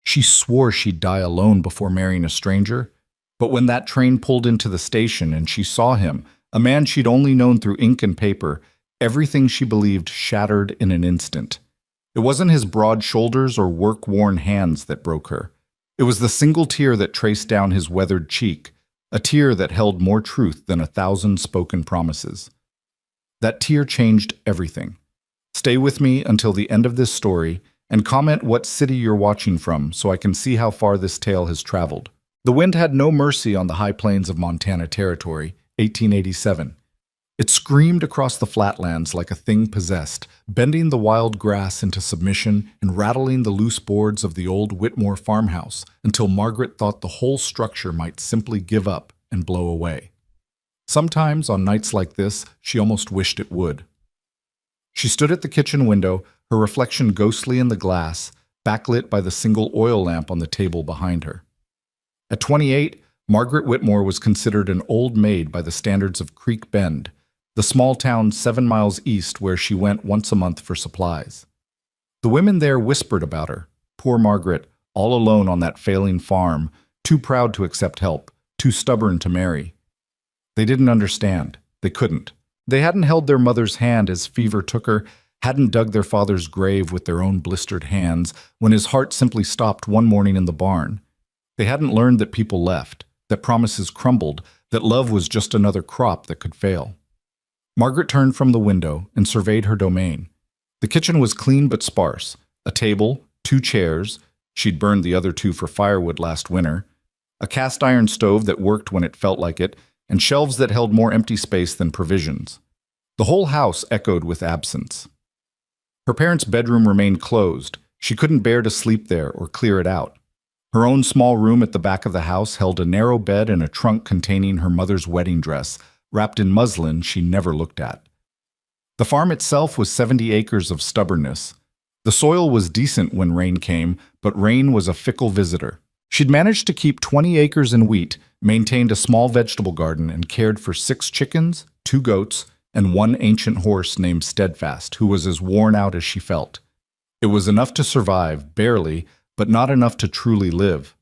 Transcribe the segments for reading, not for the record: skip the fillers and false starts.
She swore she'd die alone before marrying a stranger. But when that train pulled into the station and she saw him, a man she'd only known through ink and paper, everything she believed shattered in an instant. It wasn't his broad shoulders or work-worn hands that broke her. It was the single tear that traced down his weathered cheek, a tear that held more truth than 1,000 spoken promises. That tear changed everything. Stay with me until the end of this story and comment what city you're watching from so I can see how far this tale has traveled. The wind had no mercy on the high plains of Montana Territory, 1887. It screamed across the flatlands like a thing possessed, bending the wild grass into submission and rattling the loose boards of the old Whitmore farmhouse until Margaret thought the whole structure might simply give up and blow away. Sometimes, on nights like this, she almost wished it would. She stood at the kitchen window, her reflection ghostly in the glass, backlit by the single oil lamp on the table behind her. At 28, Margaret Whitmore was considered an old maid by the standards of Creek Bend, the small town 7 miles east where she went once a month for supplies. The women there whispered about her, poor Margaret, all alone on that failing farm, too proud to accept help, too stubborn to marry. They didn't understand. They couldn't. They hadn't held their mother's hand as fever took her, hadn't dug their father's grave with their own blistered hands when his heart simply stopped one morning in the barn. They hadn't learned that people left, that promises crumbled, that love was just another crop that could fail. Margaret turned from the window and surveyed her domain. The kitchen was clean but sparse. A table, 2 chairs, she'd burned the other 2 for firewood last winter, a cast iron stove that worked when it felt like it, and shelves that held more empty space than provisions. The whole house echoed with absence. Her parents' bedroom remained closed. She couldn't bear to sleep there or clear it out. Her own small room at the back of the house held a narrow bed and a trunk containing her mother's wedding dress, wrapped in muslin she never looked at. The farm itself was 70 acres of stubbornness. The soil was decent when rain came, but rain was a fickle visitor. She'd managed to keep 20 acres in wheat, maintained a small vegetable garden, and cared for 6 chickens, 2 goats, and 1 ancient horse named Steadfast, who was as worn out as she felt. It was enough to survive, barely, but not enough to truly live.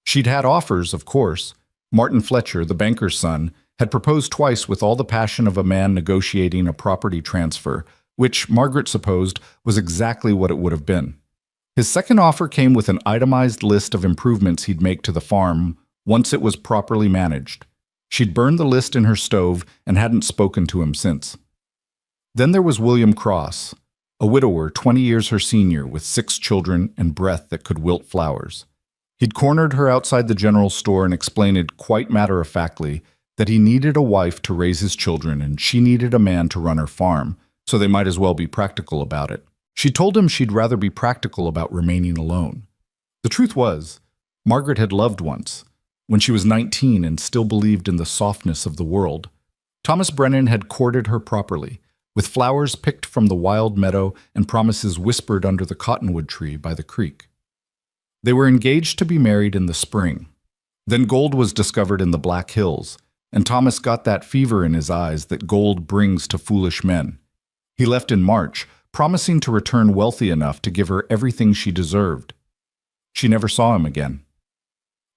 She'd had offers, of course. Martin Fletcher, the banker's son, had proposed twice with all the passion of a man negotiating a property transfer, which Margaret supposed was exactly what it would have been. His second offer came with an itemized list of improvements he'd make to the farm once it was properly managed. She'd burned the list in her stove and hadn't spoken to him since. Then there was William Cross, a widower 20 years her senior with 6 children and breath that could wilt flowers. He'd cornered her outside the general store and explained quite matter-of-factly that he needed a wife to raise his children and she needed a man to run her farm, so they might as well be practical about it. She told him she'd rather be practical about remaining alone. The truth was, Margaret had loved once, when she was 19 and still believed in the softness of the world. Thomas Brennan had courted her properly, with flowers picked from the wild meadow and promises whispered under the cottonwood tree by the creek. They were engaged to be married in the spring. Then gold was discovered in the Black Hills, and Thomas got that fever in his eyes that gold brings to foolish men. He left in March, promising to return wealthy enough to give her everything she deserved. She never saw him again.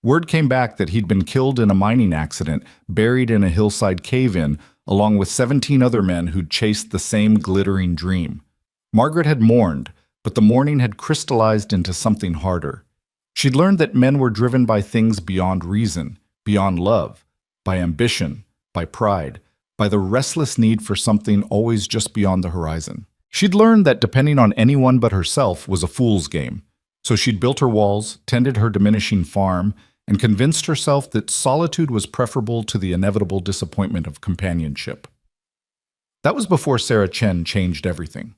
Word came back that he'd been killed in a mining accident, buried in a hillside cave-in, along with 17 other men who'd chased the same glittering dream. Margaret had mourned, but the mourning had crystallized into something harder. She'd learned that men were driven by things beyond reason, beyond love, by ambition, by pride, by the restless need for something always just beyond the horizon. She'd learned that depending on anyone but herself was a fool's game, so she'd built her walls, tended her diminishing farm, and convinced herself that solitude was preferable to the inevitable disappointment of companionship. That was before Sarah Chen changed everything.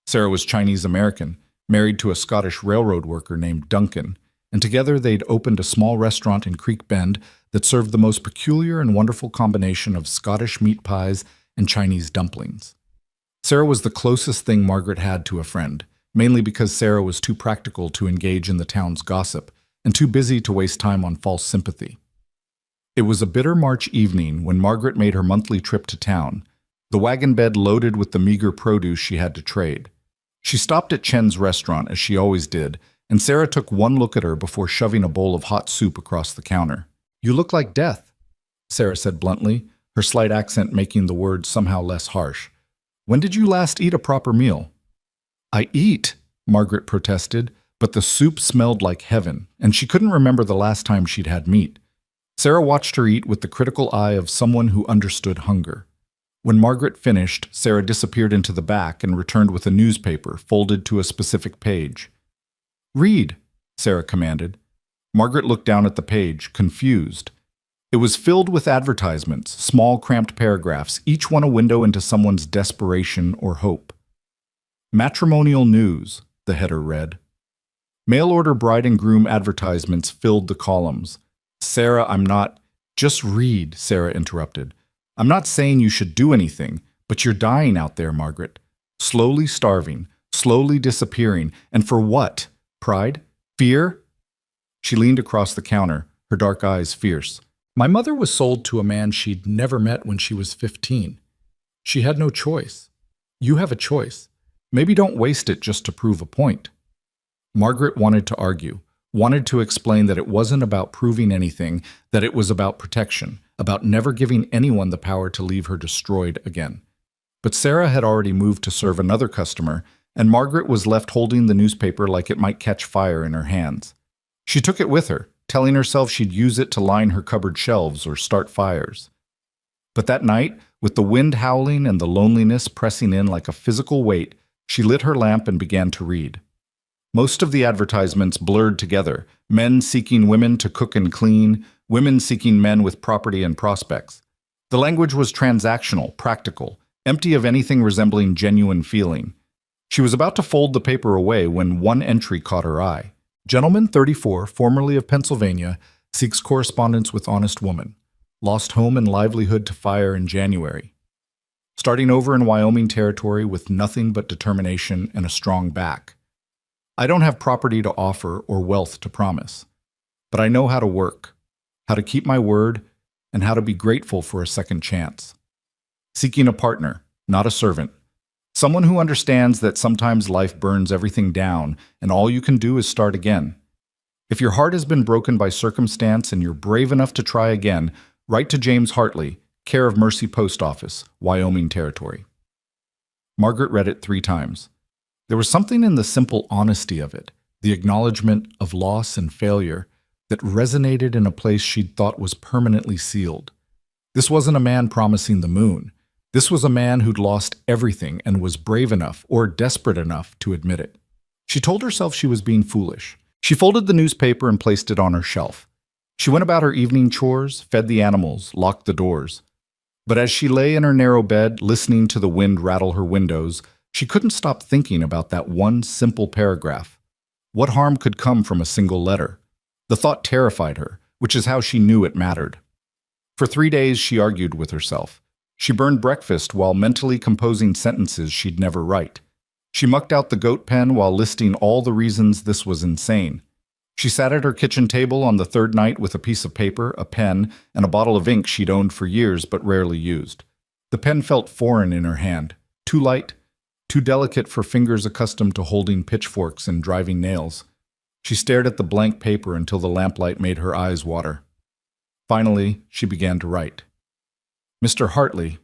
Sarah was Chinese-American, married to a Scottish railroad worker named Duncan, and together they'd opened a small restaurant in Creek Bend that served the most peculiar and wonderful combination of Scottish meat pies and Chinese dumplings. Sarah was the closest thing Margaret had to a friend, mainly because Sarah was too practical to engage in the town's gossip and too busy to waste time on false sympathy. It was a bitter March evening when Margaret made her monthly trip to town, the wagon bed loaded with the meager produce she had to trade. She stopped at Chen's restaurant, as she always did, and Sarah took one look at her before shoving a bowl of hot soup across the counter. "You look like death," Sarah said bluntly, her slight accent making the words somehow less harsh. "When did you last eat a proper meal?" "I eat," Margaret protested, but the soup smelled like heaven, and she couldn't remember the last time she'd had meat. Sarah watched her eat with the critical eye of someone who understood hunger. When Margaret finished, Sarah disappeared into the back and returned with a newspaper folded to a specific page. "Read," Sarah commanded. Margaret looked down at the page, confused. It was filled with advertisements, small cramped paragraphs, each one a window into someone's desperation or hope. "Matrimonial news," the header read. Mail-order bride and groom advertisements filled the columns. "Sarah, I'm not—" "Just read," Sarah interrupted. "I'm not saying you should do anything, but you're dying out there, Margaret. Slowly starving, slowly disappearing, and for what? Pride? Fear?" She leaned across the counter, her dark eyes fierce. "My mother was sold to a man she'd never met when she was 15. She had no choice. You have a choice. Maybe don't waste it just to prove a point." Margaret wanted to argue, wanted to explain that it wasn't about proving anything, that it was about protection, about never giving anyone the power to leave her destroyed again. But Sarah had already moved to serve another customer, and Margaret was left holding the newspaper like it might catch fire in her hands. She took it with her, telling herself she'd use it to line her cupboard shelves or start fires. But that night, with the wind howling and the loneliness pressing in like a physical weight, she lit her lamp and began to read. Most of the advertisements blurred together, men seeking women to cook and clean, women seeking men with property and prospects. The language was transactional, practical, empty of anything resembling genuine feeling. She was about to fold the paper away when one entry caught her eye. "Gentleman 34, formerly of Pennsylvania, seeks correspondence with honest woman. Lost home and livelihood to fire in January. Starting over in Wyoming territory with nothing but determination and a strong back. I don't have property to offer or wealth to promise, but I know how to work, how to keep my word, and how to be grateful for a second chance. Seeking a partner, not a servant. Someone who understands that sometimes life burns everything down and all you can do is start again. If your heart has been broken by circumstance and you're brave enough to try again, write to James Hartley, care of Mercy Post Office, Wyoming Territory." Margaret read it 3 times. There was something in the simple honesty of it, the acknowledgement of loss and failure, that resonated in a place she'd thought was permanently sealed. This wasn't a man promising the moon. This was a man who'd lost everything and was brave enough or desperate enough to admit it. She told herself she was being foolish. She folded the newspaper and placed it on her shelf. She went about her evening chores, fed the animals, locked the doors. But as she lay in her narrow bed, listening to the wind rattle her windows, she couldn't stop thinking about that one simple paragraph. What harm could come from a single letter? The thought terrified her, which is how she knew it mattered. For 3 days, she argued with herself. She burned breakfast while mentally composing sentences she'd never write. She mucked out the goat pen while listing all the reasons this was insane. She sat at her kitchen table on the 3rd night with a piece of paper, a pen, and a bottle of ink she'd owned for years but rarely used. The pen felt foreign in her hand, too light, too delicate for fingers accustomed to holding pitchforks and driving nails. She stared at the blank paper until the lamplight made her eyes water. Finally, she began to write. "Mr. Hartley,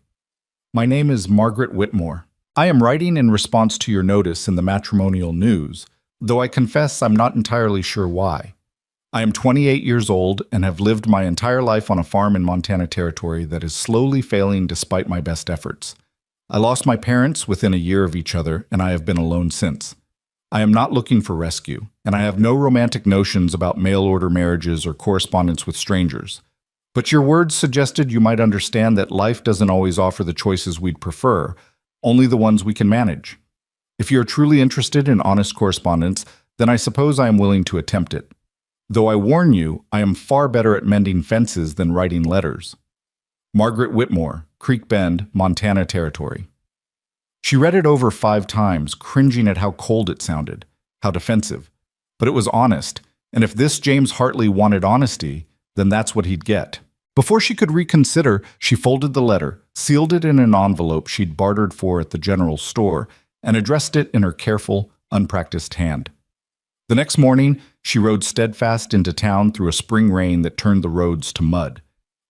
my name is Margaret Whitmore. I am writing in response to your notice in the matrimonial news, though I confess I'm not entirely sure why. I am 28 years old and have lived my entire life on a farm in Montana Territory that is slowly failing despite my best efforts. I lost my parents within a year of each other, and I have been alone since. I am not looking for rescue, and I have no romantic notions about mail-order marriages or correspondence with strangers. But your words suggested you might understand that life doesn't always offer the choices we'd prefer, only the ones we can manage. If you're truly interested in honest correspondence, then I suppose I am willing to attempt it. Though I warn you, I am far better at mending fences than writing letters. Margaret Whitmore, Creek Bend, Montana Territory." She read it over 5 times, cringing at how cold it sounded, how defensive. But it was honest, and if this James Hartley wanted honesty, then that's what he'd get. Before she could reconsider, she folded the letter, sealed it in an envelope she'd bartered for at the general store, and addressed it in her careful, unpracticed hand. The next morning, she rode steadfast into town through a spring rain that turned the roads to mud.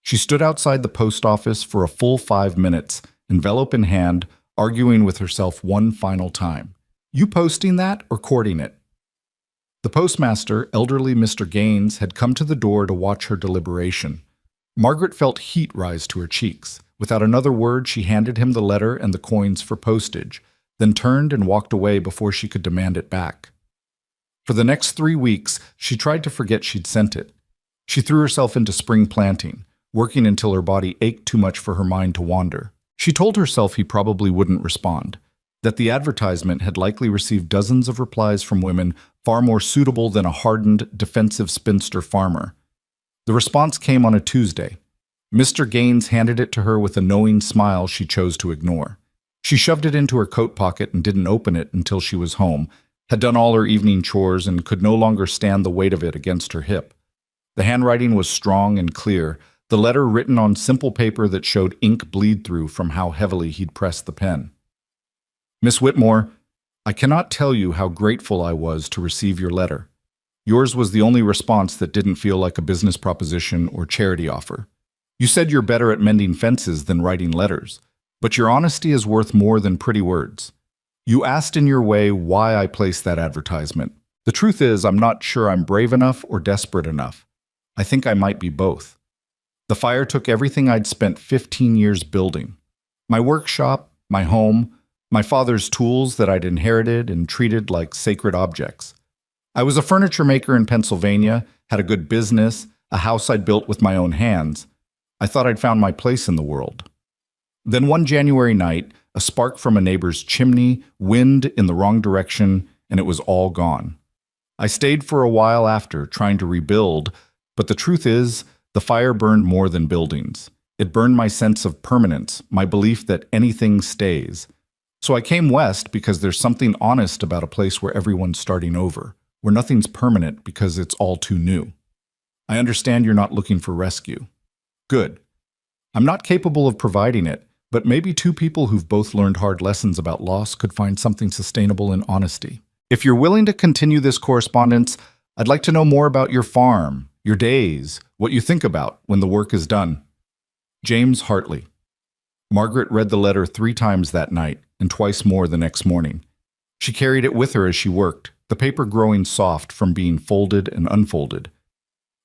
She stood outside the post office for a full 5 minutes, envelope in hand, arguing with herself one final time. You posting that or courting it? The postmaster, elderly Mr. Gaines, had come to the door to watch her deliberation. Margaret felt heat rise to her cheeks. Without another word, she handed him the letter and the coins for postage, then turned and walked away before she could demand it back. For the next 3 weeks, she tried to forget she'd sent it. She threw herself into spring planting, working until her body ached too much for her mind to wander. She told herself he probably wouldn't respond, that the advertisement had likely received dozens of replies from women far more suitable than a hardened, defensive spinster farmer. The response came on a Tuesday. Mr. Gaines handed it to her with a knowing smile she chose to ignore. She shoved it into her coat pocket and didn't open it until she was home, had done all her evening chores and could no longer stand the weight of it against her hip. The handwriting was strong and clear, the letter written on simple paper that showed ink bleed through from how heavily he'd pressed the pen. Miss Whitmore, I cannot tell you how grateful I was to receive your letter. Yours was the only response that didn't feel like a business proposition or charity offer. You said you're better at mending fences than writing letters, but your honesty is worth more than pretty words. You asked in your way why I placed that advertisement. The truth is, I'm not sure I'm brave enough or desperate enough. I think I might be both. The fire took everything I'd spent 15 years building. My workshop, my home, my father's tools that I'd inherited and treated like sacred objects. I was a furniture maker in Pennsylvania, had a good business, a house I'd built with my own hands. I thought I'd found my place in the world. Then one January night, a spark from a neighbor's chimney, wind in the wrong direction, and it was all gone. I stayed for a while after, trying to rebuild, but the truth is, the fire burned more than buildings. It burned my sense of permanence, my belief that anything stays. So I came west because there's something honest about a place where everyone's starting over, where nothing's permanent because it's all too new. I understand you're not looking for rescue. Good. I'm not capable of providing it, but maybe two people who've both learned hard lessons about loss could find something sustainable in honesty. If you're willing to continue this correspondence, I'd like to know more about your farm, your days, what you think about when the work is done. James Hartley. Margaret read the letter 3 times that night and twice more the next morning. She carried it with her as she worked, the paper growing soft from being folded and unfolded.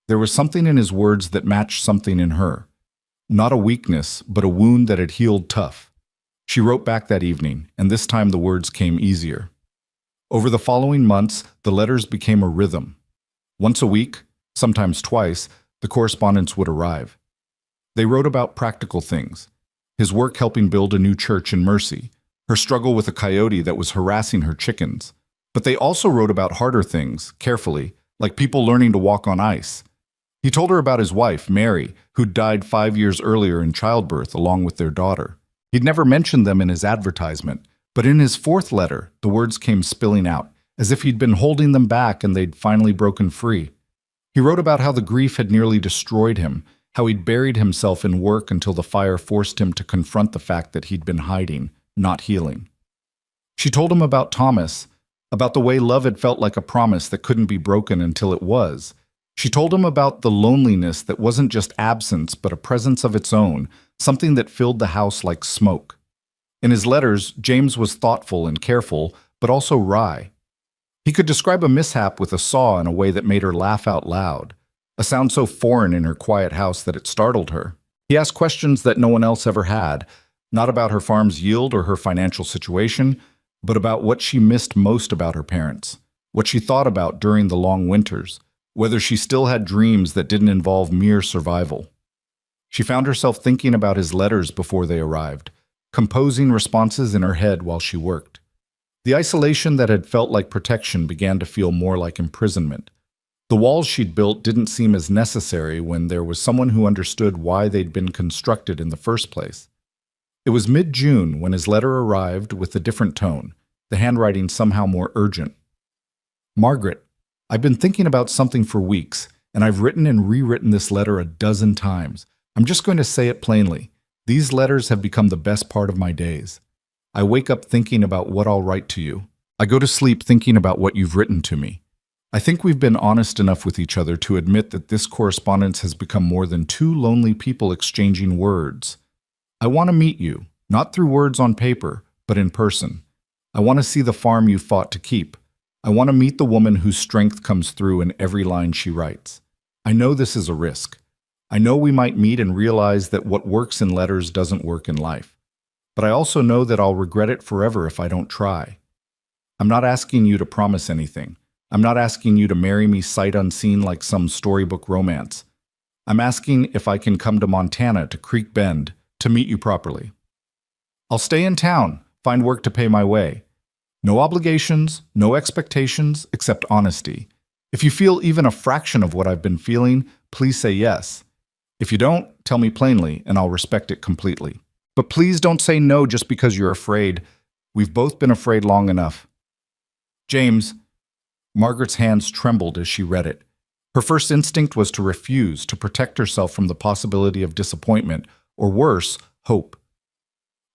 There was something in his words that matched something in her. Not a weakness, but a wound that had healed tough. She wrote back that evening, and this time the words came easier. Over the following months, the letters became a rhythm. Once a week, sometimes twice, the correspondence would arrive. They wrote about practical things. His work helping build a new church in Mercy, her struggle with a coyote that was harassing her chickens. But they also wrote about harder things, carefully, like people learning to walk on ice. He told her about his wife, Mary, who'd died 5 years earlier in childbirth along with their daughter. He'd never mentioned them in his advertisement, but in his 4th letter, the words came spilling out, as if he'd been holding them back and they'd finally broken free. He wrote about how the grief had nearly destroyed him, how he'd buried himself in work until the fire forced him to confront the fact that he'd been hiding, not healing. She told him about Thomas, about the way love had felt like a promise that couldn't be broken until it was. She told him about the loneliness that wasn't just absence, but a presence of its own, something that filled the house like smoke. In his letters, James was thoughtful and careful, but also wry. He could describe a mishap with a saw in a way that made her laugh out loud, a sound so foreign in her quiet house that it startled her. He asked questions that no one else ever had, not about her farm's yield or her financial situation, but about what she missed most about her parents, what she thought about during the long winters, whether she still had dreams that didn't involve mere survival. She found herself thinking about his letters before they arrived, composing responses in her head while she worked. The isolation that had felt like protection began to feel more like imprisonment. The walls she'd built didn't seem as necessary when there was someone who understood why they'd been constructed in the first place. It was mid-June when his letter arrived with a different tone, the handwriting somehow more urgent. Margaret, I've been thinking about something for weeks, and I've written and rewritten this letter a dozen times. I'm just going to say it plainly. These letters have become the best part of my days. I wake up thinking about what I'll write to you. I go to sleep thinking about what you've written to me. I think we've been honest enough with each other to admit that this correspondence has become more than two lonely people exchanging words. I want to meet you, not through words on paper, but in person. I want to see the farm you fought to keep. I want to meet the woman whose strength comes through in every line she writes. I know this is a risk. I know we might meet and realize that what works in letters doesn't work in life. But I also know that I'll regret it forever if I don't try. I'm not asking you to promise anything. I'm not asking you to marry me sight unseen like some storybook romance. I'm asking if I can come to Montana, to Creek Bend, to meet you properly. I'll stay in town, find work to pay my way. No obligations, no expectations, except honesty. If you feel even a fraction of what I've been feeling, please say yes. If you don't, tell me plainly, and I'll respect it completely. But please don't say no just because you're afraid. We've both been afraid long enough. James. Margaret's hands trembled as she read it. Her first instinct was to refuse, to protect herself from the possibility of disappointment, or worse, hope.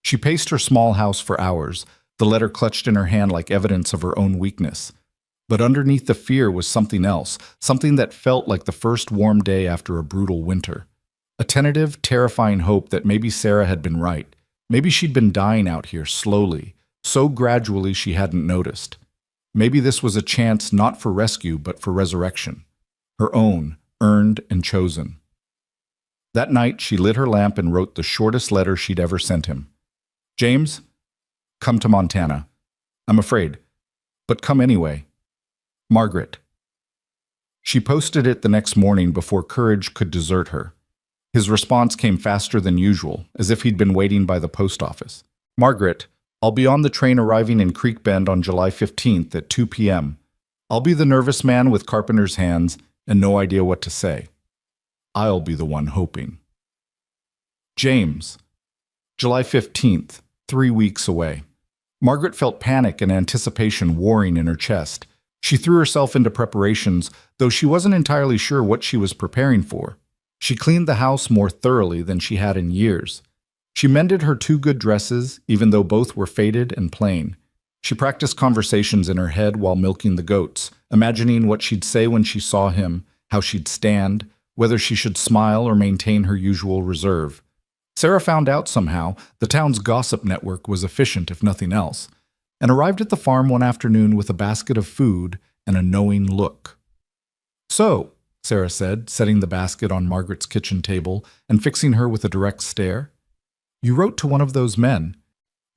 She paced her small house for hours, the letter clutched in her hand like evidence of her own weakness. But underneath the fear was something else, something that felt like the first warm day after a brutal winter. A tentative, terrifying hope that maybe Sarah had been right. Maybe she'd been dying out here slowly, so gradually she hadn't noticed. Maybe this was a chance not for rescue but for resurrection. Her own, earned and chosen. That night she lit her lamp and wrote the shortest letter she'd ever sent him. James, come to Montana. I'm afraid, but come anyway. Margaret. She posted it the next morning before courage could desert her. His response came faster than usual, as if he'd been waiting by the post office. Margaret, I'll be on the train arriving in Creek Bend on July 15th at 2 p.m. I'll be the nervous man with carpenter's hands and no idea what to say. I'll be the one hoping. James. July 15th, 3 weeks away. Margaret felt panic and anticipation warring in her chest. She threw herself into preparations, though she wasn't entirely sure what she was preparing for. She cleaned the house more thoroughly than she had in years. She mended her 2 good dresses, even though both were faded and plain. She practiced conversations in her head while milking the goats, imagining what she'd say when she saw him, how she'd stand, whether she should smile or maintain her usual reserve. Sarah found out somehow the town's gossip network was efficient if nothing else, and arrived at the farm one afternoon with a basket of food and a knowing look. So, Sarah said, setting the basket on Margaret's kitchen table and fixing her with a direct stare, you wrote to one of those men.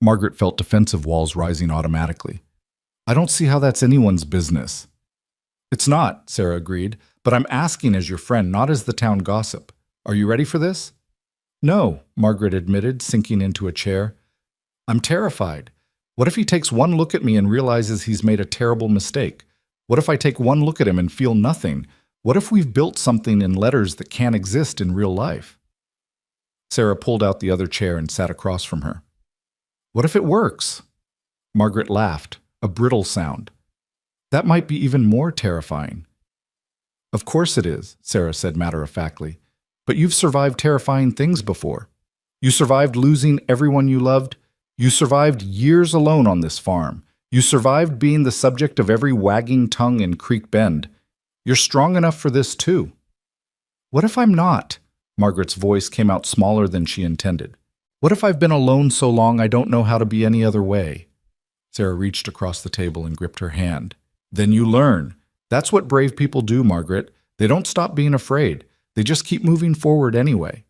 Margaret felt defensive walls rising automatically. I don't see how that's anyone's business. It's not, Sarah agreed, but I'm asking as your friend, not as the town gossip. Are you ready for this? No, Margaret admitted, sinking into a chair. I'm terrified. What if he takes one look at me and realizes he's made a terrible mistake? What if I take one look at him and feel nothing? What if we've built something in letters that can't exist in real life? Sarah pulled out the other chair and sat across from her. What if it works? Margaret laughed, a brittle sound. That might be even more terrifying. Of course it is, Sarah said matter-of-factly. But you've survived terrifying things before. You survived losing everyone you loved. You survived years alone on this farm. You survived being the subject of every wagging tongue in Creek Bend. You're strong enough for this too. What if I'm not? Margaret's voice came out smaller than she intended. What if I've been alone so long I don't know how to be any other way? Sarah reached across the table and gripped her hand. Then you learn. That's what brave people do, Margaret. They don't stop being afraid. They just keep moving forward anyway.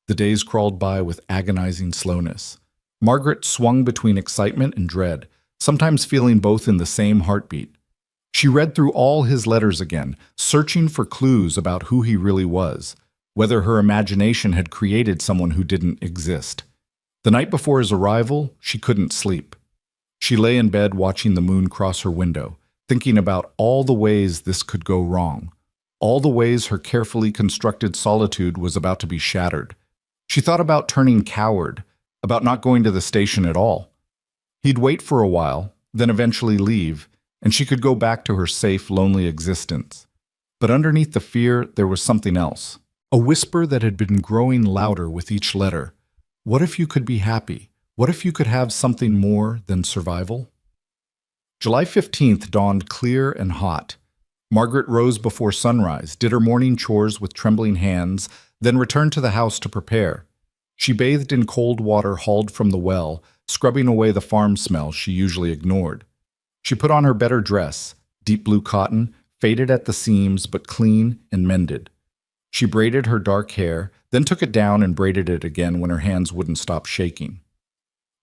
The days crawled by with agonizing slowness. Margaret swung between excitement and dread, sometimes feeling both in the same heartbeat. She read through all his letters again, searching for clues about who he really was, whether her imagination had created someone who didn't exist. The night before his arrival, she couldn't sleep. She lay in bed watching the moon cross her window, thinking about all the ways this could go wrong, all the ways her carefully constructed solitude was about to be shattered. She thought about turning coward, about not going to the station at all. He'd wait for a while, then eventually leave, and she could go back to her safe, lonely existence. But underneath the fear, there was something else. A whisper that had been growing louder with each letter. What if you could be happy? What if you could have something more than survival? July 15th dawned clear and hot. Margaret rose before sunrise, did her morning chores with trembling hands, then returned to the house to prepare. She bathed in cold water hauled from the well, scrubbing away the farm smell she usually ignored. She put on her better dress, deep blue cotton, faded at the seams but clean and mended. She braided her dark hair, then took it down and braided it again when her hands wouldn't stop shaking.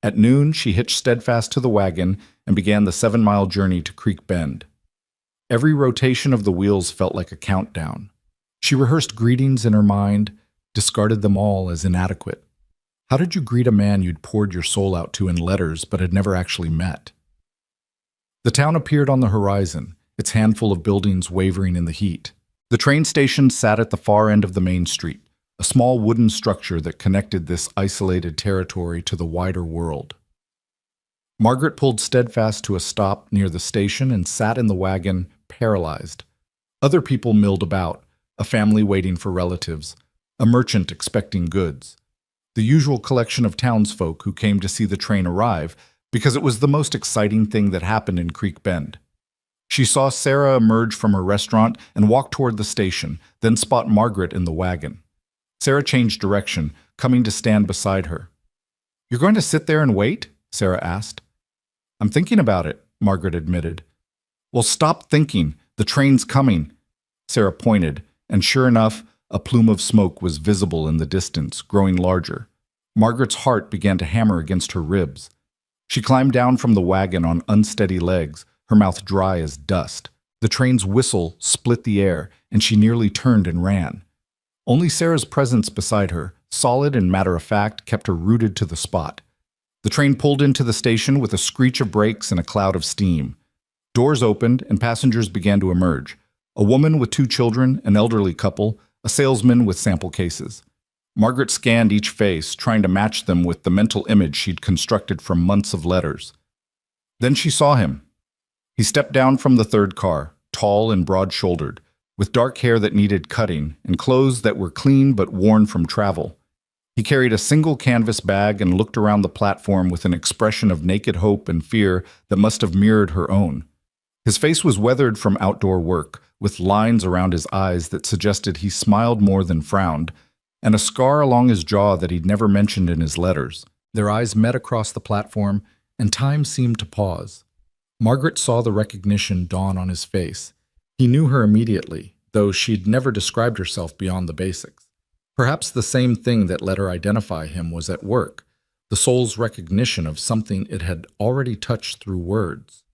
At noon, she hitched steadfast to the wagon and began the 7-mile journey to Creek Bend. Every rotation of the wheels felt like a countdown. She rehearsed greetings in her mind, discarded them all as inadequate. How did you greet a man you'd poured your soul out to in letters but had never actually met? The town appeared on the horizon, its handful of buildings wavering in the heat. The train station sat at the far end of the main street, a small wooden structure that connected this isolated territory to the wider world. Margaret pulled steadfast to a stop near the station and sat in the wagon, paralyzed. Other people milled about, a family waiting for relatives, a merchant expecting goods. The usual collection of townsfolk who came to see the train arrive because it was the most exciting thing that happened in Creek Bend. She saw Sarah emerge from her restaurant and walk toward the station, then spot Margaret in the wagon. Sarah changed direction, coming to stand beside her. "You're going to sit there and wait?" Sarah asked. "I'm thinking about it," Margaret admitted. "Well, stop thinking. The train's coming." Sarah pointed, and sure enough, a plume of smoke was visible in the distance, growing larger. Margaret's heart began to hammer against her ribs. She climbed down from the wagon on unsteady legs, her mouth dry as dust. The train's whistle split the air, and she nearly turned and ran. Only Sarah's presence beside her, solid and matter-of-fact, kept her rooted to the spot. The train pulled into the station with a screech of brakes and a cloud of steam. Doors opened, and passengers began to emerge. A woman with 2 children, an elderly couple, a salesman with sample cases. Margaret scanned each face, trying to match them with the mental image she'd constructed from months of letters. Then she saw him. He stepped down from the third car, tall and broad-shouldered, with dark hair that needed cutting and clothes that were clean but worn from travel. He carried a single canvas bag and looked around the platform with an expression of naked hope and fear that must have mirrored her own. His face was weathered from outdoor work, with lines around his eyes that suggested he smiled more than frowned, and a scar along his jaw that he'd never mentioned in his letters. Their eyes met across the platform, and time seemed to pause. Margaret saw the recognition dawn on his face. He knew her immediately, though she'd never described herself beyond the basics. Perhaps the same thing that let her identify him was at work, the soul's recognition of something it had already touched through words.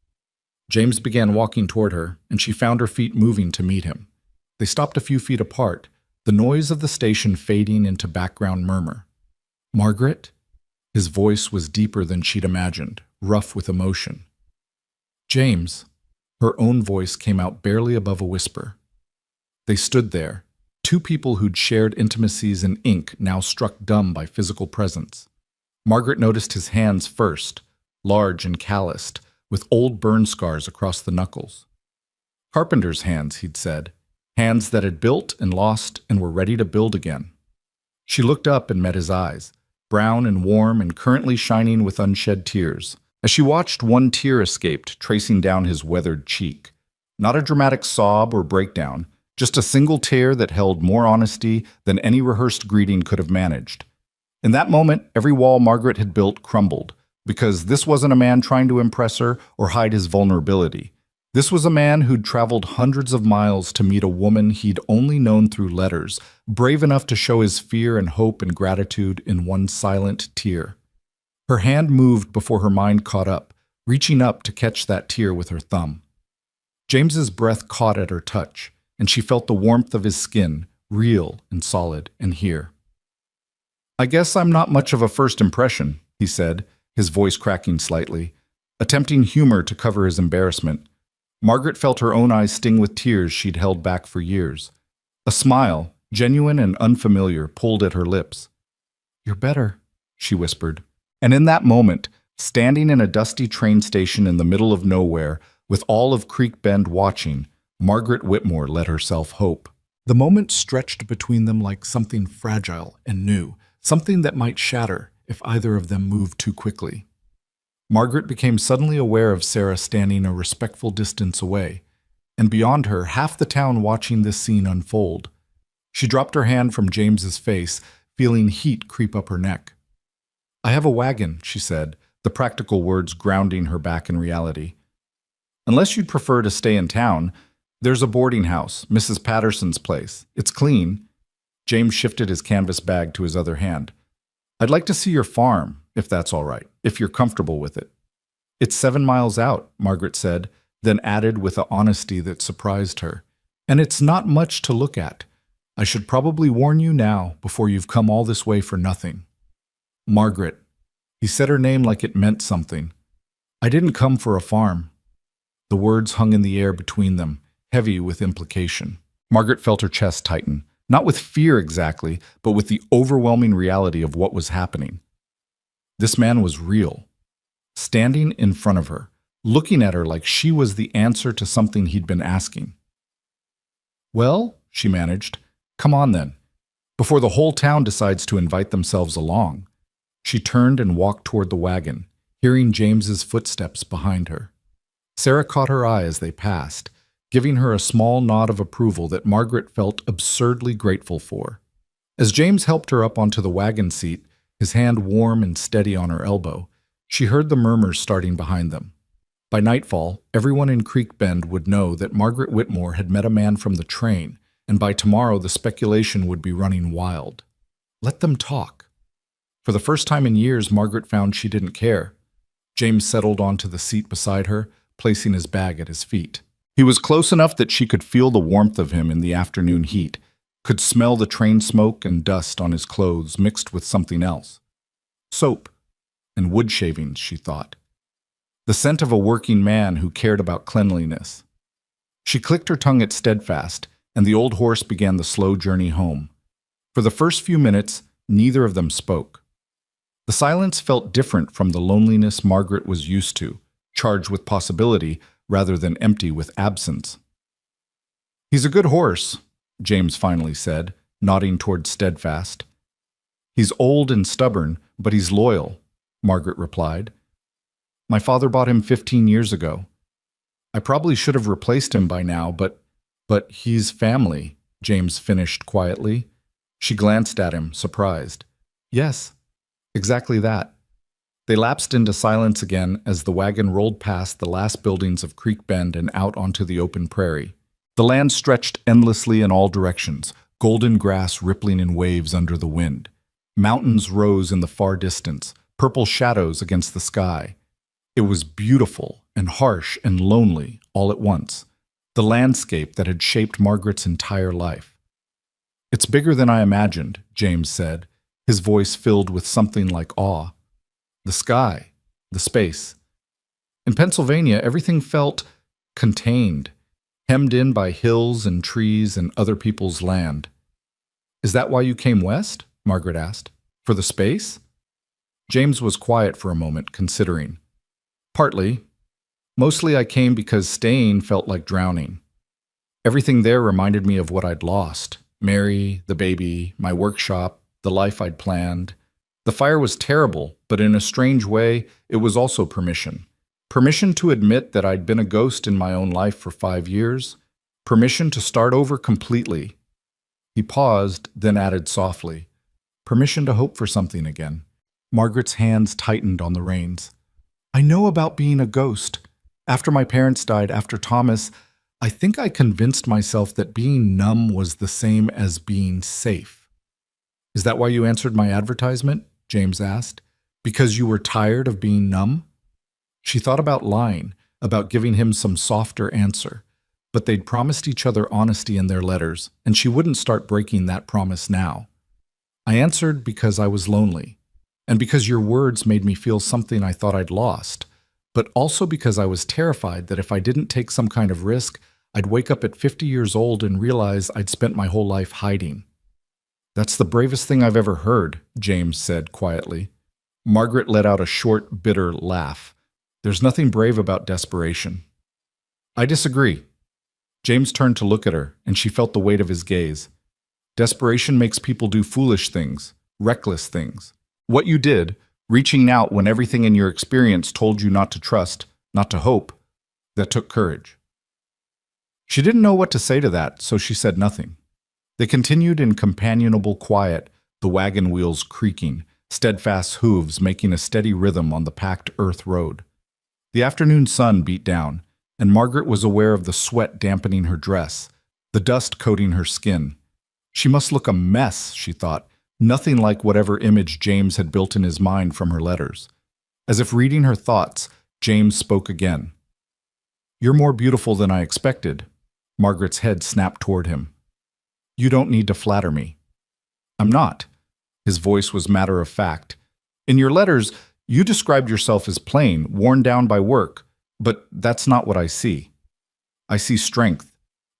James began walking toward her, and she found her feet moving to meet him. They stopped a few feet apart, the noise of the station fading into background murmur. "Margaret?" His voice was deeper than she'd imagined, rough with emotion. "James." Her own voice came out barely above a whisper. They stood there, 2 people who'd shared intimacies in ink now struck dumb by physical presence. Margaret noticed his hands first, large and calloused, with old burn scars across the knuckles. Carpenter's hands, he'd said, hands that had built and lost and were ready to build again. She looked up and met his eyes, brown and warm and currently shining with unshed tears. As she watched, one tear escaped, tracing down his weathered cheek. Not a dramatic sob or breakdown, just a single tear that held more honesty than any rehearsed greeting could have managed. In that moment, every wall Margaret had built crumbled, because this wasn't a man trying to impress her or hide his vulnerability. This was a man who'd traveled hundreds of miles to meet a woman he'd only known through letters, brave enough to show his fear and hope and gratitude in one silent tear. Her hand moved before her mind caught up, reaching up to catch that tear with her thumb. James's breath caught at her touch, and she felt the warmth of his skin, real and solid and here. "I guess I'm not much of a first impression," he said, his voice cracking slightly, attempting humor to cover his embarrassment. Margaret felt her own eyes sting with tears she'd held back for years. A smile, genuine and unfamiliar, pulled at her lips. "You're better," she whispered. And in that moment, standing in a dusty train station in the middle of nowhere, with all of Creek Bend watching, Margaret Whitmore let herself hope. The moment stretched between them like something fragile and new, something that might shatter if either of them moved too quickly. Margaret became suddenly aware of Sarah standing a respectful distance away, and beyond her, half the town watching this scene unfold. She dropped her hand from James's face, feeling heat creep up her neck. "I have a wagon," she said, the practical words grounding her back in reality. "Unless you'd prefer to stay in town, there's a boarding house, Mrs. Patterson's place. It's clean." James shifted his canvas bag to his other hand. "I'd like to see your farm, if that's all right, if you're comfortable with it." "It's 7 miles out," Margaret said, then added with an honesty that surprised her. "And it's not much to look at. I should probably warn you now, before you've come all this way for nothing." "Margaret." He said her name like it meant something. "I didn't come for a farm." The words hung in the air between them, heavy with implication. Margaret felt her chest tighten, not with fear exactly, but with the overwhelming reality of what was happening. This man was real, standing in front of her, looking at her like she was the answer to something he'd been asking. "Well," she managed, "come on then, before the whole town decides to invite themselves along." She turned and walked toward the wagon, hearing James's footsteps behind her. Sarah caught her eye as they passed, giving her a small nod of approval that Margaret felt absurdly grateful for. As James helped her up onto the wagon seat, his hand warm and steady on her elbow, she heard the murmurs starting behind them. By nightfall, everyone in Creek Bend would know that Margaret Whitmore had met a man from the train, and by tomorrow the speculation would be running wild. Let them talk. For the first time in years, Margaret found she didn't care. James settled onto the seat beside her, placing his bag at his feet. He was close enough that she could feel the warmth of him in the afternoon heat, could smell the train smoke and dust on his clothes mixed with something else. Soap and wood shavings, she thought. The scent of a working man who cared about cleanliness. She clicked her tongue at Steadfast, and the old horse began the slow journey home. For the first few minutes, neither of them spoke. The silence felt different from the loneliness Margaret was used to, charged with possibility rather than empty with absence. "He's a good horse," James finally said, nodding toward Steadfast. "He's old and stubborn, but he's loyal," Margaret replied. "My father bought him 15 years ago. I probably should have replaced him by now, but he's family," James finished quietly. She glanced at him, surprised. "Yes, exactly that." They lapsed into silence again as the wagon rolled past the last buildings of Creek Bend and out onto the open prairie. The land stretched endlessly in all directions, golden grass rippling in waves under the wind. Mountains rose in the far distance, purple shadows against the sky. It was beautiful and harsh and lonely all at once, the landscape that had shaped Margaret's entire life. "It's bigger than I imagined," James said, his voice filled with something like awe. "The sky, the space. In Pennsylvania, everything felt contained, hemmed in by hills and trees and other people's land." "Is that why you came west?" Margaret asked. "For the space?" James was quiet for a moment, considering. "Partly. Mostly I came because staying felt like drowning. Everything there reminded me of what I'd lost. Mary, the baby, my workshop, the life I'd planned. The fire was terrible, but in a strange way, it was also permission. Permission to admit that I'd been a ghost in my own life for 5 years. Permission to start over completely." He paused, then added softly, "Permission to hope for something again." Margaret's hands tightened on the reins. "I know about being a ghost. After my parents died, after Thomas, I think I convinced myself that being numb was the same as being safe." "Is that why you answered my advertisement?" James asked. "Because you were tired of being numb?" She thought about lying, about giving him some softer answer, but they'd promised each other honesty in their letters, and she wouldn't start breaking that promise now. "I answered because I was lonely, and because your words made me feel something I thought I'd lost, but also because I was terrified that if I didn't take some kind of risk, I'd wake up at 50 years old and realize I'd spent my whole life hiding." "That's the bravest thing I've ever heard," James said quietly. Margaret let out a short, bitter laugh. "There's nothing brave about desperation." "I disagree." James turned to look at her, and she felt the weight of his gaze. "Desperation makes people do foolish things, reckless things. What you did, reaching out when everything in your experience told you not to trust, not to hope, that took courage." She didn't know what to say to that, so she said nothing. They continued in companionable quiet, the wagon wheels creaking, steadfast hooves making a steady rhythm on the packed earth road. The afternoon sun beat down, and Margaret was aware of the sweat dampening her dress, the dust coating her skin. She must look a mess, she thought, nothing like whatever image James had built in his mind from her letters. As if reading her thoughts, James spoke again. "You're more beautiful than I expected." Margaret's head snapped toward him. "You don't need to flatter me." "I'm not." His voice was matter of fact. "In your letters, you described yourself as plain, worn down by work, but that's not what I see. I see strength.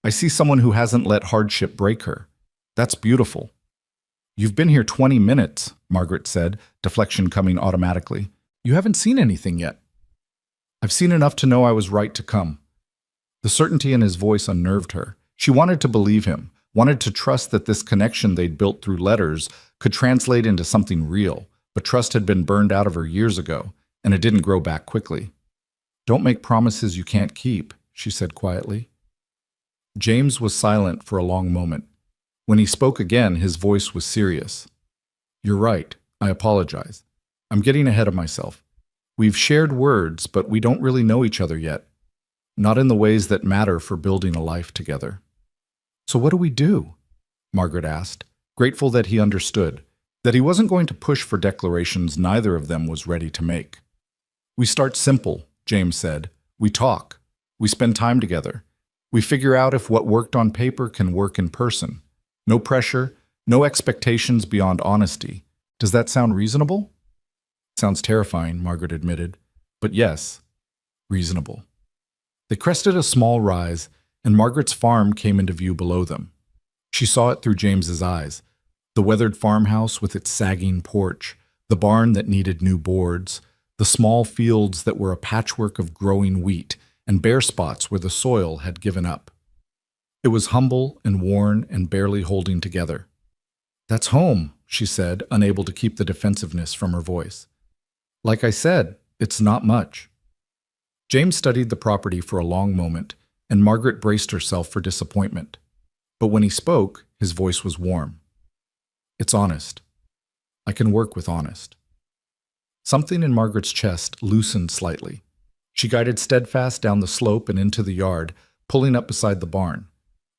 I see someone who hasn't let hardship break her. That's beautiful." "You've been here 20 minutes, Margaret said, deflection coming automatically. "You haven't seen anything yet." "I've seen enough to know I was right to come." The certainty in his voice unnerved her. She wanted to believe him, wanted to trust that this connection they'd built through letters could translate into something real, but trust had been burned out of her years ago, and it didn't grow back quickly. "Don't make promises you can't keep," she said quietly. James was silent for a long moment. When he spoke again, his voice was serious. "You're right. I apologize. I'm getting ahead of myself. We've shared words, but we don't really know each other yet. Not in the ways that matter for building a life together." "So what do we do?" Margaret asked, grateful that he understood, that he wasn't going to push for declarations neither of them was ready to make. "We start simple," James said. "We talk. We spend time together. We figure out if what worked on paper can work in person. No pressure, no expectations beyond honesty. Does that sound reasonable?" "Sounds terrifying," Margaret admitted. "But yes, reasonable." They crested a small rise, and Margaret's farm came into view below them. She saw it through James's eyes. The weathered farmhouse with its sagging porch, the barn that needed new boards, the small fields that were a patchwork of growing wheat, and bare spots where the soil had given up. It was humble and worn and barely holding together. "That's home," she said, unable to keep the defensiveness from her voice. "Like I said, it's not much." James studied the property for a long moment, and Margaret braced herself for disappointment. But when he spoke, his voice was warm. "It's honest. I can work with honest." Something in Margaret's chest loosened slightly. She guided steadfast down the slope and into the yard, pulling up beside the barn.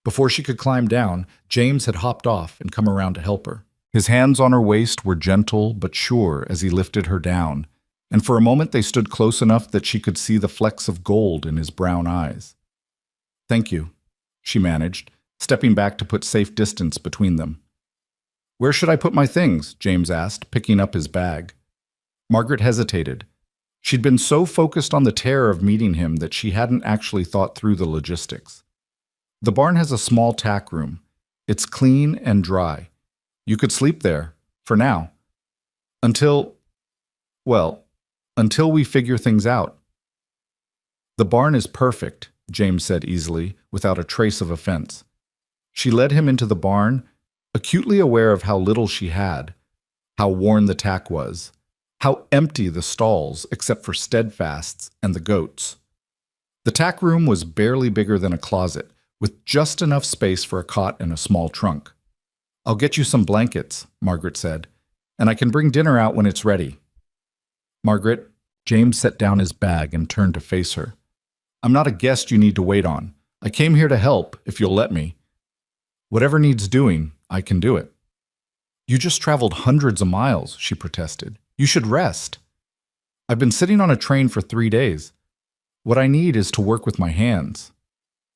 Before she could climb down, James had hopped off and come around to help her. His hands on her waist were gentle but sure as he lifted her down, and for a moment they stood close enough that she could see the flecks of gold in his brown eyes. "Thank you," she managed, stepping back to put safe distance between them. "Where should I put my things?" James asked, picking up his bag. Margaret hesitated. She'd been so focused on the terror of meeting him that she hadn't actually thought through the logistics. "The barn has a small tack room. It's clean and dry. You could sleep there, for now. Until we figure things out." "The barn is perfect," James said easily, without a trace of offense. She led him into the barn, acutely aware of how little she had, how worn the tack was, how empty the stalls except for Steadfast's and the goats. The tack room was barely bigger than a closet, with just enough space for a cot and a small trunk. "I'll get you some blankets," Margaret said, "and I can bring dinner out when it's ready." "Margaret," James set down his bag and turned to face her. "I'm not a guest you need to wait on. I came here to help, if you'll let me. Whatever needs doing, I can do it." "You just traveled hundreds of miles," she protested. "You should rest." "I've been sitting on a train for 3 days. What I need is to work with my hands."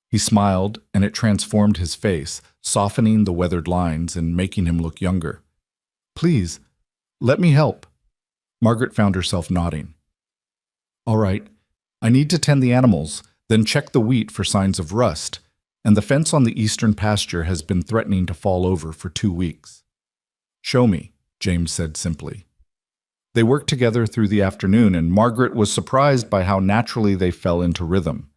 He smiled, and it transformed his face, softening the weathered lines and making him look younger. "Please, let me help." Margaret found herself nodding. "All right, I need to tend the animals, then check the wheat for signs of rust, and the fence on the eastern pasture has been threatening to fall over for 2 weeks." "Show me," James said simply. They worked together through the afternoon, and Margaret was surprised by how naturally they fell into rhythm.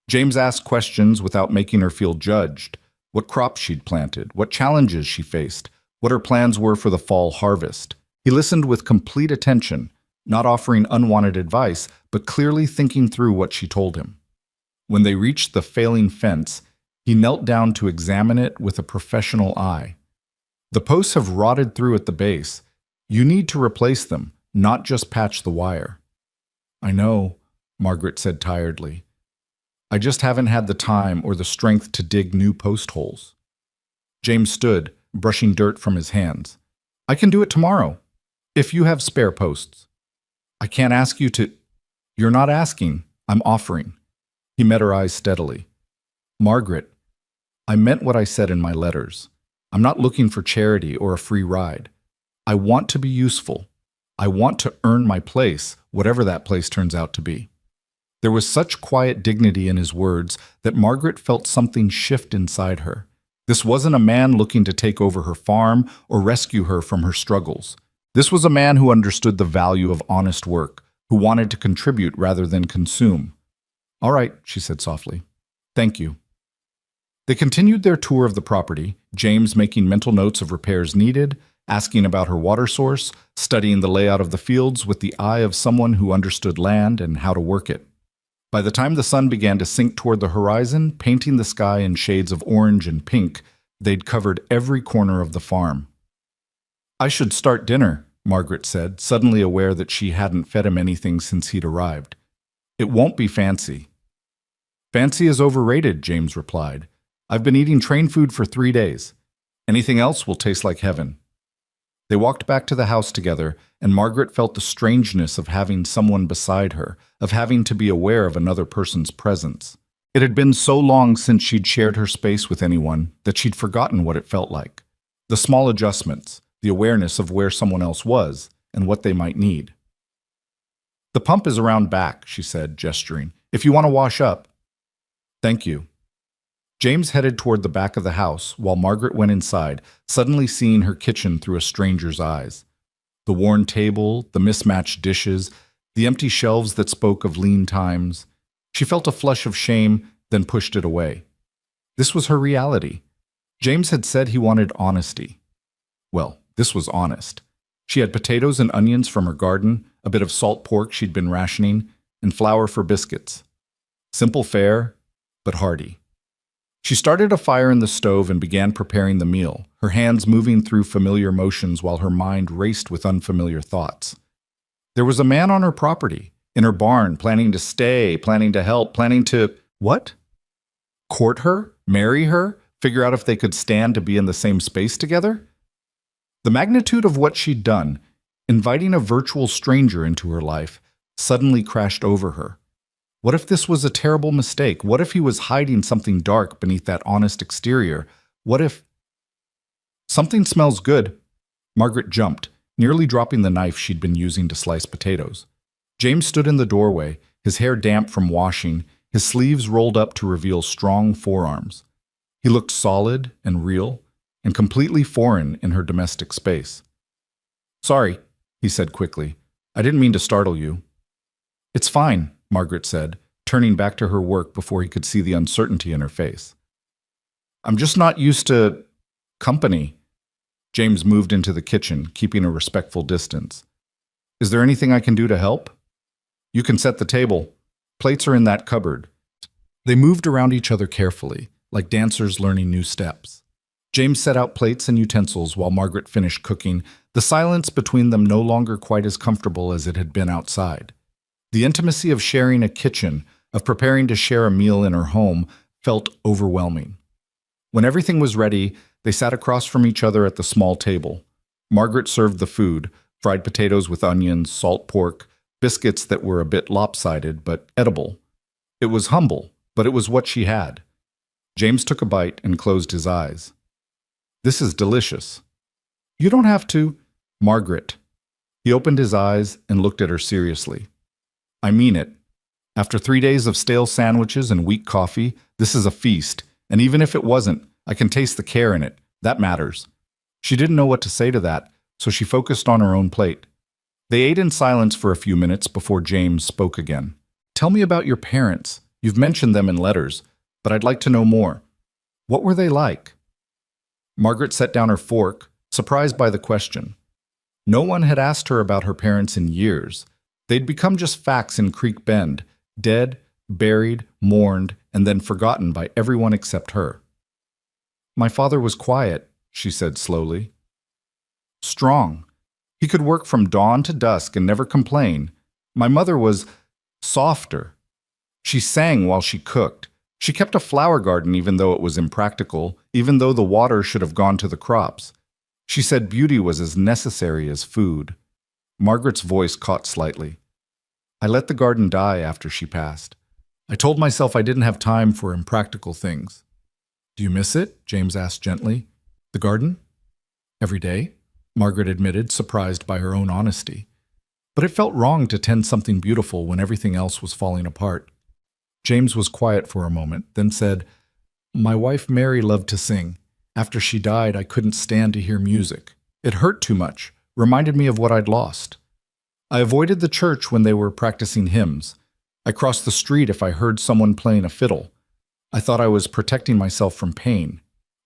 James asked questions without making her feel judged. What crops she'd planted, what challenges she faced, what her plans were for the fall harvest. He listened with complete attention, not offering unwanted advice, but clearly thinking through what she told him. When they reached the failing fence, He knelt down to examine it with a professional eye. The posts have rotted through at the base. You need to replace them, not just patch the wire. I know, Margaret said tiredly. I just haven't had the time or the strength to dig new post holes. James stood, brushing dirt from his hands. I can do it tomorrow, if you have spare posts. I can't ask you to. You're not asking, I'm offering. He met her eyes steadily. Margaret, I meant what I said in my letters. I'm not looking for charity or a free ride. I want to be useful. I want to earn my place, whatever that place turns out to be. There was such quiet dignity in his words that Margaret felt something shift inside her. This wasn't a man looking to take over her farm or rescue her from her struggles. This was a man who understood the value of honest work, who wanted to contribute rather than consume. All right, she said softly. Thank you. They continued their tour of the property, James making mental notes of repairs needed, asking about her water source, studying the layout of the fields with the eye of someone who understood land and how to work it. By the time the sun began to sink toward the horizon, painting the sky in shades of orange and pink, they'd covered every corner of the farm. I should start dinner, Margaret said, suddenly aware that she hadn't fed him anything since he'd arrived. It won't be fancy. Fancy is overrated, James replied. I've been eating train food for 3 days. Anything else will taste like heaven. They walked back to the house together, and Margaret felt the strangeness of having someone beside her, of having to be aware of another person's presence. It had been so long since she'd shared her space with anyone that she'd forgotten what it felt like. The small adjustments, the awareness of where someone else was, and what they might need. The pump is around back, she said, gesturing. If you want to wash up. Thank you. James headed toward the back of the house while Margaret went inside, suddenly seeing her kitchen through a stranger's eyes. The worn table, the mismatched dishes, the empty shelves that spoke of lean times. She felt a flush of shame, then pushed it away. This was her reality. James had said he wanted honesty. Well, this was honest. She had potatoes and onions from her garden, a bit of salt pork she'd been rationing, and flour for biscuits. Simple fare, but hearty. She started a fire in the stove and began preparing the meal, her hands moving through familiar motions while her mind raced with unfamiliar thoughts. There was a man on her property, in her barn, planning to stay, planning to help, planning to… What? Court her? Marry her? Figure out if they could stand to be in the same space together? The magnitude of what she'd done, inviting a virtual stranger into her life, suddenly crashed over her. What if this was a terrible mistake? What if he was hiding something dark beneath that honest exterior? What if… Something smells good. Margaret jumped, nearly dropping the knife she'd been using to slice potatoes. James stood in the doorway, his hair damp from washing, his sleeves rolled up to reveal strong forearms. He looked solid and real, and completely foreign in her domestic space. Sorry, he said quickly. I didn't mean to startle you. It's fine, Margaret said, turning back to her work before he could see the uncertainty in her face. I'm just not used to… company. James moved into the kitchen, keeping a respectful distance. Is there anything I can do to help? You can set the table. Plates are in that cupboard. They moved around each other carefully, like dancers learning new steps. James set out plates and utensils while Margaret finished cooking, the silence between them no longer quite as comfortable as it had been outside. The intimacy of sharing a kitchen, of preparing to share a meal in her home, felt overwhelming. When everything was ready, they sat across from each other at the small table. Margaret served the food, fried potatoes with onions, salt pork, biscuits that were a bit lopsided but edible. It was humble, but it was what she had. James took a bite and closed his eyes. This is delicious. You don't have to… Margaret. He opened his eyes and looked at her seriously. I mean it. After 3 days of stale sandwiches and weak coffee, this is a feast, and even if it wasn't, I can taste the care in it. That matters. She didn't know what to say to that, so she focused on her own plate. They ate in silence for a few minutes before James spoke again. Tell me about your parents. You've mentioned them in letters, but I'd like to know more. What were they like? Margaret set down her fork, surprised by the question. No one had asked her about her parents in years. They'd become just facts in Creek Bend, dead buried, mourned, and then forgotten by everyone except her. My father was quiet, she said slowly. Strong. He could work from dawn to dusk and never complain. My mother was softer. She sang while she cooked. She kept a flower garden even though it was impractical, even though the water should have gone to the crops. She said beauty was as necessary as food. Margaret's voice caught slightly. I let the garden die after she passed. I told myself I didn't have time for impractical things. Do you miss it? James asked gently. The garden? Every day? Margaret admitted, surprised by her own honesty. But it felt wrong to tend something beautiful when everything else was falling apart. James was quiet for a moment, then said, My wife Mary loved to sing. After she died, I couldn't stand to hear music. It hurt too much, reminded me of what I'd lost. I avoided the church when they were practicing hymns. I crossed the street if I heard someone playing a fiddle. I thought I was protecting myself from pain.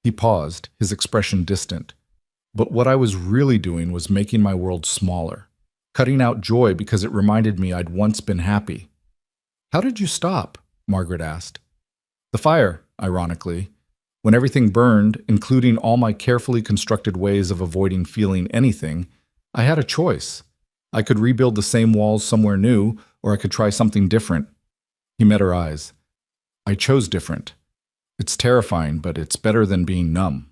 He paused, his expression distant. But what I was really doing was making my world smaller, cutting out joy because it reminded me I'd once been happy. How did you stop? Margaret asked. The fire, ironically. When everything burned, including all my carefully constructed ways of avoiding feeling anything, I had a choice. I could rebuild the same walls somewhere new, or I could try something different. He met her eyes. I chose different. It's terrifying, but it's better than being numb.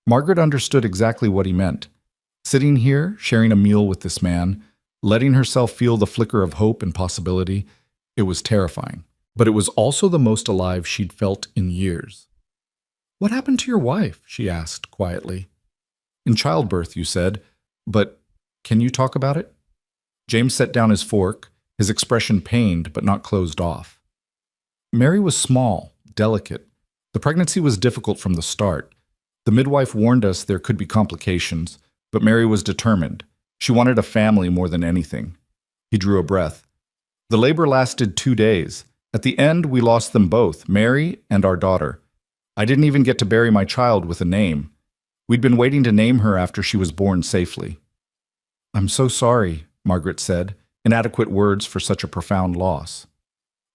Margaret understood exactly what he meant. Sitting here, sharing a meal with this man, letting herself feel the flicker of hope and possibility, it was terrifying. But it was also the most alive she'd felt in years. What happened to your wife? She asked quietly. In childbirth, you said, but can you talk about it? James set down his fork, his expression pained but not closed off. Mary was small, delicate. The pregnancy was difficult from the start. The midwife warned us there could be complications, but Mary was determined. She wanted a family more than anything. He drew a breath. The labor lasted 2 days. At the end, we lost them both, Mary and our daughter. I didn't even get to bury my child with a name. We'd been waiting to name her after she was born safely. I'm so sorry, Margaret said, inadequate words for such a profound loss.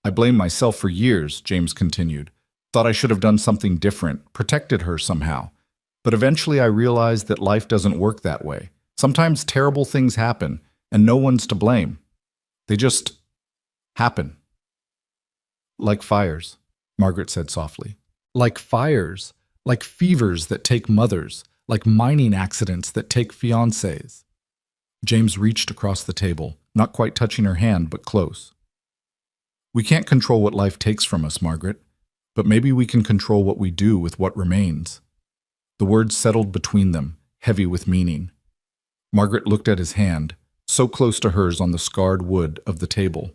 I blamed myself for years, James continued. Thought I should have done something different, protected her somehow. But eventually I realized that life doesn't work that way. Sometimes terrible things happen, and no one's to blame. They just happen. Like fires, Margaret said softly. Like fires, like fevers that take mothers, like mining accidents that take fiancés. James reached across the table, not quite touching her hand, but close. We can't control what life takes from us, Margaret, but maybe we can control what we do with what remains. The words settled between them, heavy with meaning. Margaret looked at his hand, so close to hers on the scarred wood of the table.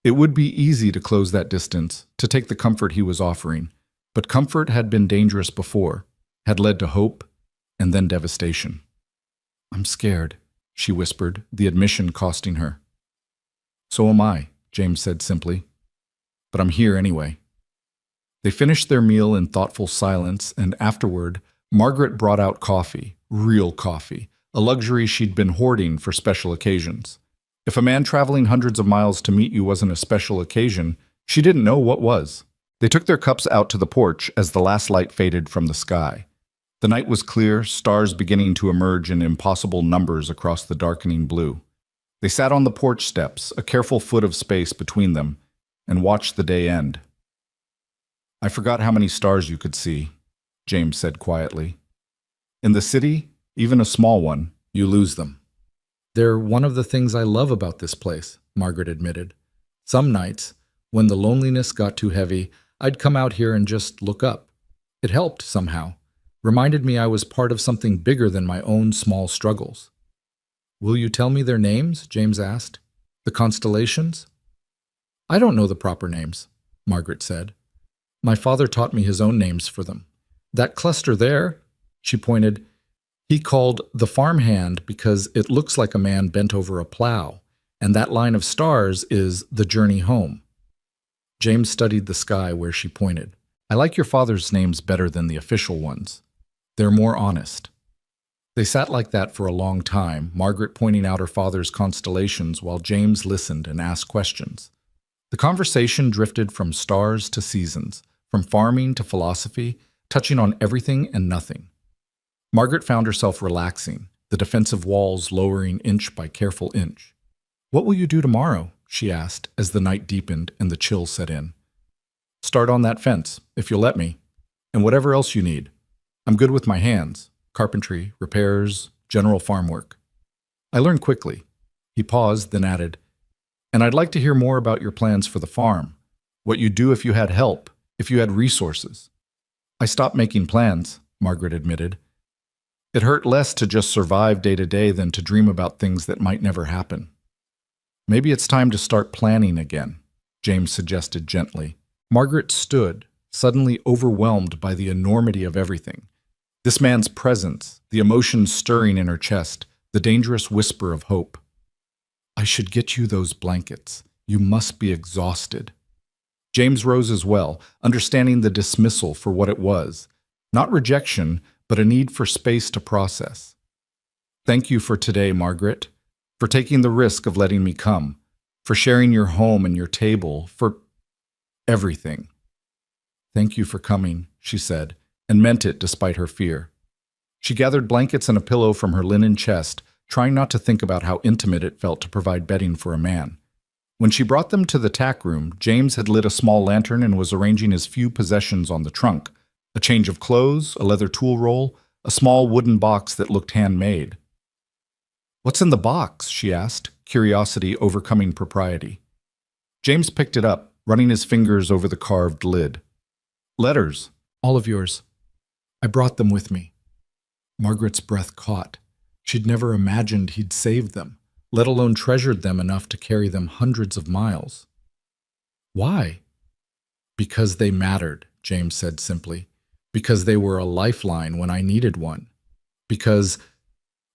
It would be easy to close that distance, to take the comfort he was offering, but comfort had been dangerous before, had led to hope, and then devastation. I'm scared, she whispered, the admission costing her. So am I, James said simply. But I'm here anyway. They finished their meal in thoughtful silence, and afterward, Margaret brought out coffee, real coffee, a luxury she'd been hoarding for special occasions. If a man traveling hundreds of miles to meet you wasn't a special occasion, she didn't know what was. They took their cups out to the porch as the last light faded from the sky. The night was clear, stars beginning to emerge in impossible numbers across the darkening blue. They sat on the porch steps, a careful foot of space between them, and watched the day end. I forgot how many stars you could see, James said quietly. In the city, even a small one, you lose them. They're one of the things I love about this place, Margaret admitted. Some nights, when the loneliness got too heavy, I'd come out here and just look up. It helped somehow, reminded me I was part of something bigger than my own small struggles. Will you tell me their names? James asked. The constellations? I don't know the proper names, Margaret said. My father taught me his own names for them. That cluster there, she pointed, he called the farmhand because it looks like a man bent over a plow, and that line of stars is the journey home. James studied the sky where she pointed. I like your father's names better than the official ones. They're more honest. They sat like that for a long time, Margaret pointing out her father's constellations while James listened and asked questions. The conversation drifted from stars to seasons, from farming to philosophy, touching on everything and nothing. Margaret found herself relaxing, the defensive walls lowering inch by careful inch. "What will you do tomorrow?" she asked as the night deepened and the chill set in. "Start on that fence, if you'll let me, and whatever else you need. I'm good with my hands, carpentry, repairs, general farm work. I learn quickly." He paused, then added, "And I'd like to hear more about your plans for the farm, what you'd do if you had help, if you had resources." "I stopped making plans," Margaret admitted. "It hurt less to just survive day to day than to dream about things that might never happen." "Maybe it's time to start planning again," James suggested gently. Margaret stood, suddenly overwhelmed by the enormity of everything. This man's presence, the emotions stirring in her chest, the dangerous whisper of hope. "I should get you those blankets. You must be exhausted." James rose as well, understanding the dismissal for what it was. Not rejection, but a need for space to process. "Thank you for today, Margaret. For taking the risk of letting me come. For sharing your home and your table. For everything." "Thank you for coming," she said, and meant it despite her fear. She gathered blankets and a pillow from her linen chest, trying not to think about how intimate it felt to provide bedding for a man. When she brought them to the tack room, James had lit a small lantern and was arranging his few possessions on the trunk: a change of clothes, a leather tool roll, a small wooden box that looked handmade. "What's in the box?" she asked, curiosity overcoming propriety. James picked it up, running his fingers over the carved lid. "Letters, all of yours. I brought them with me." Margaret's breath caught. She'd never imagined he'd saved them, let alone treasured them enough to carry them hundreds of miles. "Why?" "Because they mattered," James said simply. "Because they were a lifeline when I needed one. Because—"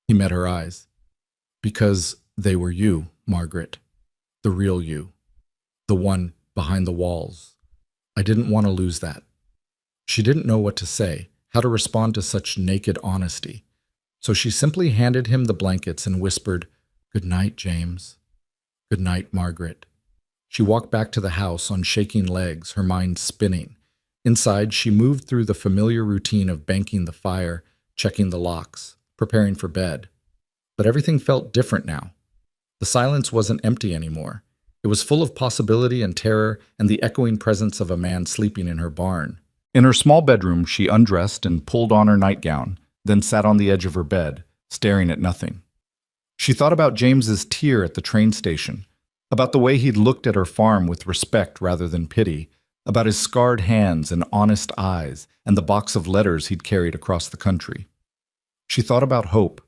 He met her eyes. "Because they were you, Margaret. The real you. The one behind the walls. I didn't want to lose that." She didn't know what to say, how to respond to such naked honesty. So she simply handed him the blankets and whispered, "Good night, James. Good night, Margaret." She walked back to the house on shaking legs, her mind spinning. Inside, she moved through the familiar routine of banking the fire, checking the locks, preparing for bed. But everything felt different now. The silence wasn't empty anymore. It was full of possibility and terror and the echoing presence of a man sleeping in her barn. In her small bedroom, she undressed and pulled on her nightgown, then sat on the edge of her bed, staring at nothing. She thought about James's tear at the train station, about the way he'd looked at her farm with respect rather than pity, about his scarred hands and honest eyes, and the box of letters he'd carried across the country. She thought about hope,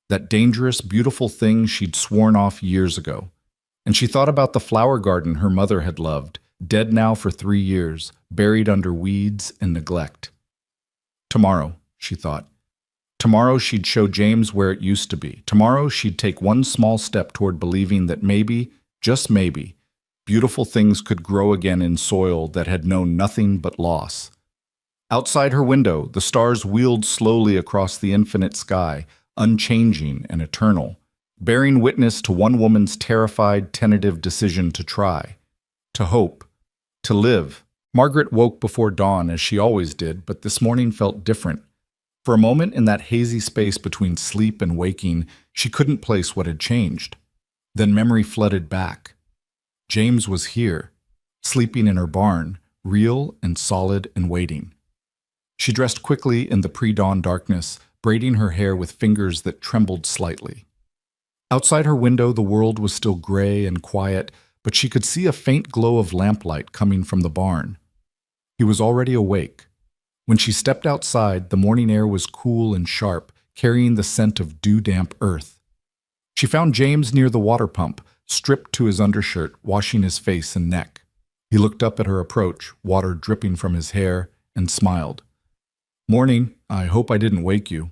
that dangerous, beautiful thing she'd sworn off years ago. And she thought about the flower garden her mother had loved, dead now for 3 years, buried under weeds and neglect. Tomorrow, she thought. Tomorrow she'd show James where it used to be. Tomorrow she'd take one small step toward believing that maybe, just maybe, beautiful things could grow again in soil that had known nothing but loss. Outside her window, the stars wheeled slowly across the infinite sky, unchanging and eternal, bearing witness to one woman's terrified, tentative decision to try, to hope, to live. Margaret woke before dawn as she always did, but this morning felt different. For a moment in that hazy space between sleep and waking, she couldn't place what had changed. Then memory flooded back. James was here, sleeping in her barn, real and solid and waiting. She dressed quickly in the pre-dawn darkness, braiding her hair with fingers that trembled slightly. Outside her window, the world was still gray and quiet, but she could see a faint glow of lamplight coming from the barn. He was already awake. When she stepped outside, the morning air was cool and sharp, carrying the scent of dew-damp earth. She found James near the water pump, stripped to his undershirt, washing his face and neck. He looked up at her approach, water dripping from his hair, and smiled. "Morning. I hope I didn't wake you."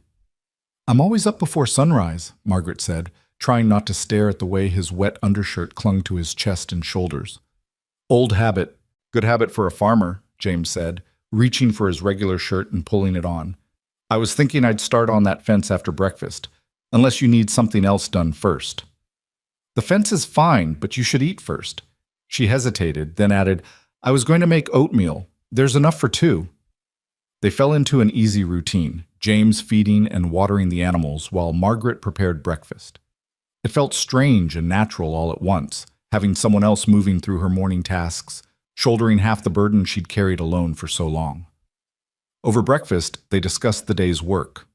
"I'm always up before sunrise," Margaret said, trying not to stare at the way his wet undershirt clung to his chest and shoulders. "Old habit. Good habit for a farmer," James said, reaching for his regular shirt and pulling it on. "I was thinking I'd start on that fence after breakfast, unless you need something else done first." "The fence is fine, but you should eat first." She hesitated, then added, "I was going to make oatmeal. There's enough for two." They fell into an easy routine, James feeding and watering the animals while Margaret prepared breakfast. It felt strange and natural all at once, having someone else moving through her morning tasks, shouldering half the burden she'd carried alone for so long. Over breakfast, they discussed the day's work.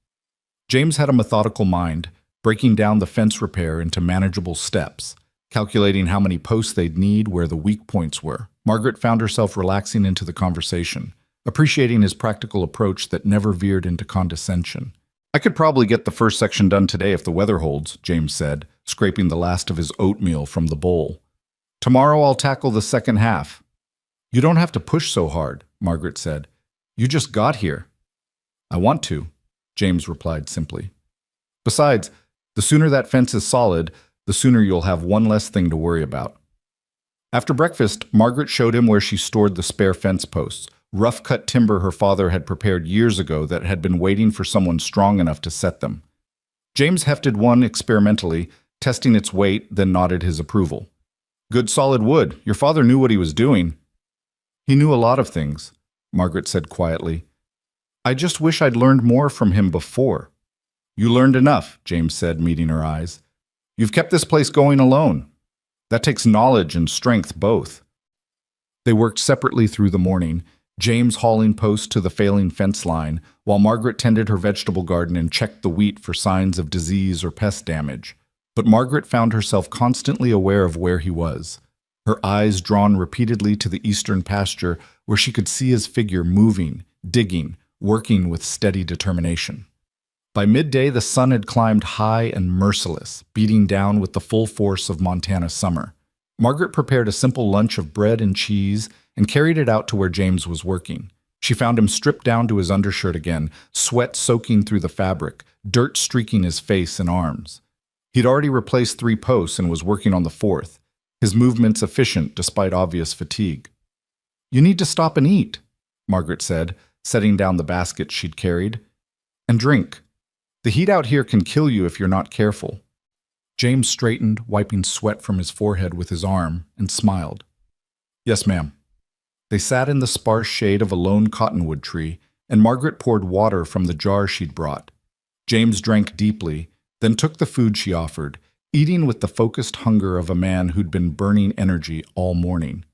James had a methodical mind, breaking down the fence repair into manageable steps, calculating how many posts they'd need, where the weak points were. Margaret found herself relaxing into the conversation, appreciating his practical approach that never veered into condescension. "I could probably get the first section done today if the weather holds," James said, scraping the last of his oatmeal from the bowl. "Tomorrow I'll tackle the second half." "You don't have to push so hard," Margaret said. "You just got here." "I want to," James replied simply. "Besides, the sooner that fence is solid, the sooner you'll have one less thing to worry about." After breakfast, Margaret showed him where she stored the spare fence posts, rough-cut timber her father had prepared years ago that had been waiting for someone strong enough to set them. James hefted one experimentally, testing its weight, then nodded his approval. "Good solid wood. Your father knew what he was doing." "He knew a lot of things," Margaret said quietly. "I just wish I'd learned more from him before." "You learned enough," James said, meeting her eyes. "You've kept this place going alone. That takes knowledge and strength both." They worked separately through the morning, James hauling posts to the failing fence line, while Margaret tended her vegetable garden and checked the wheat for signs of disease or pest damage. But Margaret found herself constantly aware of where he was, her eyes drawn repeatedly to the eastern pasture where she could see his figure moving, digging, working with steady determination. By midday, the sun had climbed high and merciless, beating down with the full force of Montana summer. Margaret prepared a simple lunch of bread and cheese and carried it out to where James was working. She found him stripped down to his undershirt again, sweat soaking through the fabric, dirt streaking his face and arms. He'd already replaced 3 posts and was working on the 4th, his movements efficient despite obvious fatigue. "You need to stop and eat," Margaret said, setting down the basket she'd carried. "And drink. The heat out here can kill you if you're not careful." James straightened, wiping sweat from his forehead with his arm, and smiled. "Yes, ma'am." They sat in the sparse shade of a lone cottonwood tree, and Margaret poured water from the jar she'd brought. James drank deeply, then took the food she offered, eating with the focused hunger of a man who'd been burning energy all morning.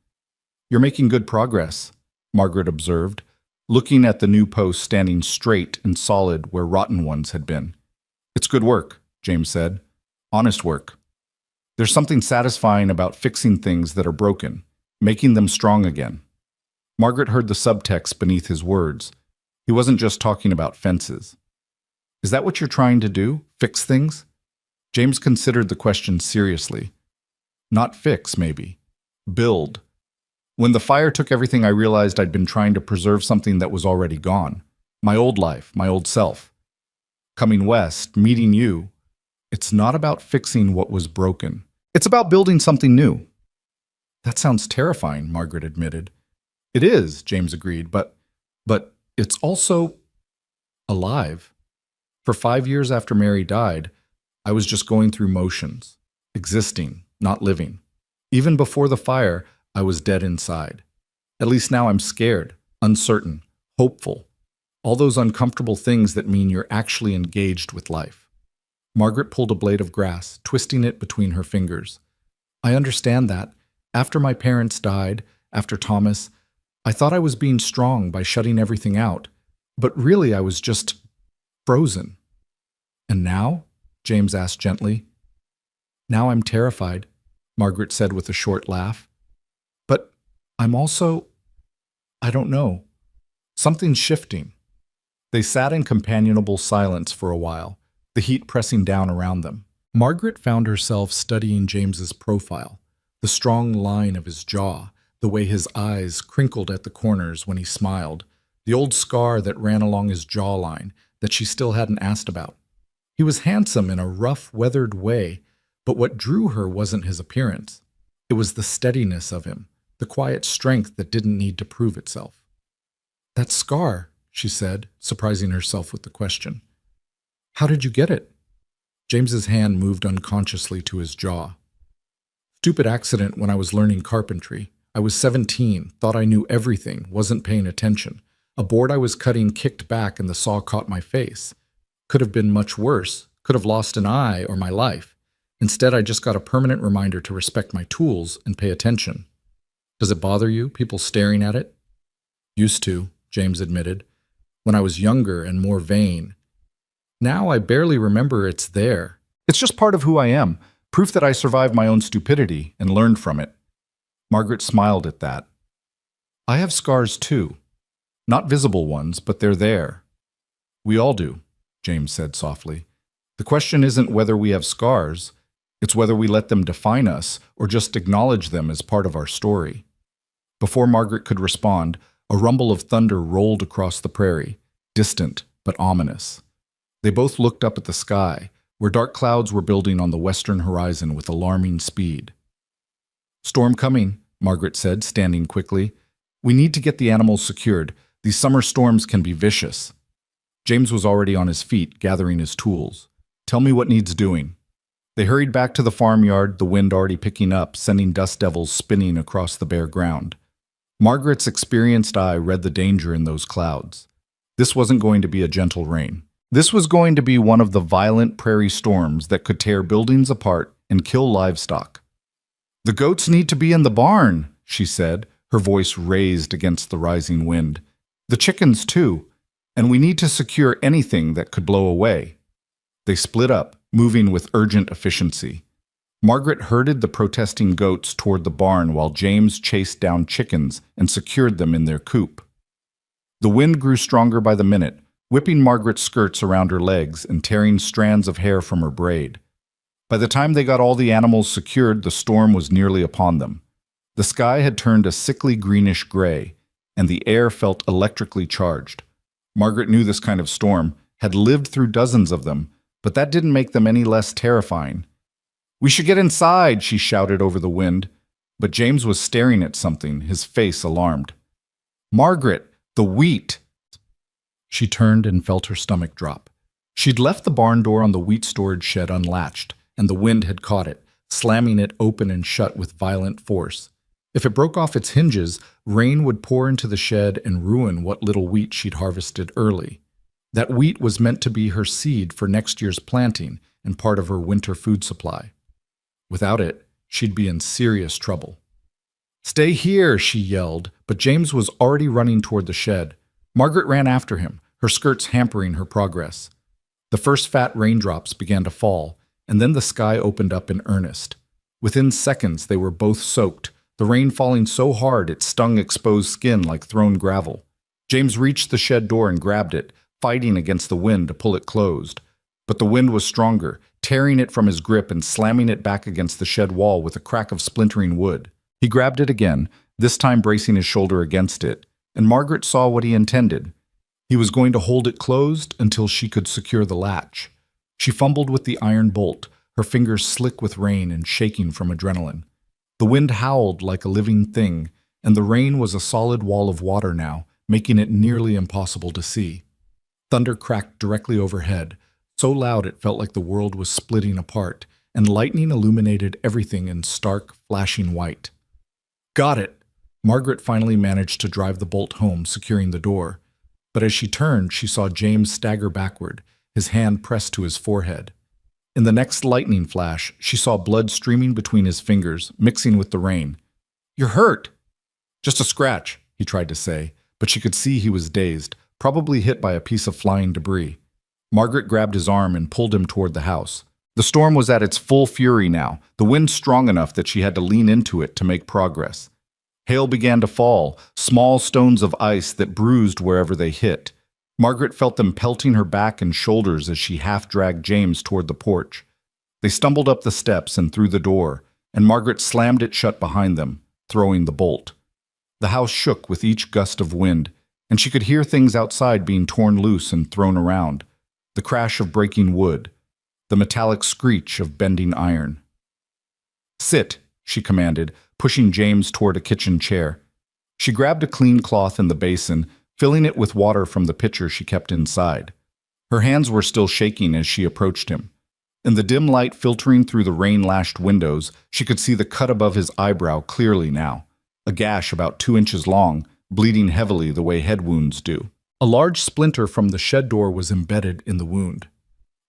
"You're making good progress," Margaret observed, looking at the new post standing straight and solid where rotten ones had been. "It's good work," James said. "Honest work. There's something satisfying about fixing things that are broken, making them strong again." Margaret heard the subtext beneath his words. He wasn't just talking about fences. "Is that what you're trying to do? Fix things?" James considered the question seriously. "Not fix, maybe. Build. When the fire took everything, I realized I'd been trying to preserve something that was already gone. My old life, my old self. Coming west, meeting you, it's not about fixing what was broken. It's about building something new." "That sounds terrifying," Margaret admitted. "It is," James agreed, but it's also alive. For 5 years after Mary died, I was just going through motions, existing, not living. Even before the fire, I was dead inside. At least now I'm scared, uncertain, hopeful. All those uncomfortable things that mean you're actually engaged with life." Margaret pulled a blade of grass, twisting it between her fingers. "I understand that. After my parents died, after Thomas, I thought I was being strong by shutting everything out, but really I was just frozen." "And now?" James asked gently. "Now I'm terrified," Margaret said with a short laugh. "But I'm also, I don't know. Something's shifting." They sat in companionable silence for a while, the heat pressing down around them. Margaret found herself studying James's profile, the strong line of his jaw, the way his eyes crinkled at the corners when he smiled, the old scar that ran along his jawline that she still hadn't asked about. He was handsome in a rough, weathered way, but what drew her wasn't his appearance. It was the steadiness of him, the quiet strength that didn't need to prove itself. "That scar," she said, surprising herself with the question. "How did you get it?" James's hand moved unconsciously to his jaw. Stupid accident when I was learning carpentry. I was 17, thought I knew everything, wasn't paying attention. A board I was cutting kicked back and the saw caught my face. Could have been much worse. Could have lost an eye or my life. Instead, I just got a permanent reminder to respect my tools and pay attention. Does it bother you, people staring at it? Used to, James admitted, when I was younger and more vain. Now I barely remember it's there. It's just part of who I am, proof that I survived my own stupidity and learned from it. Margaret smiled at that. I have scars too. Not visible ones, but they're there. We all do, James said softly. The question isn't whether we have scars, it's whether we let them define us or just acknowledge them as part of our story. Before Margaret could respond, a rumble of thunder rolled across the prairie, distant but ominous. They both looked up at the sky, where dark clouds were building on the western horizon with alarming speed. Storm coming, Margaret said, standing quickly. We need to get the animals secured. These summer storms can be vicious. James was already on his feet, gathering his tools. Tell me what needs doing. They hurried back to the farmyard, the wind already picking up, sending dust devils spinning across the bare ground. Margaret's experienced eye read the danger in those clouds. This wasn't going to be a gentle rain. This was going to be one of the violent prairie storms that could tear buildings apart and kill livestock. The goats need to be in the barn, she said, her voice raised against the rising wind. The chickens too, and we need to secure anything that could blow away. They split up, moving with urgent efficiency. Margaret herded the protesting goats toward the barn while James chased down chickens and secured them in their coop. The wind grew stronger by the minute, whipping Margaret's skirts around her legs and tearing strands of hair from her braid. By the time they got all the animals secured, the storm was nearly upon them. The sky had turned a sickly greenish gray, and the air felt electrically charged. Margaret knew this kind of storm, had lived through dozens of them, but that didn't make them any less terrifying. We should get inside, she shouted over the wind, but James was staring at something, his face alarmed. Margaret, the wheat! She turned and felt her stomach drop. She'd left the barn door on the wheat storage shed unlatched, and the wind had caught it, slamming it open and shut with violent force. If it broke off its hinges, rain would pour into the shed and ruin what little wheat she'd harvested early. That wheat was meant to be her seed for next year's planting and part of her winter food supply. Without it, she'd be in serious trouble. Stay here, she yelled, but James was already running toward the shed. Margaret ran after him, her skirts hampering her progress. The first fat raindrops began to fall, and then the sky opened up in earnest. Within seconds, they were both soaked, the rain falling so hard it stung exposed skin like thrown gravel. James reached the shed door and grabbed it, fighting against the wind to pull it closed. But the wind was stronger, tearing it from his grip and slamming it back against the shed wall with a crack of splintering wood. He grabbed it again, this time bracing his shoulder against it, and Margaret saw what he intended. He was going to hold it closed until she could secure the latch. She fumbled with the iron bolt, her fingers slick with rain and shaking from adrenaline. The wind howled like a living thing, and the rain was a solid wall of water now, making it nearly impossible to see. Thunder cracked directly overhead, so loud it felt like the world was splitting apart, and lightning illuminated everything in stark, flashing white. Got it! Margaret finally managed to drive the bolt home, securing the door. But as she turned, she saw James stagger backward, his hand pressed to his forehead. In the next lightning flash, she saw blood streaming between his fingers, mixing with the rain. You're hurt! Just a scratch, he tried to say, but she could see he was dazed, probably hit by a piece of flying debris. Margaret grabbed his arm and pulled him toward the house. The storm was at its full fury now, the wind strong enough that she had to lean into it to make progress. Hail began to fall, small stones of ice that bruised wherever they hit. Margaret felt them pelting her back and shoulders as she half-dragged James toward the porch. They stumbled up the steps and through the door, and Margaret slammed it shut behind them, throwing the bolt. The house shook with each gust of wind, and she could hear things outside being torn loose and thrown around. The crash of breaking wood, the metallic screech of bending iron. Sit, she commanded, pushing James toward a kitchen chair. She grabbed a clean cloth in the basin, filling it with water from the pitcher she kept inside. Her hands were still shaking as she approached him. In the dim light filtering through the rain-lashed windows, she could see the cut above his eyebrow clearly now, a gash about 2 inches long, bleeding heavily the way head wounds do. A large splinter from the shed door was embedded in the wound.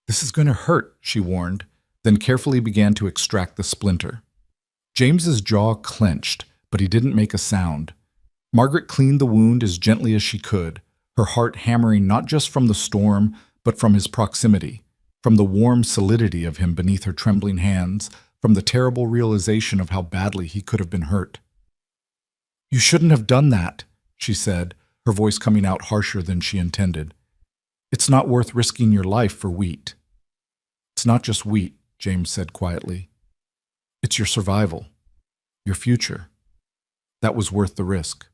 "This is going to hurt," she warned, then carefully began to extract the splinter. James's jaw clenched, but he didn't make a sound. Margaret cleaned the wound as gently as she could, her heart hammering not just from the storm, but from his proximity, from the warm solidity of him beneath her trembling hands, from the terrible realization of how badly he could have been hurt. "You shouldn't have done that," she said, her voice coming out harsher than she intended. "It's not worth risking your life for wheat." "It's not just wheat," James said quietly. "It's your survival, your future. That was worth the risk."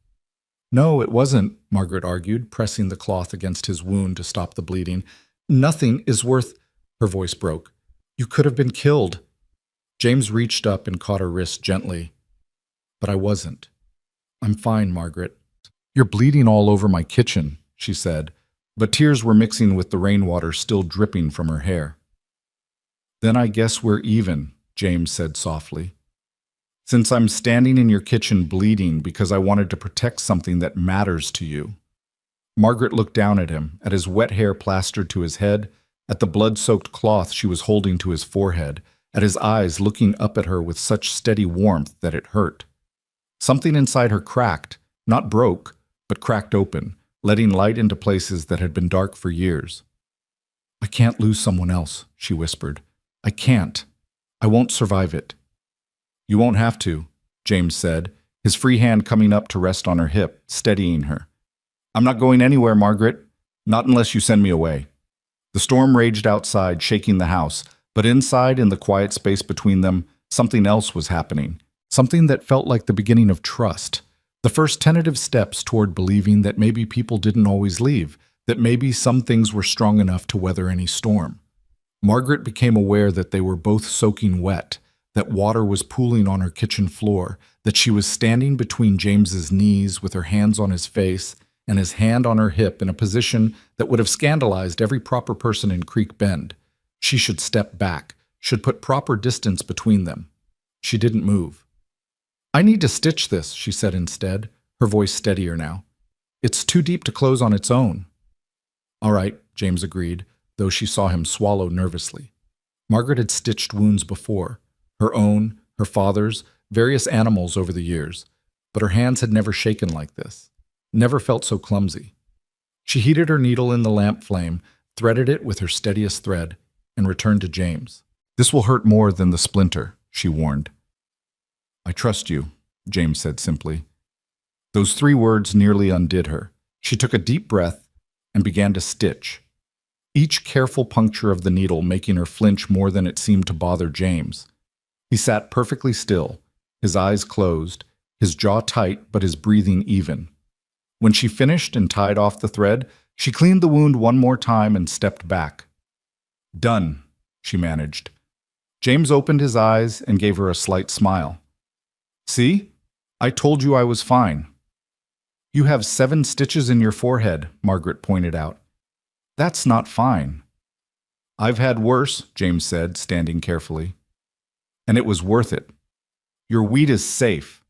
"No, it wasn't," Margaret argued, pressing the cloth against his wound to stop the bleeding. "Nothing is worth—" Her voice broke. "You could have been killed." James reached up and caught her wrist gently. "But I wasn't. I'm fine, Margaret." "You're bleeding all over my kitchen," she said, but tears were mixing with the rainwater still dripping from her hair. "Then I guess we're even," James said softly. "Since I'm standing in your kitchen bleeding because I wanted to protect something that matters to you." Margaret looked down at him, at his wet hair plastered to his head, at the blood-soaked cloth she was holding to his forehead, at his eyes looking up at her with such steady warmth that it hurt. Something inside her cracked, not broke, but cracked open, letting light into places that had been dark for years. "I can't lose someone else," she whispered. "I can't. I won't survive it." "You won't have to," James said, his free hand coming up to rest on her hip, steadying her. "I'm not going anywhere, Margaret. Not unless you send me away." The storm raged outside, shaking the house, but inside, in the quiet space between them, something else was happening. Something that felt like the beginning of trust. The first tentative steps toward believing that maybe people didn't always leave, that maybe some things were strong enough to weather any storm. Margaret became aware that they were both soaking wet, that water was pooling on her kitchen floor, that she was standing between James's knees with her hands on his face and his hand on her hip in a position that would have scandalized every proper person in Creek Bend. She should step back, should put proper distance between them. She didn't move. "I need to stitch this," she said instead, her voice steadier now. "It's too deep to close on its own." "All right," James agreed, though she saw him swallow nervously. Margaret had stitched wounds before, her own, her father's, various animals over the years, but her hands had never shaken like this, never felt so clumsy. She heated her needle in the lamp flame, threaded it with her steadiest thread, and returned to James. "This will hurt more than the splinter," she warned. "I trust you," James said simply. Those 3 words nearly undid her. She took a deep breath and began to stitch, each careful puncture of the needle making her flinch more than it seemed to bother James. He sat perfectly still, his eyes closed, his jaw tight but his breathing even. When she finished and tied off the thread, she cleaned the wound one more time and stepped back. "Done," she managed. James opened his eyes and gave her a slight smile. "See? I told you I was fine." "You have 7 stitches in your forehead," Margaret pointed out. "That's not fine." "I've had worse," James said, standing carefully. "And it was worth it. Your wheat is safe."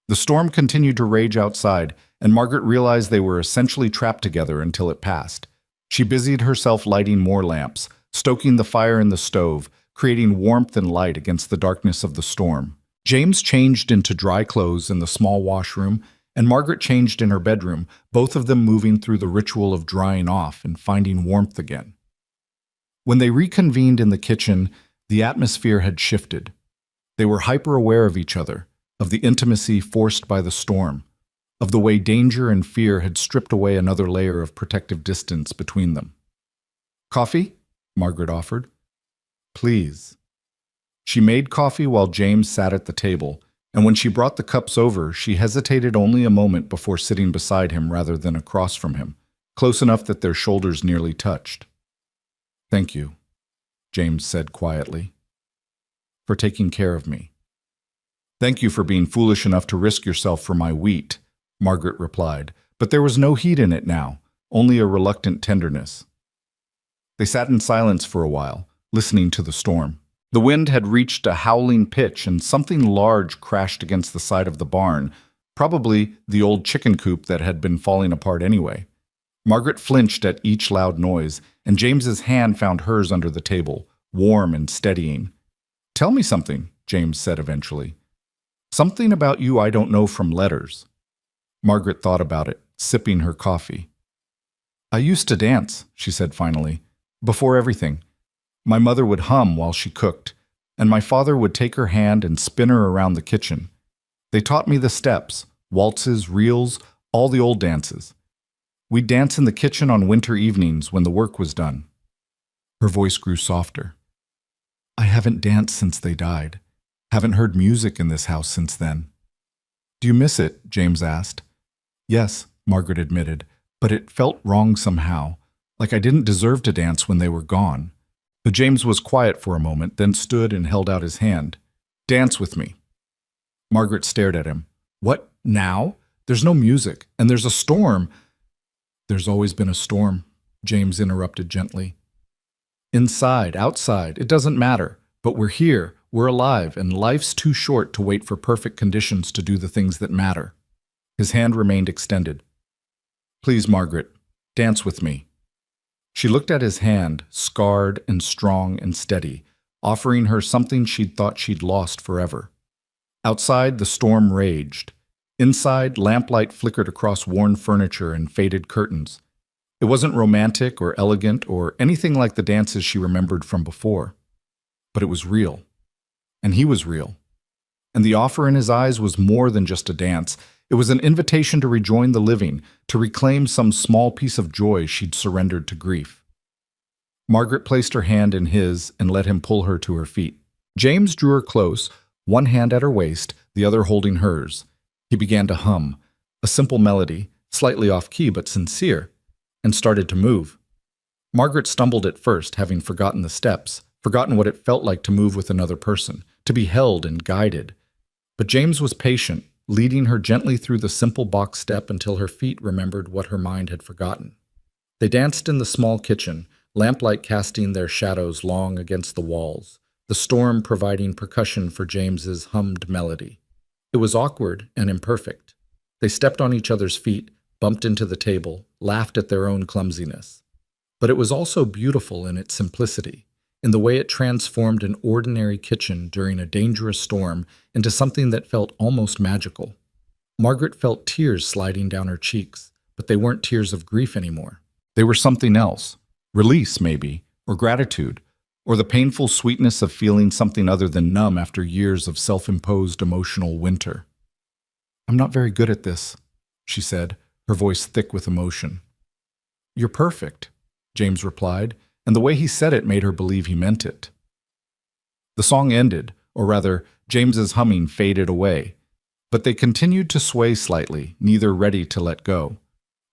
The storm continued to rage outside, and Margaret realized they were essentially trapped together until it passed. She busied herself lighting more lamps, stoking the fire in the stove, creating warmth and light against the darkness of the storm. James changed into dry clothes in the small washroom, and Margaret changed in her bedroom, both of them moving through the ritual of drying off and finding warmth again. When they reconvened in the kitchen, the atmosphere had shifted. They were hyper-aware of each other, of the intimacy forced by the storm, of the way danger and fear had stripped away another layer of protective distance between them. "Coffee?" Margaret offered. "Please." She made coffee while James sat at the table, and when she brought the cups over, she hesitated only a moment before sitting beside him rather than across from him, close enough that their shoulders nearly touched. "Thank you," James said quietly, "for taking care of me." "Thank you for being foolish enough to risk yourself for my wheat," Margaret replied, but there was no heat in it now, only a reluctant tenderness. They sat in silence for a while, listening to the storm. The wind had reached a howling pitch and something large crashed against the side of the barn, probably the old chicken coop that had been falling apart anyway. Margaret flinched at each loud noise, and James's hand found hers under the table, warm and steadying. "Tell me something," James said eventually. "Something about you I don't know from letters." Margaret thought about it, sipping her coffee. "I used to dance," she said finally, "before everything. My mother would hum while she cooked, and my father would take her hand and spin her around the kitchen. They taught me the steps, waltzes, reels, all the old dances. We'd dance in the kitchen on winter evenings when the work was done." Her voice grew softer. "I haven't danced since they died. Haven't heard music in this house since then." "Do you miss it?" James asked. "Yes," Margaret admitted, "but it felt wrong somehow, like I didn't deserve to dance when they were gone." But James was quiet for a moment, then stood and held out his hand. "Dance with me." Margaret stared at him. "What, now? There's no music, and there's a storm." "There's always been a storm," James interrupted gently. "Inside, outside, it doesn't matter. But we're here, we're alive, and life's too short to wait for perfect conditions to do the things that matter." His hand remained extended. "Please, Margaret, dance with me." She looked at his hand, scarred and strong and steady, offering her something she'd thought she'd lost forever. Outside, the storm raged. Inside, lamplight flickered across worn furniture and faded curtains. It wasn't romantic or elegant or anything like the dances she remembered from before. But it was real. And he was real. And the offer in his eyes was more than just a dance. It was an invitation to rejoin the living, to reclaim some small piece of joy she'd surrendered to grief. Margaret placed her hand in his and let him pull her to her feet. James drew her close, one hand at her waist, the other holding hers. He began to hum, a simple melody, slightly off-key but sincere, and started to move. Margaret stumbled at first, having forgotten the steps, forgotten what it felt like to move with another person, to be held and guided. But James was patient, leading her gently through the simple box step until her feet remembered what her mind had forgotten. They danced in the small kitchen, lamplight casting their shadows long against the walls, the storm providing percussion for James's hummed melody. It was awkward and imperfect. They stepped on each other's feet, bumped into the table, laughed at their own clumsiness. But it was also beautiful in its simplicity, in the way it transformed an ordinary kitchen during a dangerous storm into something that felt almost magical. Margaret felt tears sliding down her cheeks, but they weren't tears of grief anymore. They were something else. Release, maybe, or gratitude, or the painful sweetness of feeling something other than numb after years of self-imposed emotional winter. "I'm not very good at this," she said, her voice thick with emotion. "You're perfect," James replied, and the way he said it made her believe he meant it. The song ended, or rather, James's humming faded away, but they continued to sway slightly, neither ready to let go.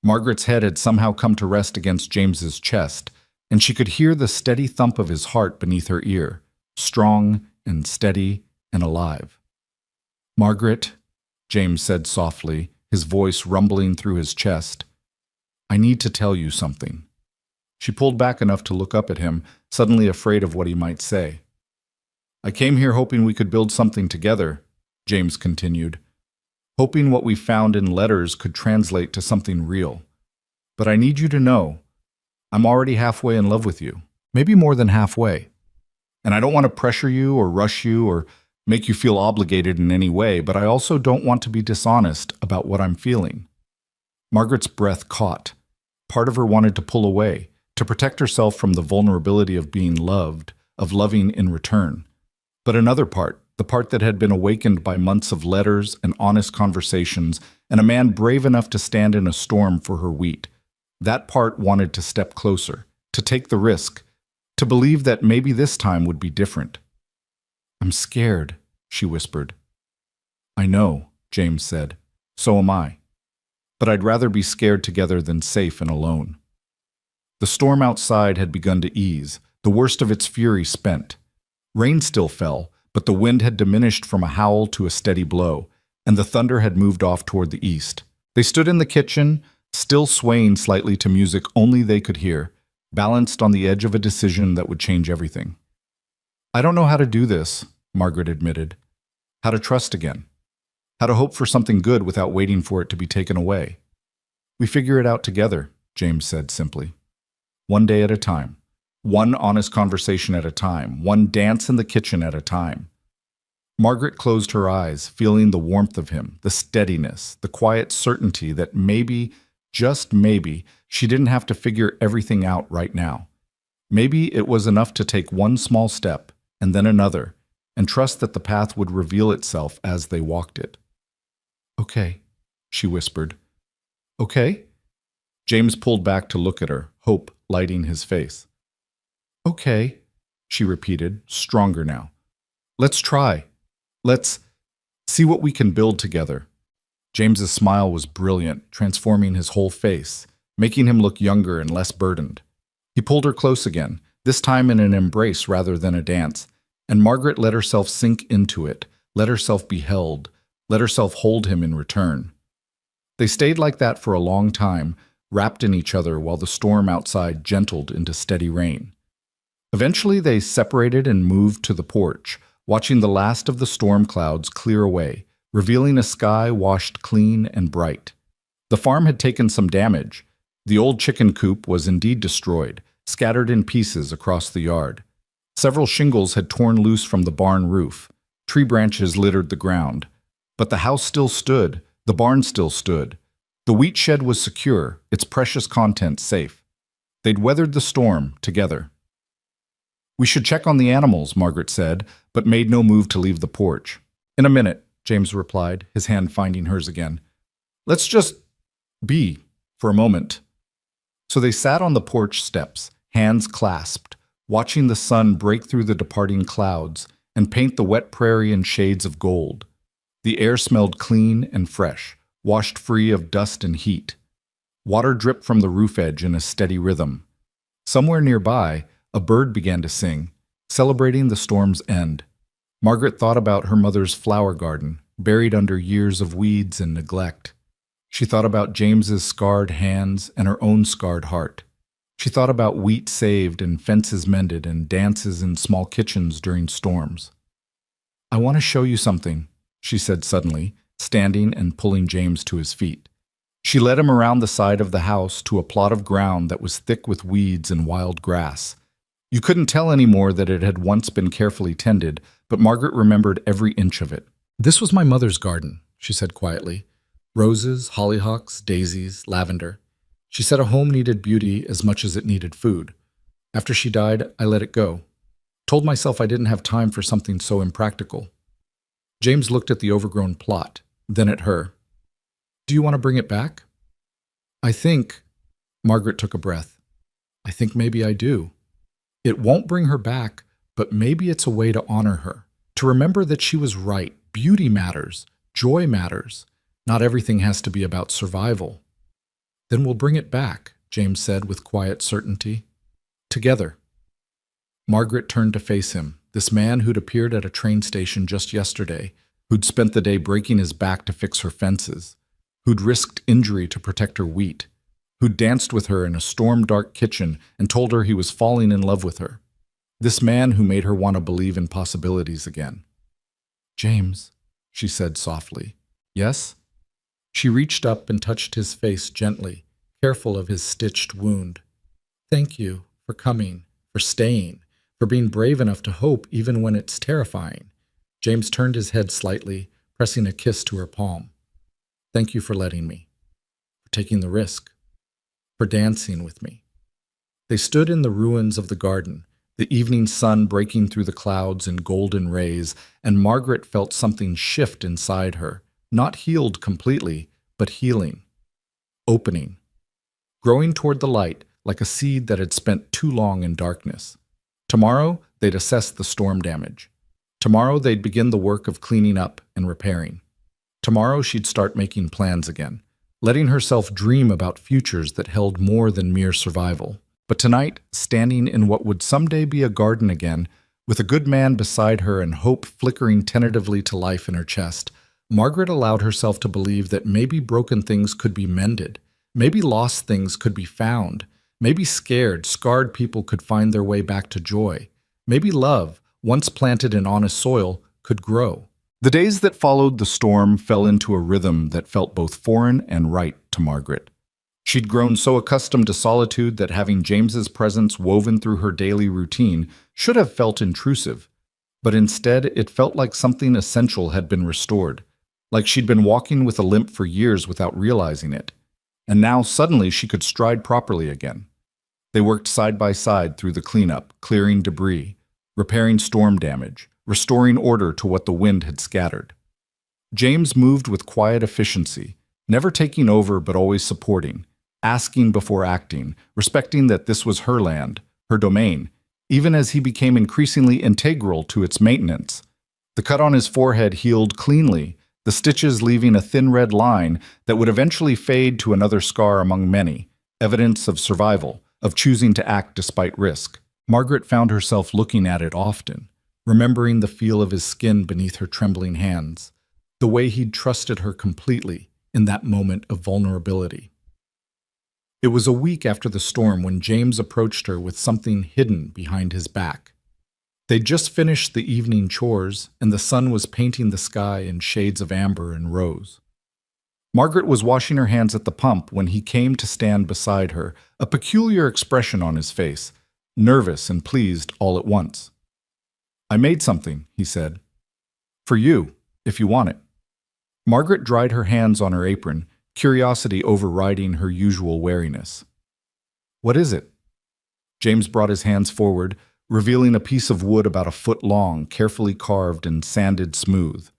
Margaret's head had somehow come to rest against James's chest, and she could hear the steady thump of his heart beneath her ear, strong and steady and alive. "Margaret," James said softly, his voice rumbling through his chest, "I need to tell you something." She pulled back enough to look up at him, suddenly afraid of what he might say. "I came here hoping we could build something together," James continued, "hoping what we found in letters could translate to something real. But I need you to know, I'm already halfway in love with you, maybe more than halfway. And I don't want to pressure you or rush you or make you feel obligated in any way, but I also don't want to be dishonest about what I'm feeling." Margaret's breath caught. Part of her wanted to pull away, to protect herself from the vulnerability of being loved, of loving in return. But another part, the part that had been awakened by months of letters and honest conversations, and a man brave enough to stand in a storm for her wheat, that part wanted to step closer, to take the risk, to believe that maybe this time would be different. "I'm scared," she whispered. "I know," James said. "So am I. But I'd rather be scared together than safe and alone." The storm outside had begun to ease, the worst of its fury spent. Rain still fell, but the wind had diminished from a howl to a steady blow, and the thunder had moved off toward the east. They stood in the kitchen, still swaying slightly to music only they could hear, balanced on the edge of a decision that would change everything. I don't know how to do this, Margaret admitted. How to trust again. How to hope for something good without waiting for it to be taken away. We figure it out together, James said simply. One day at a time. One honest conversation at a time. One dance in the kitchen at a time. Margaret closed her eyes, feeling the warmth of him, the steadiness, the quiet certainty that maybe, just maybe, she didn't have to figure everything out right now. Maybe it was enough to take one small step, and then another, and trust that the path would reveal itself as they walked it. Okay, she whispered. Okay? James pulled back to look at her, hope lighting his face. Okay, she repeated, stronger now. Let's try. Let's see what we can build together. James's smile was brilliant, transforming his whole face, making him look younger and less burdened. He pulled her close again, this time in an embrace rather than a dance, and Margaret let herself sink into it, let herself be held, let herself hold him in return. They stayed like that for a long time, wrapped in each other while the storm outside gentled into steady rain. Eventually they separated and moved to the porch, watching the last of the storm clouds clear away, revealing a sky washed clean and bright. The farm had taken some damage. The old chicken coop was indeed destroyed, scattered in pieces across the yard. Several shingles had torn loose from the barn roof. Tree branches littered the ground. But the house still stood, the barn still stood. The wheat shed was secure, its precious contents safe. They'd weathered the storm together. We should check on the animals, Margaret said, but made no move to leave the porch. In a minute, James replied, his hand finding hers again. Let's just be for a moment. So they sat on the porch steps, hands clasped, watching the sun break through the departing clouds and paint the wet prairie in shades of gold. The air smelled clean and fresh, washed free of dust and heat. Water dripped from the roof edge in a steady rhythm. Somewhere nearby, a bird began to sing, celebrating the storm's end. Margaret thought about her mother's flower garden, buried under years of weeds and neglect. She thought about James's scarred hands and her own scarred heart. She thought about wheat saved and fences mended and dances in small kitchens during storms. I want to show you something, she said suddenly, standing and pulling James to his feet. She led him around the side of the house to a plot of ground that was thick with weeds and wild grass. You couldn't tell anymore that it had once been carefully tended, but Margaret remembered every inch of it. This was my mother's garden, she said quietly. Roses, hollyhocks, daisies, lavender. She said a home needed beauty as much as it needed food. After she died, I let it go. Told myself I didn't have time for something so impractical. James looked at the overgrown plot, then at her. Do you want to bring it back? I think, Margaret took a breath. I think maybe I do. It won't bring her back, but maybe it's a way to honor her, to remember that she was right. Beauty matters. Joy matters. Not everything has to be about survival. Then we'll bring it back, James said with quiet certainty. Together. Margaret turned to face him, this man who'd appeared at a train station just yesterday, who'd spent the day breaking his back to fix her fences, who'd risked injury to protect her wheat, who'd danced with her in a storm-dark kitchen and told her he was falling in love with her. This man who made her want to believe in possibilities again. James, she said softly. Yes? She reached up and touched his face gently, careful of his stitched wound. Thank you for coming, for staying, for being brave enough to hope even when it's terrifying. James turned his head slightly, pressing a kiss to her palm. Thank you for letting me, for taking the risk, for dancing with me. They stood in the ruins of the garden, the evening sun breaking through the clouds in golden rays, and Margaret felt something shift inside her, not healed completely, but healing, opening, growing toward the light like a seed that had spent too long in darkness. Tomorrow, they'd assess the storm damage. Tomorrow, they'd begin the work of cleaning up and repairing. Tomorrow, she'd start making plans again, letting herself dream about futures that held more than mere survival. But tonight, standing in what would someday be a garden again, with a good man beside her and hope flickering tentatively to life in her chest, Margaret allowed herself to believe that maybe broken things could be mended, maybe lost things could be found, maybe scared, scarred people could find their way back to joy, maybe love, once planted in honest soil, could grow. The days that followed the storm fell into a rhythm that felt both foreign and right to Margaret. She'd grown so accustomed to solitude that having James's presence woven through her daily routine should have felt intrusive. But instead, it felt like something essential had been restored, like she'd been walking with a limp for years without realizing it. And now suddenly she could stride properly again. They worked side by side through the cleanup, clearing debris, repairing storm damage, restoring order to what the wind had scattered. James moved with quiet efficiency, never taking over but always supporting, asking before acting, respecting that this was her land, her domain, even as he became increasingly integral to its maintenance. The cut on his forehead healed cleanly, the stitches leaving a thin red line that would eventually fade to another scar among many, evidence of survival, of choosing to act despite risk. Margaret found herself looking at it often, remembering the feel of his skin beneath her trembling hands, the way he'd trusted her completely in that moment of vulnerability. It was a week after the storm when James approached her with something hidden behind his back. They'd just finished the evening chores, and the sun was painting the sky in shades of amber and rose. Margaret was washing her hands at the pump when he came to stand beside her, a peculiar expression on his face, nervous and pleased all at once. "I made something," he said. "For you, if you want it." Margaret dried her hands on her apron, curiosity overriding her usual wariness. "What is it?" James brought his hands forward, revealing a piece of wood about a foot long, carefully carved and sanded smooth.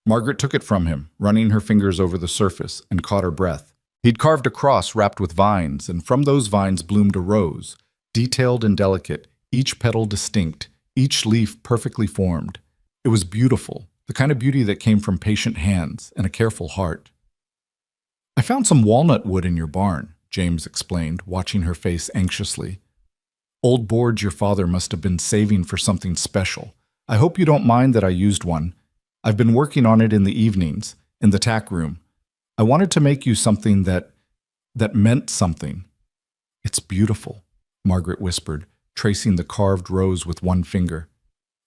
Margaret took it from him, running her fingers over the surface, and caught her breath. He'd carved a cross wrapped with vines, and from those vines bloomed a rose, detailed and delicate, each petal distinct, each leaf perfectly formed. It was beautiful, the kind of beauty that came from patient hands and a careful heart. "I found some walnut wood in your barn," James explained, watching her face anxiously. "Old boards your father must have been saving for something special. I hope you don't mind that I used one. I've been working on it in the evenings, in the tack room. I wanted to make you something that meant something." "It's beautiful," Margaret whispered, tracing the carved rose with one finger.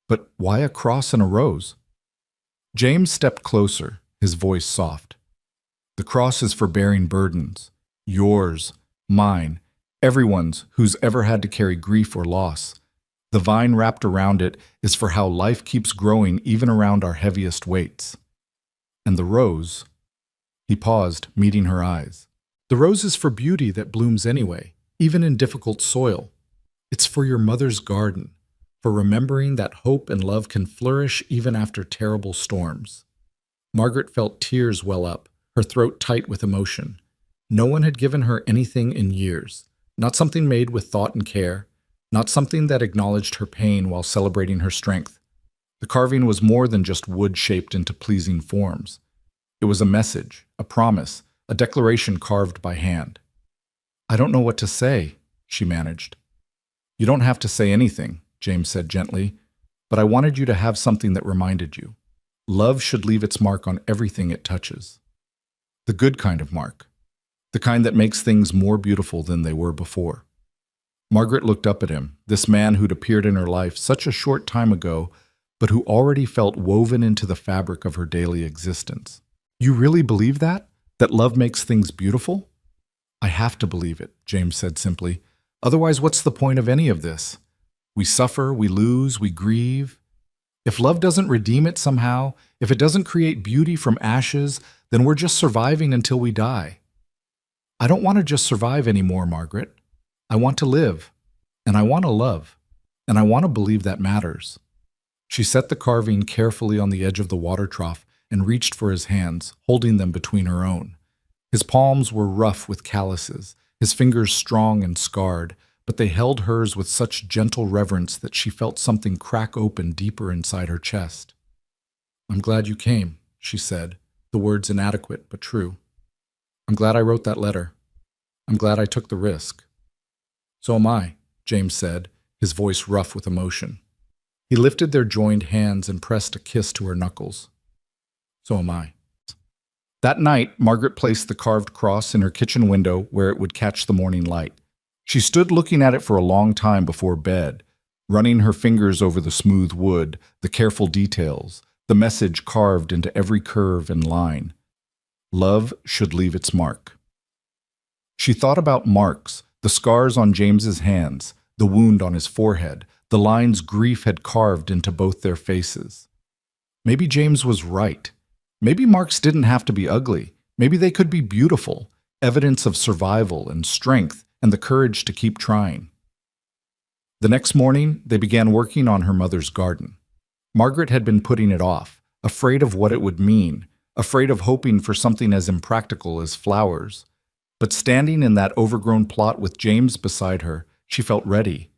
"But why a cross and a rose?" James stepped closer, his voice soft. "The cross is for bearing burdens. Yours, mine, everyone's who's ever had to carry grief or loss. The vine wrapped around it is for how life keeps growing even around our heaviest weights. And the rose..." He paused, meeting her eyes. "The rose is for beauty that blooms anyway, even in difficult soil. It's for your mother's garden, for remembering that hope and love can flourish even after terrible storms." Margaret felt tears well up, her throat tight with emotion. No one had given her anything in years, not something made with thought and care, not something that acknowledged her pain while celebrating her strength. The carving was more than just wood shaped into pleasing forms. It was a message, a promise, a declaration carved by hand. "I don't know what to say," she managed. "You don't have to say anything," James said gently, "but I wanted you to have something that reminded you. Love should leave its mark on everything it touches. The good kind of mark. The kind that makes things more beautiful than they were before." Margaret looked up at him, this man who'd appeared in her life such a short time ago, but who already felt woven into the fabric of her daily existence. "You really believe that? That love makes things beautiful?" "I have to believe it," James said simply. "Otherwise, what's the point of any of this? We suffer, we lose, we grieve. If love doesn't redeem it somehow, if it doesn't create beauty from ashes, then we're just surviving until we die. I don't want to just survive anymore, Margaret. I want to live, and I want to love, and I want to believe that matters." She set the carving carefully on the edge of the water trough and reached for his hands, holding them between her own. His palms were rough with calluses, his fingers strong and scarred, but they held hers with such gentle reverence that she felt something crack open deeper inside her chest. "I'm glad you came," she said, the words inadequate but true. "I'm glad I wrote that letter. I'm glad I took the risk." "So am I," James said, his voice rough with emotion. He lifted their joined hands and pressed a kiss to her knuckles. "So am I." That night, Margaret placed the carved cross in her kitchen window where it would catch the morning light. She stood looking at it for a long time before bed, running her fingers over the smooth wood, the careful details, the message carved into every curve and line. Love should leave its mark. She thought about marks, the scars on James's hands, the wound on his forehead, the lines grief had carved into both their faces. Maybe James was right. Maybe marks didn't have to be ugly. Maybe they could be beautiful, evidence of survival and strength and the courage to keep trying. The next morning, they began working on her mother's garden. Margaret had been putting it off, afraid of what it would mean, afraid of hoping for something as impractical as flowers. But standing in that overgrown plot with James beside her, she felt ready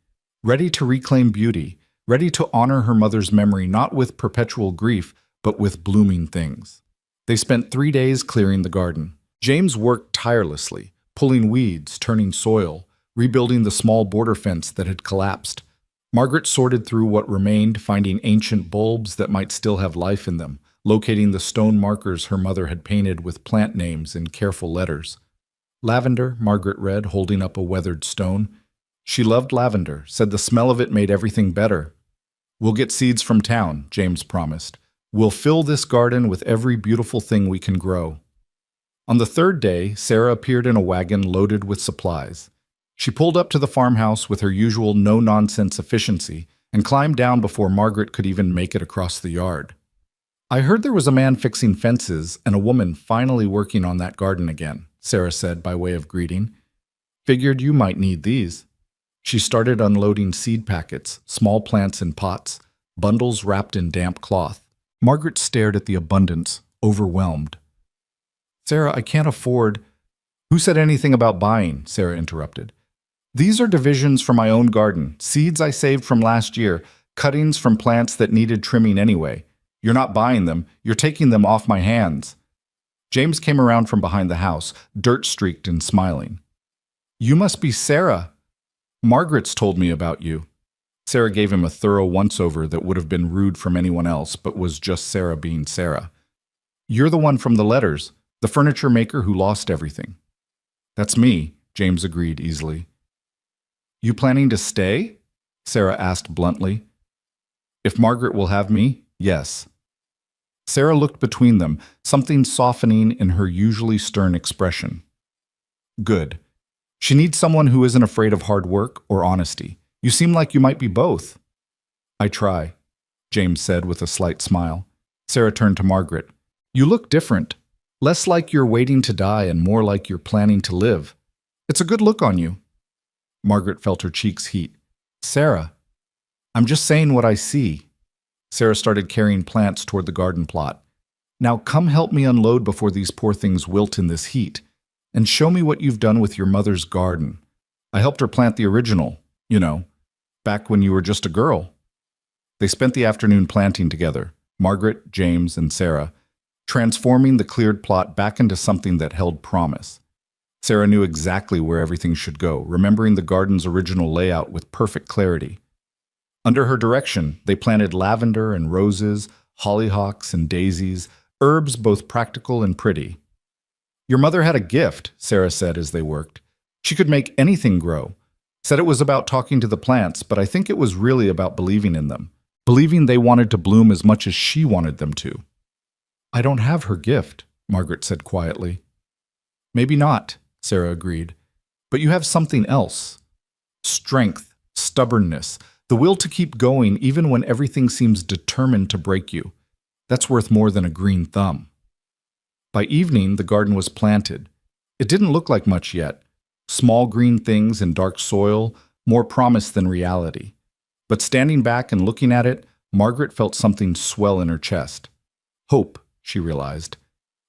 to reclaim beauty, ready to honor her mother's memory not with perpetual grief, but with blooming things. They spent 3 days clearing the garden. James worked tirelessly, pulling weeds, turning soil, rebuilding the small border fence that had collapsed. Margaret sorted through what remained, finding ancient bulbs that might still have life in them, locating the stone markers her mother had painted with plant names in careful letters. Lavender, Margaret read, holding up a weathered stone. She loved lavender, said the smell of it made everything better. We'll get seeds from town, James promised. We'll fill this garden with every beautiful thing we can grow. On the 3rd day, Sarah appeared in a wagon loaded with supplies. She pulled up to the farmhouse with her usual no-nonsense efficiency and climbed down before Margaret could even make it across the yard. I heard there was a man fixing fences and a woman finally working on that garden again, Sarah said by way of greeting. Figured you might need these. She started unloading seed packets, small plants in pots, bundles wrapped in damp cloth. Margaret stared at the abundance, overwhelmed. Sarah, I can't afford... Who said anything about buying? Sarah interrupted. These are divisions from my own garden, seeds I saved from last year, cuttings from plants that needed trimming anyway. You're not buying them, you're taking them off my hands. James came around from behind the house, dirt-streaked and smiling. You must be Sarah. Margaret's told me about you. Sarah gave him a thorough once-over that would have been rude from anyone else, but was just Sarah being Sarah. You're the one from the letters, the furniture maker who lost everything. That's me, James agreed easily. You planning to stay? Sarah asked bluntly. If Margaret will have me, yes. Sarah looked between them, something softening in her usually stern expression. Good. She needs someone who isn't afraid of hard work or honesty. You seem like you might be both. I try, James said with a slight smile. Sarah turned to Margaret. You look different. Less like you're waiting to die and more like you're planning to live. It's a good look on you. Margaret felt her cheeks heat. Sarah, I'm just saying what I see. Sarah started carrying plants toward the garden plot. Now come help me unload before these poor things wilt in this heat. And show me what you've done with your mother's garden. I helped her plant the original, back when you were just a girl. They spent the afternoon planting together, Margaret, James, and Sarah, transforming the cleared plot back into something that held promise. Sarah knew exactly where everything should go, remembering the garden's original layout with perfect clarity. Under her direction, they planted lavender and roses, hollyhocks and daisies, herbs both practical and pretty. Your mother had a gift, Sarah said as they worked. She could make anything grow. Said it was about talking to the plants, but I think it was really about believing in them, believing they wanted to bloom as much as she wanted them to. I don't have her gift, Margaret said quietly. Maybe not, Sarah agreed. But you have something else. Strength, stubbornness, the will to keep going even when everything seems determined to break you. That's worth more than a green thumb. By evening, the garden was planted. It didn't look like much yet. Small green things in dark soil, more promise than reality. But standing back and looking at it, Margaret felt something swell in her chest. Hope, she realized.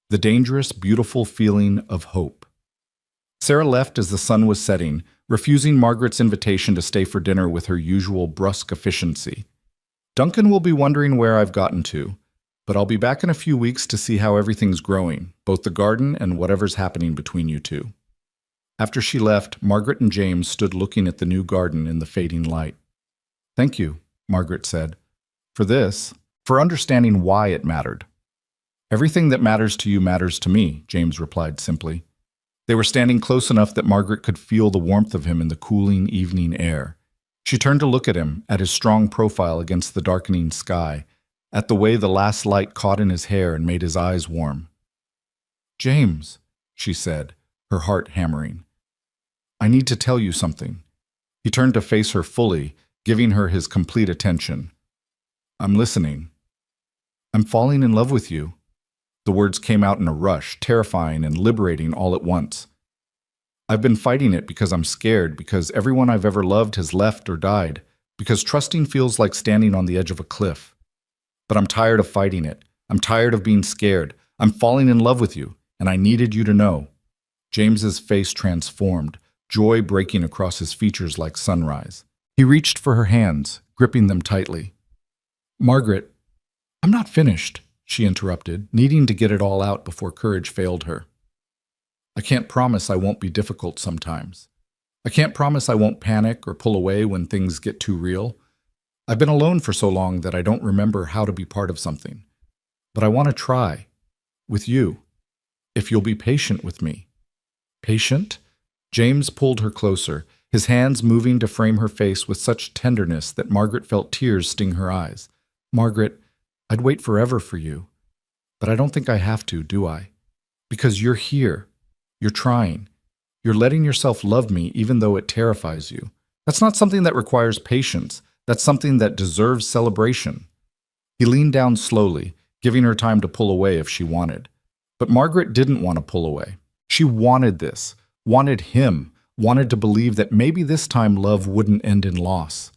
The dangerous, beautiful feeling of hope. Sarah left as the sun was setting, refusing Margaret's invitation to stay for dinner with her usual brusque efficiency. Duncan will be wondering where I've gotten to, but I'll be back in a few weeks to see how everything's growing, both the garden and whatever's happening between you two. After she left, Margaret and James stood looking at the new garden in the fading light. Thank you, Margaret said, for understanding why it mattered. Everything that matters to you matters to me, James replied simply. They were standing close enough that Margaret could feel the warmth of him in the cooling evening air. She turned to look at him, at his strong profile against the darkening sky, at the way the last light caught in his hair and made his eyes warm. "James," she said, her heart hammering. "I need to tell you something." He turned to face her fully, giving her his complete attention. "I'm listening." "I'm falling in love with you." The words came out in a rush, terrifying and liberating all at once. "I've been fighting it because I'm scared, because everyone I've ever loved has left or died, because trusting feels like standing on the edge of a cliff. But I'm tired of fighting it. I'm tired of being scared. I'm falling in love with you, and I needed you to know." James's face transformed, joy breaking across his features like sunrise. He reached for her hands, gripping them tightly. "Margaret, I'm not finished," she interrupted, needing to get it all out before courage failed her. "I can't promise I won't be difficult sometimes. I can't promise I won't panic or pull away when things get too real. I've been alone for so long that I don't remember how to be part of something. But I want to try. With you. If you'll be patient with me." "Patient?" James pulled her closer, his hands moving to frame her face with such tenderness that Margaret felt tears sting her eyes. "Margaret, I'd wait forever for you. But I don't think I have to, do I? Because you're here. You're trying. You're letting yourself love me even though it terrifies you. That's not something that requires patience. That's something that deserves celebration." He leaned down slowly, giving her time to pull away if she wanted. But Margaret didn't want to pull away. She wanted this, wanted him, wanted to believe that maybe this time love wouldn't end in loss.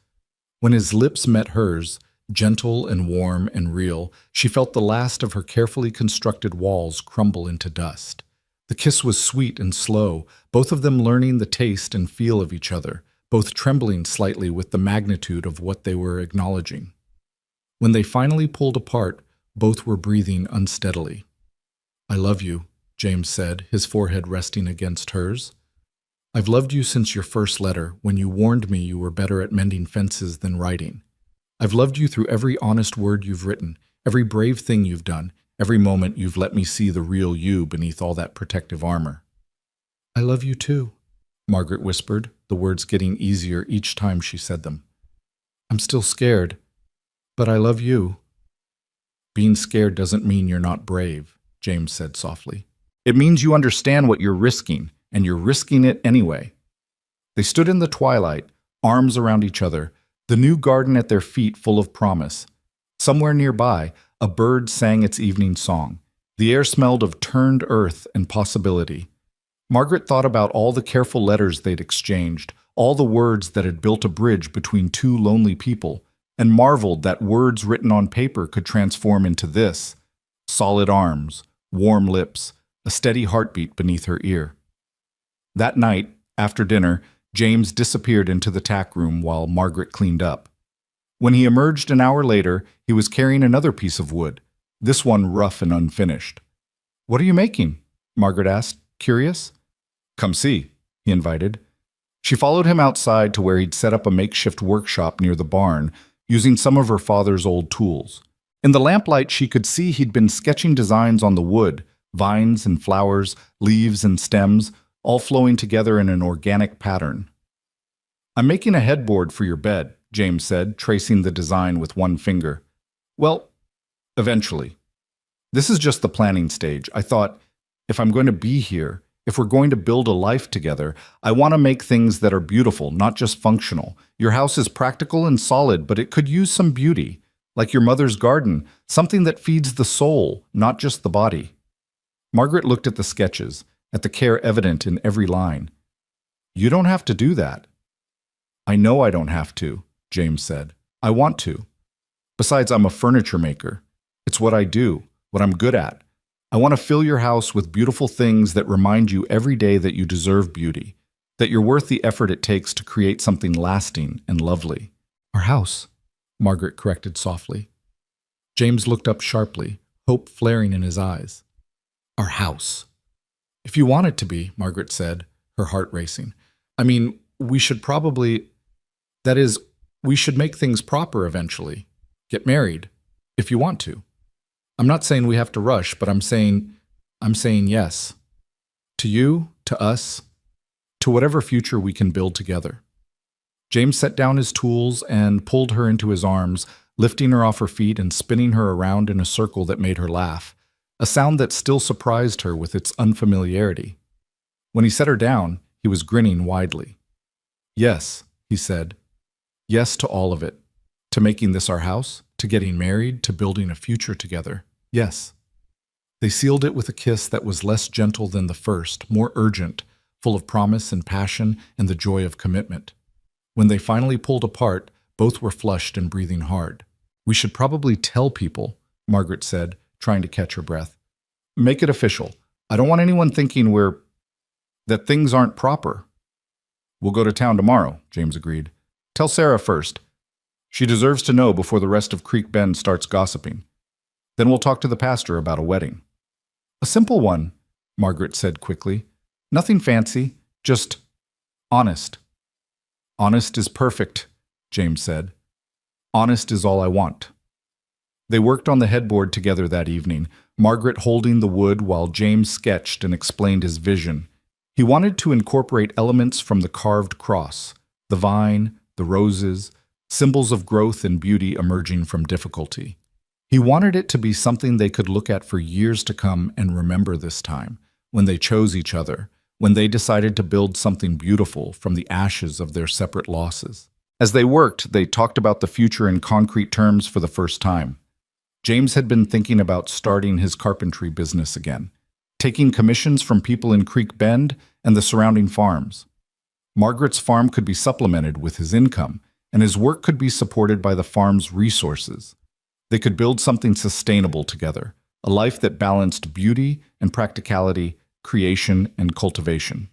When his lips met hers, gentle and warm and real, she felt the last of her carefully constructed walls crumble into dust. The kiss was sweet and slow, both of them learning the taste and feel of each other, both trembling slightly with the magnitude of what they were acknowledging. When they finally pulled apart, both were breathing unsteadily. "I love you," James said, his forehead resting against hers. "I've loved you since your first letter, when you warned me you were better at mending fences than writing. I've loved you through every honest word you've written, every brave thing you've done, every moment you've let me see the real you beneath all that protective armor." "I love you too," Margaret whispered, the words getting easier each time she said them. "I'm still scared, but I love you." "Being scared doesn't mean you're not brave," James said softly. "It means you understand what you're risking, and you're risking it anyway." They stood in the twilight, arms around each other, the new garden at their feet full of promise. Somewhere nearby, a bird sang its evening song. The air smelled of turned earth and possibility. Margaret thought about all the careful letters they'd exchanged, all the words that had built a bridge between two lonely people, and marveled that words written on paper could transform into this: solid arms, warm lips, a steady heartbeat beneath her ear. That night, after dinner, James disappeared into the tack room while Margaret cleaned up. When he emerged an hour later, he was carrying another piece of wood, this one rough and unfinished. "What are you making?" Margaret asked, curious. "Come see," he invited. She followed him outside to where he'd set up a makeshift workshop near the barn, using some of her father's old tools. In the lamplight, she could see he'd been sketching designs on the wood, vines and flowers, leaves and stems, all flowing together in an organic pattern. "I'm making a headboard for your bed," James said, tracing the design with one finger. "Well, eventually. This is just the planning stage. I thought, if I'm going to be here, if we're going to build a life together, I want to make things that are beautiful, not just functional. Your house is practical and solid, but it could use some beauty, like your mother's garden, something that feeds the soul, not just the body." Margaret looked at the sketches, at the care evident in every line. "You don't have to do that." "I know I don't have to," James said. "I want to. Besides, I'm a furniture maker. It's what I do, what I'm good at. I want to fill your house with beautiful things that remind you every day that you deserve beauty, that you're worth the effort it takes to create something lasting and lovely." "Our house," Margaret corrected softly. James looked up sharply, hope flaring in his eyes. "Our house." "If you want it to be," Margaret said, her heart racing. "I mean, we should probably... That is, we should make things proper eventually. Get married, if you want to. I'm not saying we have to rush, but I'm saying yes. To you, to us, to whatever future we can build together." James set down his tools and pulled her into his arms, lifting her off her feet and spinning her around in a circle that made her laugh, a sound that still surprised her with its unfamiliarity. When he set her down, he was grinning widely. "Yes," he said. "Yes to all of it. To making this our house, to getting married, to building a future together. Yes." They sealed it with a kiss that was less gentle than the first, more urgent, full of promise and passion and the joy of commitment. When they finally pulled apart, both were flushed and breathing hard. "We should probably tell people," Margaret said, trying to catch her breath. "Make it official. I don't want anyone thinking that things aren't proper." "We'll go to town tomorrow," James agreed. "Tell Sarah first. She deserves to know before the rest of Creek Bend starts gossiping. Then we'll talk to the pastor about a wedding." "A simple one," Margaret said quickly. "Nothing fancy, just honest." "Honest is perfect," James said. "Honest is all I want." They worked on the headboard together that evening, Margaret holding the wood while James sketched and explained his vision. He wanted to incorporate elements from the carved cross, the vine, the roses, symbols of growth and beauty emerging from difficulty. He wanted it to be something they could look at for years to come and remember this time, when they chose each other, when they decided to build something beautiful from the ashes of their separate losses. As they worked, they talked about the future in concrete terms for the first time. James had been thinking about starting his carpentry business again, taking commissions from people in Creek Bend and the surrounding farms. Margaret's farm could be supplemented with his income, and his work could be supported by the farm's resources. They could build something sustainable together, a life that balanced beauty and practicality, creation and cultivation.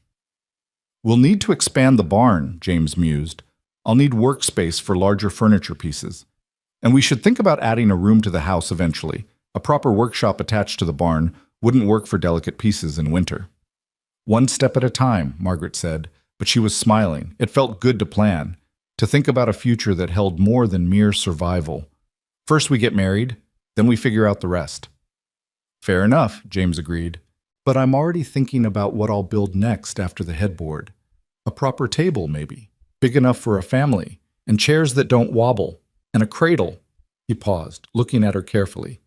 "We'll need to expand the barn," James mused. "I'll need workspace for larger furniture pieces. And we should think about adding a room to the house eventually. A proper workshop attached to the barn wouldn't work for delicate pieces in winter." "One step at a time," Margaret said, but she was smiling. It felt good to plan, to think about a future that held more than mere survival. "First we get married, then we figure out the rest." "Fair enough," James agreed. "But I'm already thinking about what I'll build next after the headboard. A proper table, maybe, big enough for a family, and chairs that don't wobble, and a cradle." He paused, looking at her carefully.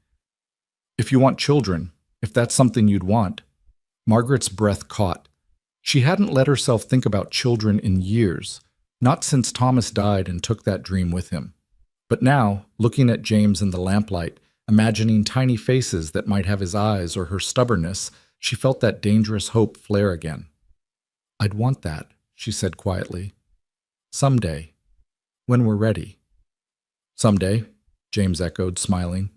"If you want children, if that's something you'd want." Margaret's breath caught. She hadn't let herself think about children in years, not since Thomas died and took that dream with him. But now, looking at James in the lamplight, imagining tiny faces that might have his eyes or her stubbornness, she felt that dangerous hope flare again. "I'd want that," she said quietly. "Someday, when we're ready." "Someday," James echoed, smiling.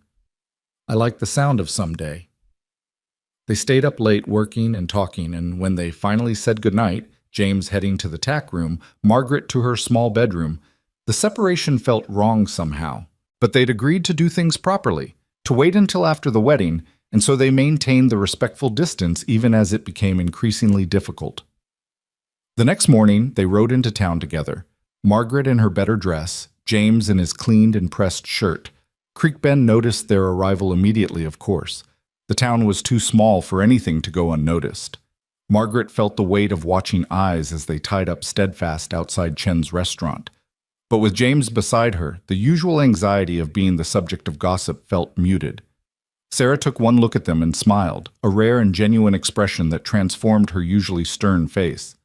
"I like the sound of someday." They stayed up late working and talking, and when they finally said goodnight, James heading to the tack room, Margaret to her small bedroom, the separation felt wrong somehow. But they'd agreed to do things properly, to wait until after the wedding, and so they maintained the respectful distance even as it became increasingly difficult. The next morning, they rode into town together, Margaret in her better dress, James in his cleaned and pressed shirt. Creek Bend noticed their arrival immediately, of course. The town was too small for anything to go unnoticed. Margaret felt the weight of watching eyes as they tied up steadfast outside Chen's restaurant. But with James beside her, the usual anxiety of being the subject of gossip felt muted. Sarah took one look at them and smiled, a rare and genuine expression that transformed her usually stern face.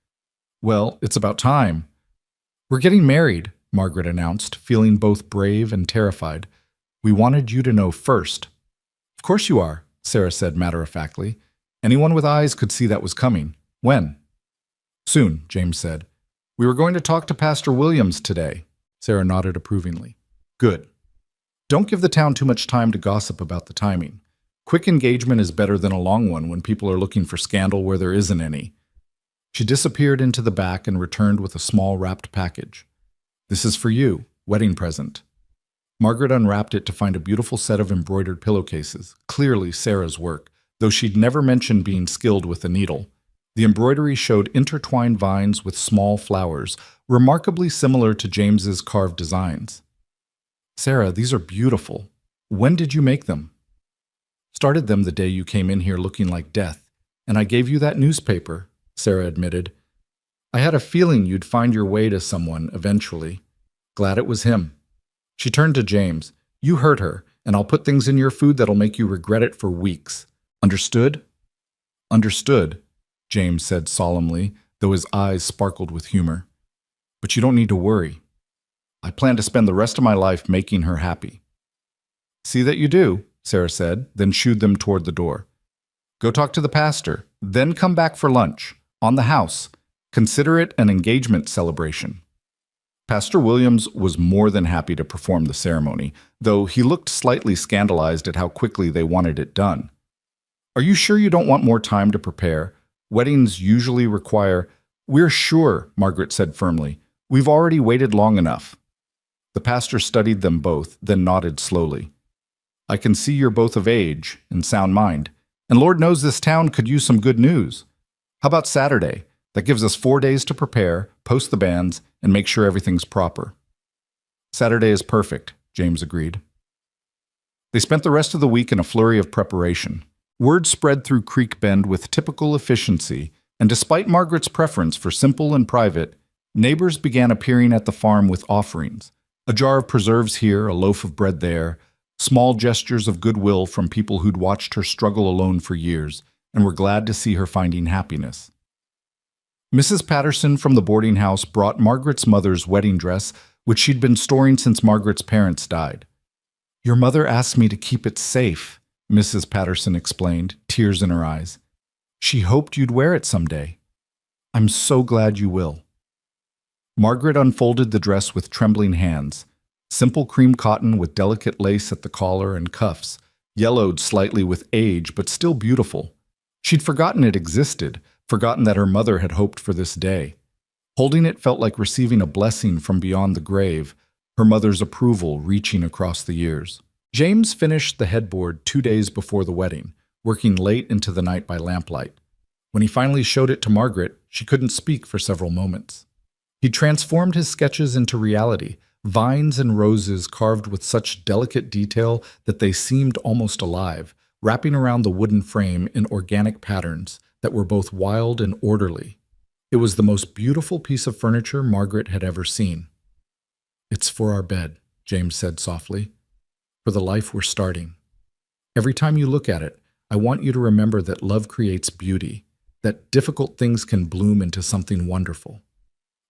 "Well, it's about time." "We're getting married," Margaret announced, feeling both brave and terrified. "We wanted you to know first." "Of course you are," Sarah said matter-of-factly. Anyone with eyes could see that was coming. "When?" "Soon," James said. "We were going to talk to Pastor Williams today." Sarah nodded approvingly. "Good. Don't give the town too much time to gossip about the timing. Quick engagement is better than a long one when people are looking for scandal where there isn't any." She disappeared into the back and returned with a small wrapped package. "This is for you, wedding present." Margaret unwrapped it to find a beautiful set of embroidered pillowcases, clearly Sarah's work, though she'd never mentioned being skilled with a needle. The embroidery showed intertwined vines with small flowers, remarkably similar to James's carved designs. "Sarah, these are beautiful. When did you make them?" "Started them the day you came in here looking like death, and I gave you that newspaper," Sarah admitted. I had a feeling you'd find your way to someone eventually. Glad it was him. She turned to James. You hurt her, and I'll put things in your food that'll make you regret it for weeks. Understood? Understood, James said solemnly, though his eyes sparkled with humor. But you don't need to worry. I plan to spend the rest of my life making her happy. See that you do, Sarah said, then shooed them toward the door. Go talk to the pastor, then come back for lunch. On the house. Consider it an engagement celebration. Pastor Williams was more than happy to perform the ceremony, though he looked slightly scandalized at how quickly they wanted it done. Are you sure you don't want more time to prepare? Weddings usually require— We're sure, Margaret said firmly. We've already waited long enough. The pastor studied them both, then nodded slowly. I can see you're both of age and sound mind, and Lord knows this town could use some good news. How about Saturday? That gives us 4 days to prepare, post the bands, and make sure everything's proper. Saturday is perfect, James agreed. They spent the rest of the week in a flurry of preparation. Word spread through Creek Bend with typical efficiency, and despite Margaret's preference for simple and private, neighbors began appearing at the farm with offerings. A jar of preserves here, a loaf of bread there, small gestures of goodwill from people who'd watched her struggle alone for years and were glad to see her finding happiness. Mrs. Patterson from the boarding house brought Margaret's mother's wedding dress, which she'd been storing since Margaret's parents died. Your mother asked me to keep it safe, Mrs. Patterson explained, tears in her eyes. She hoped you'd wear it someday. I'm so glad you will. Margaret unfolded the dress with trembling hands. Simple cream cotton with delicate lace at the collar and cuffs, yellowed slightly with age but still beautiful. She'd forgotten it existed, forgotten that her mother had hoped for this day. Holding it felt like receiving a blessing from beyond the grave, her mother's approval reaching across the years. James finished the headboard 2 days before the wedding, working late into the night by lamplight. When he finally showed it to Margaret, she couldn't speak for several moments. He transformed his sketches into reality, vines and roses carved with such delicate detail that they seemed almost alive, wrapping around the wooden frame in organic patterns that were both wild and orderly. It was the most beautiful piece of furniture Margaret had ever seen. It's for our bed, James said softly, for the life we're starting. Every time you look at it, I want you to remember that love creates beauty, that difficult things can bloom into something wonderful.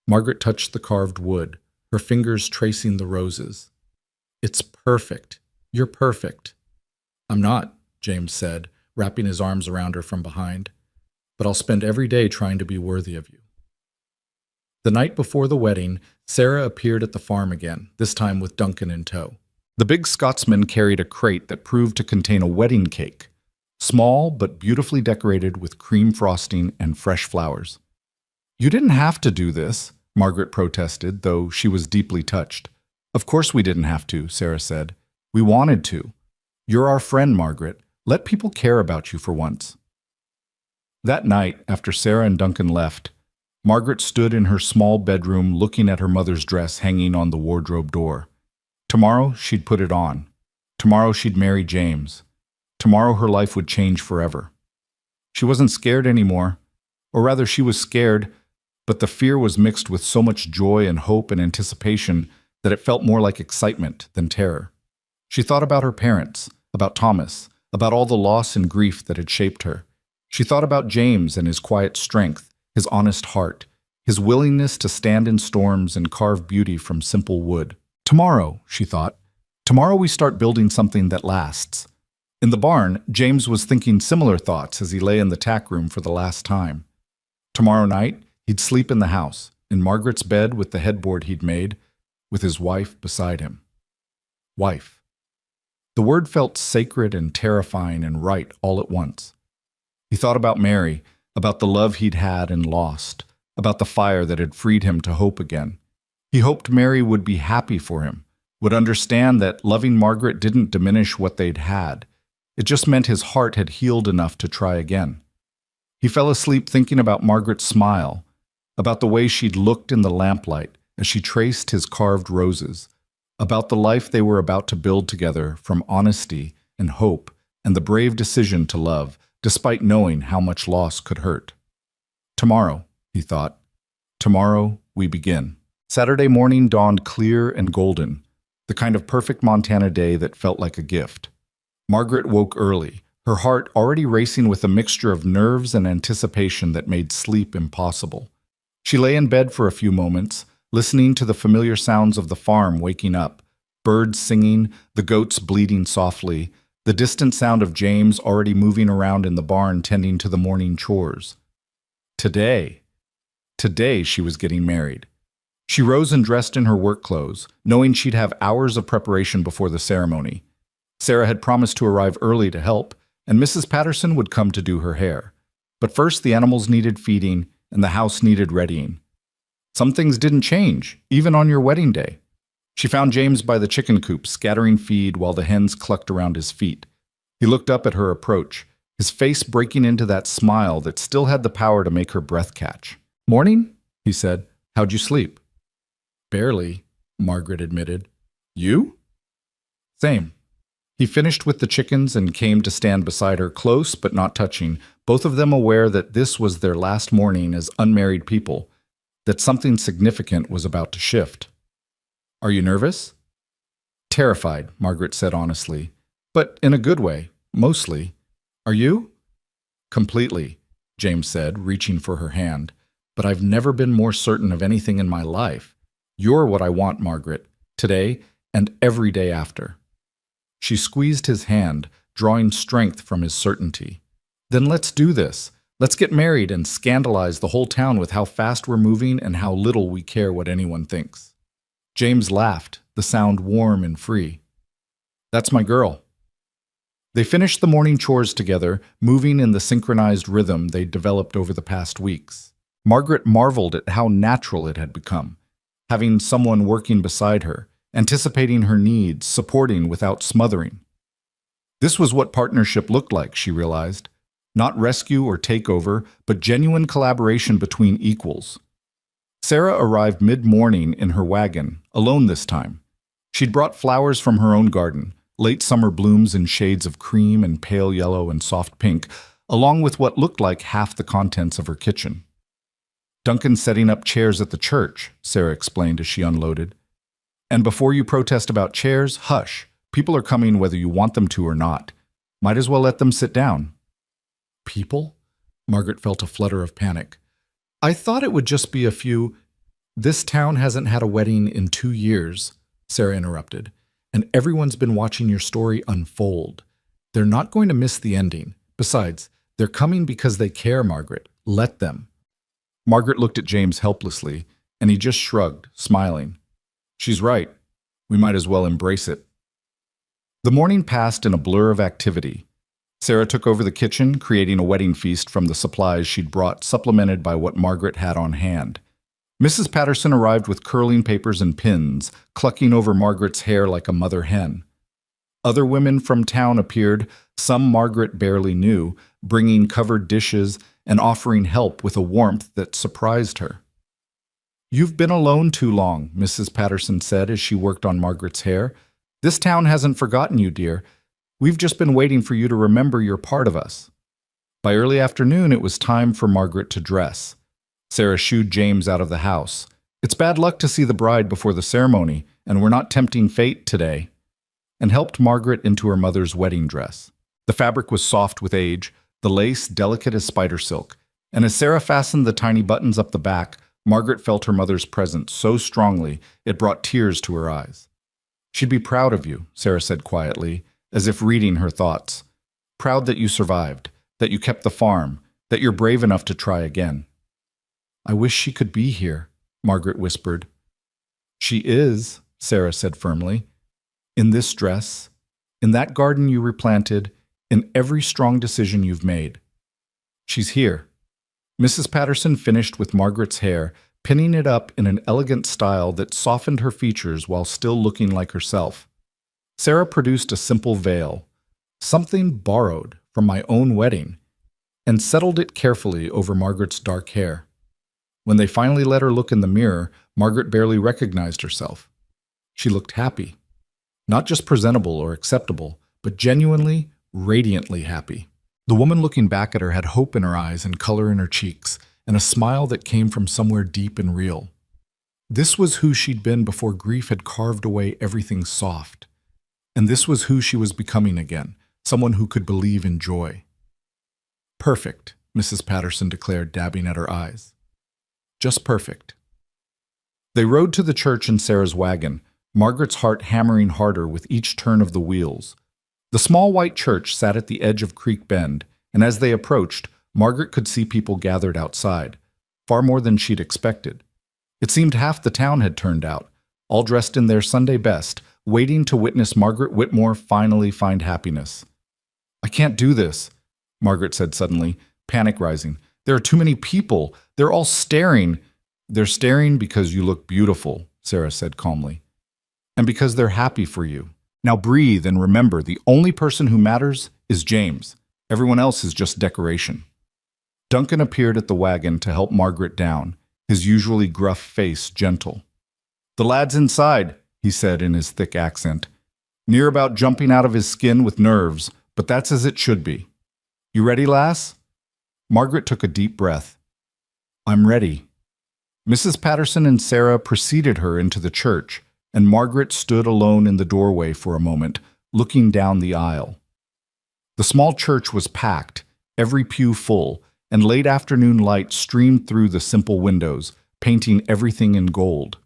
Margaret touched the carved wood, her fingers tracing the roses. It's perfect. You're perfect. I'm not, James said, wrapping his arms around her from behind. But I'll spend every day trying to be worthy of you. The night before the wedding, Sarah appeared at the farm again, this time with Duncan in tow. The big Scotsman carried a crate that proved to contain a wedding cake, small but beautifully decorated with cream frosting and fresh flowers. You didn't have to do this, Margaret protested, though she was deeply touched. Of course we didn't have to, Sarah said. We wanted to. You're our friend, Margaret. Let people care about you for once. That night, after Sarah and Duncan left, Margaret stood in her small bedroom looking at her mother's dress hanging on the wardrobe door. Tomorrow, she'd put it on. Tomorrow, she'd marry James. Tomorrow, her life would change forever. She wasn't scared anymore. Or rather, she was scared, but the fear was mixed with so much joy and hope and anticipation that it felt more like excitement than terror. She thought about her parents, about Thomas, about all the loss and grief that had shaped her. She thought about James and his quiet strength, his honest heart, his willingness to stand in storms and carve beauty from simple wood. Tomorrow, she thought, tomorrow we start building something that lasts. In the barn, James was thinking similar thoughts as he lay in the tack room for the last time. Tomorrow night, he'd sleep in the house, in Margaret's bed with the headboard he'd made, with his wife beside him. Wife. The word felt sacred and terrifying and right all at once. He thought about Mary, about the love he'd had and lost, about the fire that had freed him to hope again. He hoped Mary would be happy for him, would understand that loving Margaret didn't diminish what they'd had. It just meant his heart had healed enough to try again. He fell asleep thinking about Margaret's smile, about the way she'd looked in the lamplight as she traced his carved roses, about the life they were about to build together from honesty and hope and the brave decision to love, despite knowing how much loss could hurt. Tomorrow, he thought, Tomorrow, we begin. Saturday morning dawned clear and golden, the kind of perfect Montana day that felt like a gift. Margaret woke early, her heart already racing with a mixture of nerves and anticipation that made sleep impossible. She lay in bed for a few moments, listening to the familiar sounds of the farm waking up, birds singing, the goats bleating softly, the distant sound of James already moving around in the barn tending to the morning chores. Today she was getting married. She rose and dressed in her work clothes, knowing she'd have hours of preparation before the ceremony. Sarah had promised to arrive early to help, and Mrs. Patterson would come to do her hair. But first the animals needed feeding, and the house needed readying. Some things didn't change, even on your wedding day. She found James by the chicken coop, scattering feed while the hens clucked around his feet. He looked up at her approach, his face breaking into that smile that still had the power to make her breath catch. "Morning?" he said. "How'd you sleep?" "Barely," Margaret admitted. "You?" "Same." He finished with the chickens and came to stand beside her, close but not touching, both of them aware that this was their last morning as unmarried people, that something significant was about to shift. "Are you nervous?" "Terrified," Margaret said honestly, "but in a good way, mostly. Are you?" "Completely," James said, reaching for her hand. "But I've never been more certain of anything in my life. You're what I want, Margaret, today and every day after." She squeezed his hand, drawing strength from his certainty. "Then let's do this. Let's get married and scandalize the whole town with how fast we're moving and how little we care what anyone thinks." James laughed, the sound warm and free. "That's my girl." They finished the morning chores together, moving in the synchronized rhythm they'd developed over the past weeks. Margaret marveled at how natural it had become, having someone working beside her, anticipating her needs, supporting without smothering. This was what partnership looked like, she realized. Not rescue or takeover, but genuine collaboration between equals. Sarah arrived mid-morning in her wagon, alone this time. She'd brought flowers from her own garden, late summer blooms in shades of cream and pale yellow and soft pink, along with what looked like half the contents of her kitchen. "Duncan's setting up chairs at the church," Sarah explained as she unloaded. "And before you protest about chairs, hush. People are coming whether you want them to or not. Might as well let them sit down." "People?" Margaret felt a flutter of panic. "I thought it would just be a few—" "This town hasn't had a wedding in 2 years," Sarah interrupted, "and everyone's been watching your story unfold. They're not going to miss the ending. Besides, they're coming because they care, Margaret. Let them." Margaret looked at James helplessly, and he just shrugged, smiling. "She's right. We might as well embrace it." The morning passed in a blur of activity. Sarah took over the kitchen, creating a wedding feast from the supplies she'd brought, supplemented by what Margaret had on hand. Mrs. Patterson arrived with curling papers and pins, clucking over Margaret's hair like a mother hen. Other women from town appeared, some Margaret barely knew, bringing covered dishes and offering help with a warmth that surprised her. "You've been alone too long," Mrs. Patterson said as she worked on Margaret's hair. "This town hasn't forgotten you, dear. We've just been waiting for you to remember you're part of us." By early afternoon, it was time for Margaret to dress. Sarah shooed James out of the house. "It's bad luck to see the bride before the ceremony, and we're not tempting fate today," and helped Margaret into her mother's wedding dress. The fabric was soft with age, the lace delicate as spider silk, and as Sarah fastened the tiny buttons up the back, Margaret felt her mother's presence so strongly it brought tears to her eyes. "She'd be proud of you," Sarah said quietly, as if reading her thoughts. "Proud that you survived, that you kept the farm, that you're brave enough to try again." "I wish she could be here," Margaret whispered. "She is," Sarah said firmly. "In this dress, in that garden you replanted, in every strong decision you've made. She's here." Mrs. Patterson finished with Margaret's hair, pinning it up in an elegant style that softened her features while still looking like herself. Sarah produced a simple veil, something borrowed from my own wedding, and settled it carefully over Margaret's dark hair. When they finally let her look in the mirror, Margaret barely recognized herself. She looked happy. Not just presentable or acceptable, but genuinely, radiantly happy. The woman looking back at her had hope in her eyes and color in her cheeks, and a smile that came from somewhere deep and real. This was who she'd been before grief had carved away everything soft. And this was who she was becoming again, someone who could believe in joy. "Perfect," Mrs. Patterson declared, dabbing at her eyes. "Just perfect." They rode to the church in Sarah's wagon, Margaret's heart hammering harder with each turn of the wheels. The small white church sat at the edge of Creek Bend, and as they approached, Margaret could see people gathered outside, far more than she'd expected. It seemed half the town had turned out, all dressed in their Sunday best, waiting to witness Margaret Whitmore finally find happiness. "I can't do this," Margaret said suddenly, panic rising. "There are too many people. They're all staring." "They're staring because you look beautiful," Sarah said calmly. "And because they're happy for you. Now breathe and remember, the only person who matters is James. Everyone else is just decoration." Duncan appeared at the wagon to help Margaret down, his usually gruff face gentle. "The lad's inside," he said in his thick accent, near about jumping out of his skin with nerves, but that's as it should be. "You ready, lass?" Margaret took a deep breath. "I'm ready." Mrs. Patterson and Sarah preceded her into the church, and Margaret stood alone in the doorway for a moment, looking down the aisle. The small church was packed, every pew full, and late afternoon light streamed through the simple windows, painting everything in gold.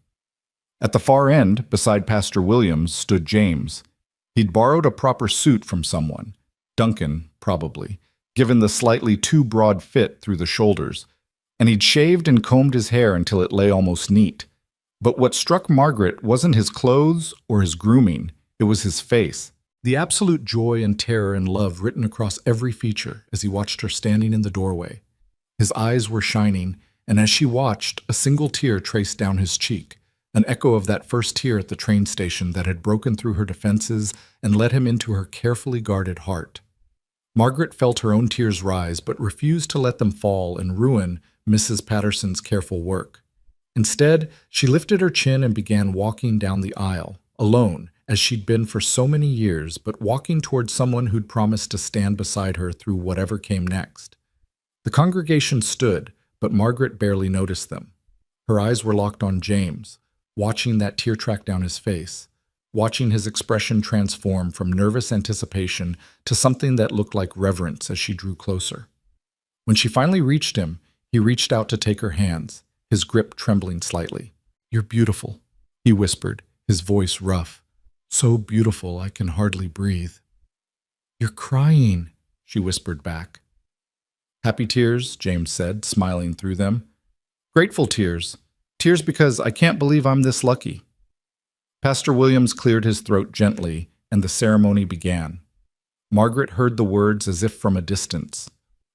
At the far end, beside Pastor Williams, stood James. He'd borrowed a proper suit from someone, Duncan, probably, given the slightly too broad fit through the shoulders, and he'd shaved and combed his hair until it lay almost neat. But what struck Margaret wasn't his clothes or his grooming, it was his face. The absolute joy and terror and love written across every feature as he watched her standing in the doorway. His eyes were shining, and as she watched, a single tear traced down his cheek, an echo of that first tear at the train station that had broken through her defenses and led him into her carefully guarded heart. Margaret felt her own tears rise, but refused to let them fall and ruin Mrs. Patterson's careful work. Instead, she lifted her chin and began walking down the aisle, alone, as she'd been for so many years, but walking towards someone who'd promised to stand beside her through whatever came next. The congregation stood, but Margaret barely noticed them. Her eyes were locked on James, watching that tear track down his face, watching his expression transform from nervous anticipation to something that looked like reverence as she drew closer. When she finally reached him, he reached out to take her hands, his grip trembling slightly. "You're beautiful," he whispered, his voice rough. "So beautiful I can hardly breathe." "You're crying," she whispered back. "Happy tears," James said, smiling through them. "Grateful tears. Tears because I can't believe I'm this lucky." Pastor Williams cleared his throat gently, and the ceremony began. Margaret heard the words as if from a distance.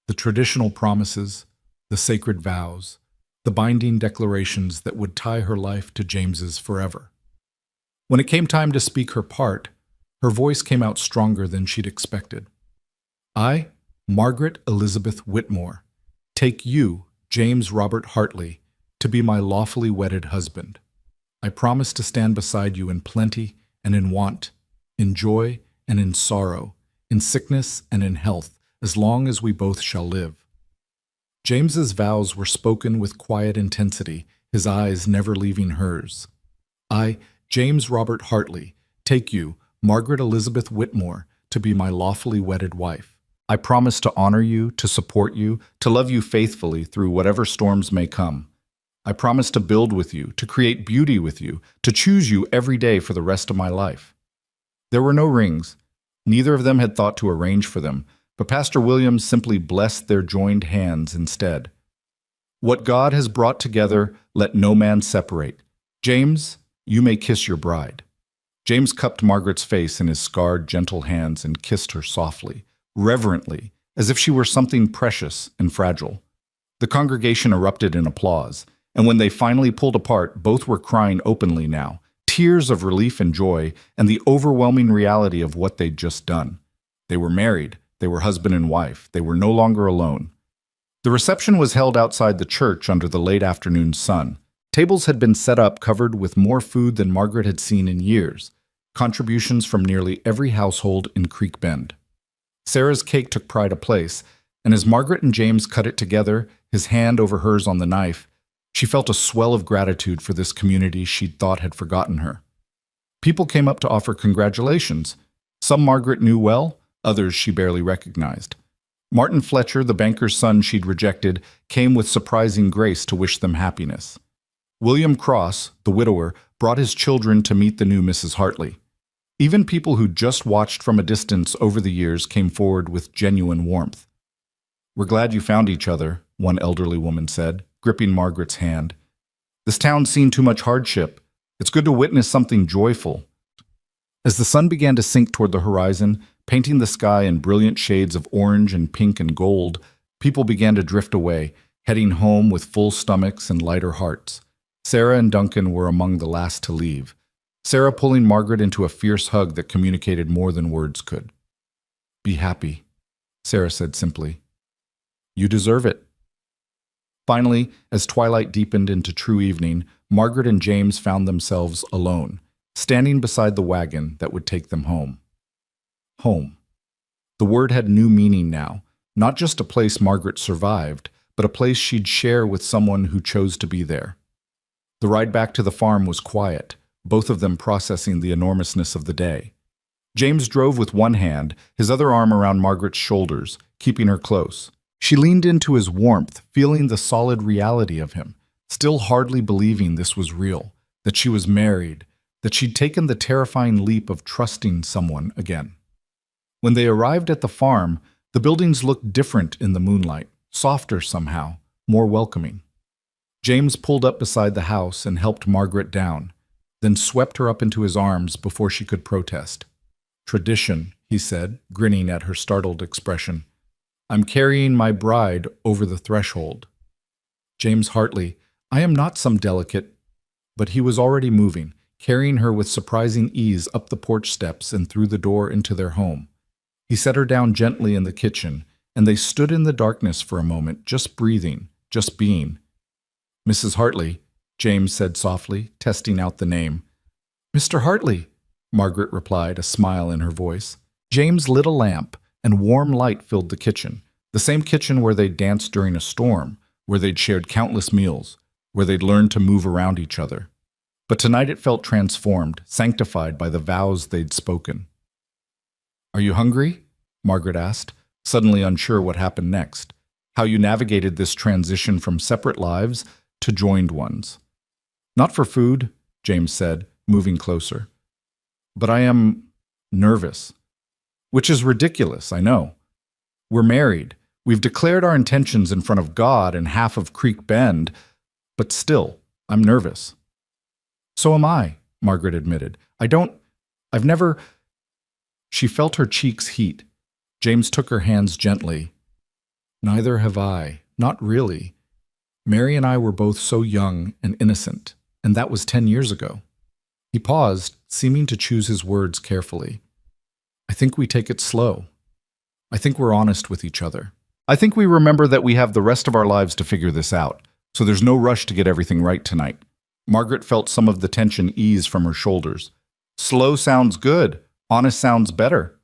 The traditional promises, the sacred vows, the binding declarations that would tie her life to James's forever. When it came time to speak her part, her voice came out stronger than she'd expected. "I, Margaret Elizabeth Whitmore, take you, James Robert Hartley, to be my lawfully wedded husband. I promise to stand beside you in plenty and in want, in joy and in sorrow, in sickness and in health, as long as we both shall live." James's vows were spoken with quiet intensity, his eyes never leaving hers. "I, James Robert Hartley, take you, Margaret Elizabeth Whitmore, to be my lawfully wedded wife. I promise to honor you, to support you, to love you faithfully through whatever storms may come. I promise to build with you, to create beauty with you, to choose you every day for the rest of my life." There were no rings. Neither of them had thought to arrange for them, but Pastor Williams simply blessed their joined hands instead. "What God has brought together, let no man separate. James, you may kiss your bride." James cupped Margaret's face in his scarred, gentle hands and kissed her softly, reverently, as if she were something precious and fragile. The congregation erupted in applause, and when they finally pulled apart, both were crying openly now, tears of relief and joy, and the overwhelming reality of what they'd just done. They were married, they were husband and wife, they were no longer alone. The reception was held outside the church under the late afternoon sun. Tables had been set up covered with more food than Margaret had seen in years, contributions from nearly every household in Creek Bend. Sarah's cake took pride of place, and as Margaret and James cut it together, his hand over hers on the knife, she felt a swell of gratitude for this community she'd thought had forgotten her. People came up to offer congratulations. Some Margaret knew well, others she barely recognized. Martin Fletcher, the banker's son she'd rejected, came with surprising grace to wish them happiness. William Cross, the widower, brought his children to meet the new Mrs. Hartley. Even people who'd just watched from a distance over the years came forward with genuine warmth. "We're glad you found each other," one elderly woman said, gripping Margaret's hand. "This town's seen too much hardship. It's good to witness something joyful." As the sun began to sink toward the horizon, painting the sky in brilliant shades of orange and pink and gold, people began to drift away, heading home with full stomachs and lighter hearts. Sarah and Duncan were among the last to leave, Sarah pulling Margaret into a fierce hug that communicated more than words could. "Be happy," Sarah said simply. "You deserve it." Finally, as twilight deepened into true evening, Margaret and James found themselves alone, standing beside the wagon that would take them home. Home. The word had new meaning now, not just a place Margaret survived, but a place she'd share with someone who chose to be there. The ride back to the farm was quiet, both of them processing the enormousness of the day. James drove with one hand, his other arm around Margaret's shoulders, keeping her close. She leaned into his warmth, feeling the solid reality of him, still hardly believing this was real, that she was married, that she'd taken the terrifying leap of trusting someone again. When they arrived at the farm, the buildings looked different in the moonlight, softer somehow, more welcoming. James pulled up beside the house and helped Margaret down, then swept her up into his arms before she could protest. "Tradition," he said, grinning at her startled expression. "I'm carrying my bride over the threshold." James Hartley, I am not some delicate, but he was already moving, carrying her with surprising ease up the porch steps and through the door into their home. He set her down gently in the kitchen, and they stood in the darkness for a moment, just breathing, just being. "Mrs. Hartley," James said softly, testing out the name. "Mr. Hartley," Margaret replied, a smile in her voice. James lit a lamp, and warm light filled the kitchen, the same kitchen where they'd danced during a storm, where they'd shared countless meals, where they'd learned to move around each other. But tonight it felt transformed, sanctified by the vows they'd spoken. "Are you hungry?" Margaret asked, suddenly unsure what happened next, how you navigated this transition from separate lives to joined ones. "Not for food," James said, moving closer. "But I am nervous." Which is ridiculous, I know. We're married. We've declared our intentions in front of God and half of Creek Bend, but still, I'm nervous. "So am I," Margaret admitted. I've never... She felt her cheeks heat. James took her hands gently. "Neither have I. Not really. Mary and I were both so young and innocent, and that was 10 years ago." He paused, seeming to choose his words carefully. "I think we take it slow. I think we're honest with each other. I think we remember that we have the rest of our lives to figure this out, so there's no rush to get everything right tonight." Margaret felt some of the tension ease from her shoulders. "Slow sounds good. Honest sounds better."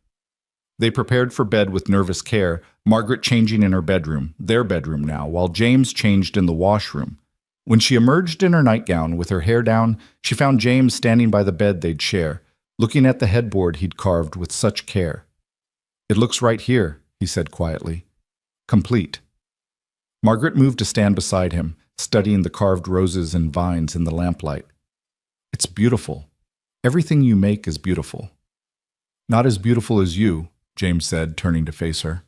They prepared for bed with nervous care, Margaret changing in her bedroom, their bedroom now, while James changed in the washroom. When she emerged in her nightgown with her hair down, she found James standing by the bed they'd share, looking at the headboard he'd carved with such care. "It looks right here," he said quietly. "Complete." Margaret moved to stand beside him, studying the carved roses and vines in the lamplight. "It's beautiful. Everything you make is beautiful." "Not as beautiful as you," James said, turning to face her.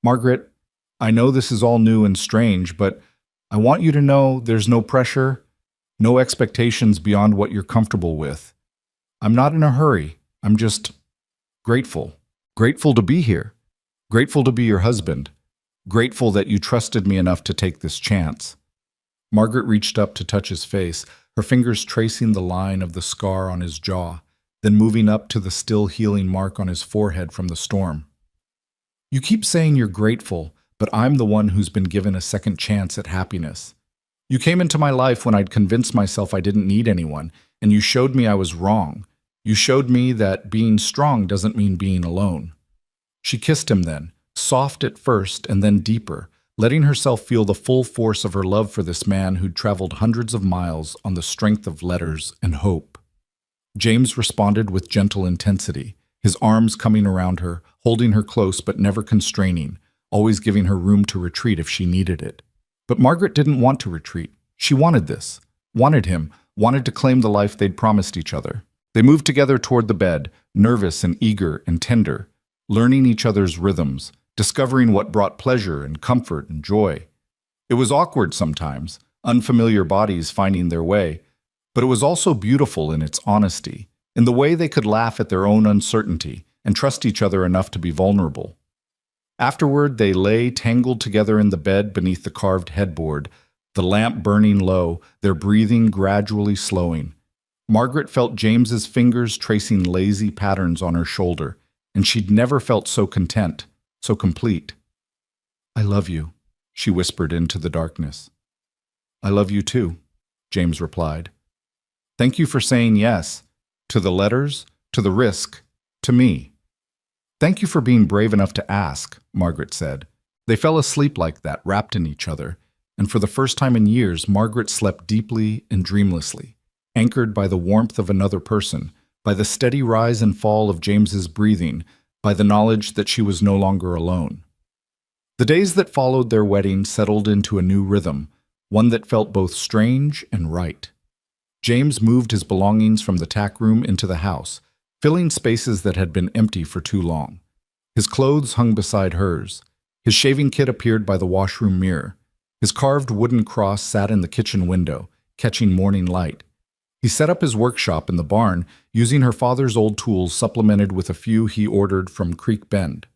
"Margaret, I know this is all new and strange, but I want you to know there's no pressure, no expectations beyond what you're comfortable with. I'm not in a hurry. I'm just grateful. Grateful to be here. Grateful to be your husband. Grateful that you trusted me enough to take this chance." Margaret reached up to touch his face, her fingers tracing the line of the scar on his jaw, then moving up to the still healing mark on his forehead from the storm. "You keep saying you're grateful, but I'm the one who's been given a second chance at happiness. You came into my life when I'd convinced myself I didn't need anyone, and you showed me I was wrong. You showed me that being strong doesn't mean being alone." She kissed him then, soft at first and then deeper, letting herself feel the full force of her love for this man who'd traveled hundreds of miles on the strength of letters and hope. James responded with gentle intensity, his arms coming around her, holding her close but never constraining, always giving her room to retreat if she needed it. But Margaret didn't want to retreat. She wanted this, wanted him, wanted to claim the life they'd promised each other. They moved together toward the bed, nervous and eager and tender, learning each other's rhythms, discovering what brought pleasure and comfort and joy. It was awkward sometimes, unfamiliar bodies finding their way, but it was also beautiful in its honesty, in the way they could laugh at their own uncertainty and trust each other enough to be vulnerable. Afterward, they lay tangled together in the bed beneath the carved headboard, the lamp burning low, their breathing gradually slowing. Margaret felt James's fingers tracing lazy patterns on her shoulder, and she'd never felt so content, so complete. "I love you," she whispered into the darkness. "I love you too," James replied. "Thank you for saying yes, to the letters, to the risk, to me." "Thank you for being brave enough to ask," Margaret said. They fell asleep like that, wrapped in each other, and for the first time in years, Margaret slept deeply and dreamlessly, anchored by the warmth of another person, by the steady rise and fall of James's breathing, by the knowledge that she was no longer alone. The days that followed their wedding settled into a new rhythm, one that felt both strange and right. James moved his belongings from the tack room into the house, filling spaces that had been empty for too long. His clothes hung beside hers. His shaving kit appeared by the washroom mirror. His carved wooden cross sat in the kitchen window, catching morning light. He set up his workshop in the barn, using her father's old tools supplemented with a few he ordered from Creek Bend.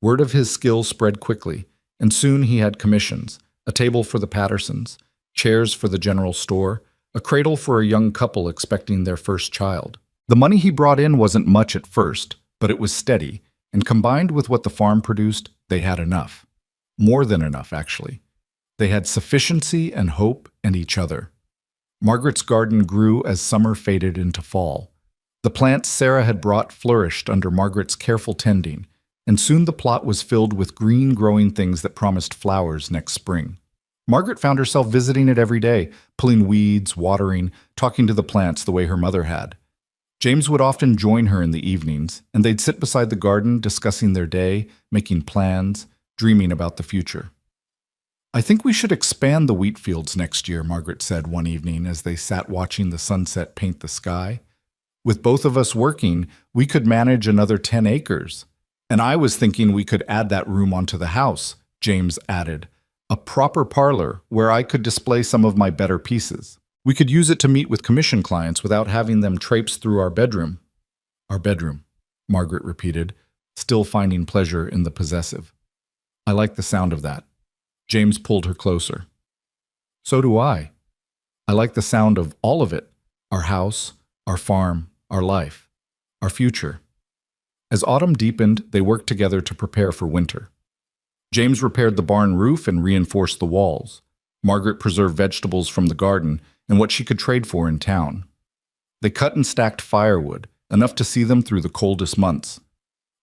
Word of his skill spread quickly, and soon he had commissions, a table for the Pattersons, chairs for the general store, a cradle for a young couple expecting their first child. The money he brought in wasn't much at first, but it was steady, and combined with what the farm produced, they had enough. More than enough, actually. They had sufficiency and hope and each other. Margaret's garden grew as summer faded into fall. The plants Sarah had brought flourished under Margaret's careful tending, and soon the plot was filled with green growing things that promised flowers next spring. Margaret found herself visiting it every day, pulling weeds, watering, talking to the plants the way her mother had. James would often join her in the evenings, and they'd sit beside the garden discussing their day, making plans, dreaming about the future. "I think we should expand the wheat fields next year," Margaret said one evening as they sat watching the sunset paint the sky. "With both of us working, we could manage another 10 acres. And I was thinking we could add that room onto the house," James added. "A proper parlor where I could display some of my better pieces. We could use it to meet with commission clients without having them traipse through our bedroom." "Our bedroom," Margaret repeated, still finding pleasure in the possessive. "I like the sound of that." James pulled her closer. "So do I. I like the sound of all of it. Our house, our farm, our life, our future." As autumn deepened, they worked together to prepare for winter. James repaired the barn roof and reinforced the walls. Margaret preserved vegetables from the garden and what she could trade for in town. They cut and stacked firewood, enough to see them through the coldest months.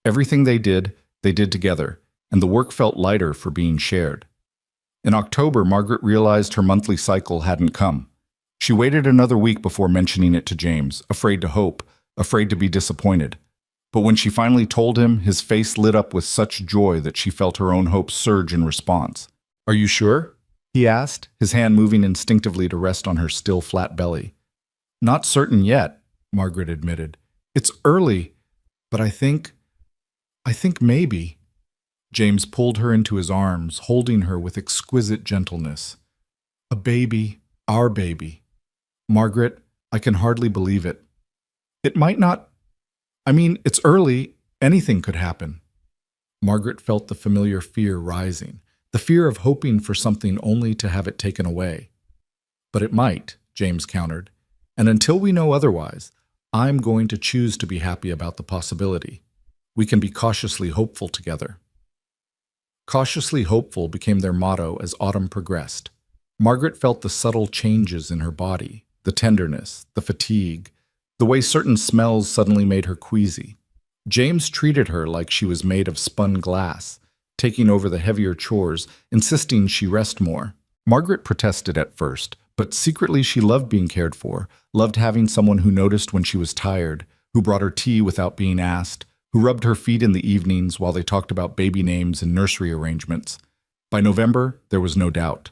Everything they did together, and the work felt lighter for being shared. In October, Margaret realized her monthly cycle hadn't come. She waited another week before mentioning it to James, afraid to hope, afraid to be disappointed. But when she finally told him, his face lit up with such joy that she felt her own hope surge in response. "Are you sure?" he asked, his hand moving instinctively to rest on her still flat belly. "Not certain yet," Margaret admitted. "It's early, but I think maybe." James pulled her into his arms, holding her with exquisite gentleness. "A baby, our baby. Margaret, I can hardly believe it. It might not. It's early. Anything could happen." Margaret felt the familiar fear rising, the fear of hoping for something only to have it taken away. "But it might," James countered. "And until we know otherwise, I'm going to choose to be happy about the possibility. We can be cautiously hopeful together." Cautiously hopeful became their motto as autumn progressed. Margaret felt the subtle changes in her body, the tenderness, the fatigue, the way certain smells suddenly made her queasy. James treated her like she was made of spun glass, taking over the heavier chores, insisting she rest more. Margaret protested at first, but secretly she loved being cared for, loved having someone who noticed when she was tired, who brought her tea without being asked, who rubbed her feet in the evenings while they talked about baby names and nursery arrangements. By November, there was no doubt.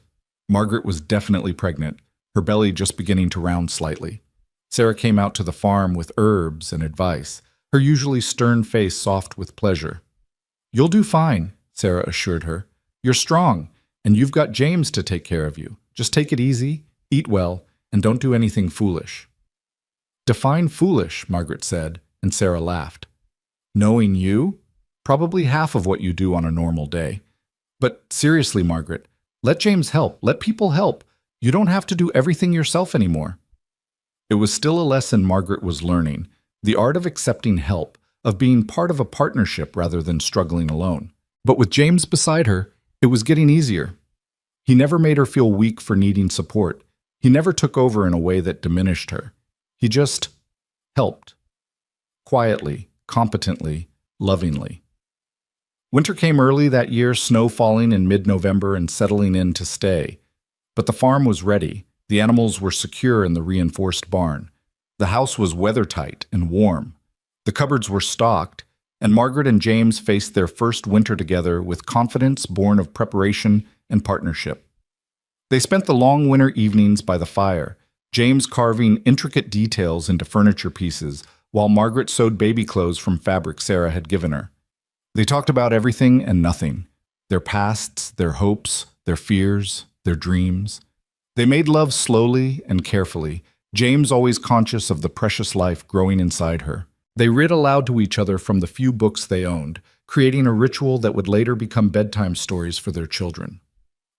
Margaret was definitely pregnant, her belly just beginning to round slightly. Sarah came out to the farm with herbs and advice, her usually stern face soft with pleasure. "You'll do fine," Sarah assured her. "You're strong, and you've got James to take care of you. Just take it easy, eat well, and don't do anything foolish." "Define foolish," Margaret said, and Sarah laughed. "Knowing you? Probably half of what you do on a normal day. But seriously, Margaret, let James help. Let people help. You don't have to do everything yourself anymore." It was still a lesson Margaret was learning, the art of accepting help, of being part of a partnership rather than struggling alone. But with James beside her, it was getting easier. He never made her feel weak for needing support. He never took over in a way that diminished her. He just helped. Quietly, competently, lovingly. Winter came early that year, snow falling in mid-November and settling in to stay. But the farm was ready. The animals were secure in the reinforced barn. The house was weather-tight and warm. The cupboards were stocked, and Margaret and James faced their first winter together with confidence born of preparation and partnership. They spent the long winter evenings by the fire, James carving intricate details into furniture pieces, while Margaret sewed baby clothes from fabric Sarah had given her. They talked about everything and nothing, their pasts, their hopes, their fears, their dreams. They made love slowly and carefully, James always conscious of the precious life growing inside her. They read aloud to each other from the few books they owned, creating a ritual that would later become bedtime stories for their children.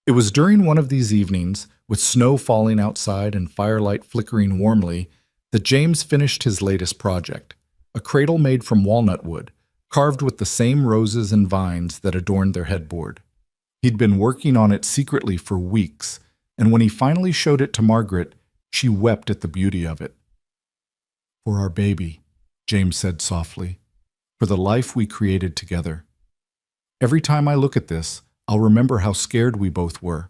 It was during one of these evenings, with snow falling outside and firelight flickering warmly, that James finished his latest project, a cradle made from walnut wood, carved with the same roses and vines that adorned their headboard. He'd been working on it secretly for weeks, and when he finally showed it to Margaret, she wept at the beauty of it. "For our baby," James said softly, "for the life we created together. Every time I look at this, I'll remember how scared we both were,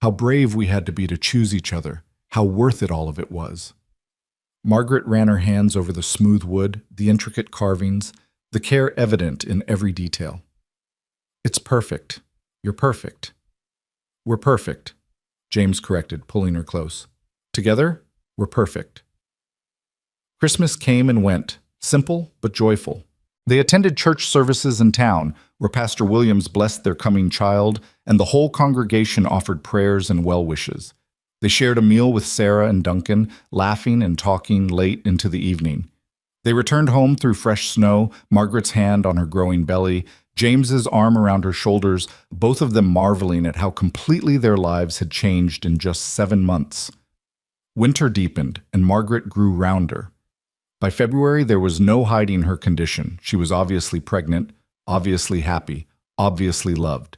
how brave we had to be to choose each other, how worth it all of it was." Margaret ran her hands over the smooth wood, the intricate carvings, the care evident in every detail. "It's perfect. You're perfect." "We're perfect," James corrected, pulling her close. "Together, we're perfect." Christmas came and went, simple but joyful. They attended church services in town, where Pastor Williams blessed their coming child, and the whole congregation offered prayers and well wishes. They shared a meal with Sarah and Duncan, laughing and talking late into the evening. They returned home through fresh snow, Margaret's hand on her growing belly, James's arm around her shoulders, both of them marveling at how completely their lives had changed in just 7 months. Winter deepened, and Margaret grew rounder. By February, there was no hiding her condition. She was obviously pregnant, obviously happy, obviously loved.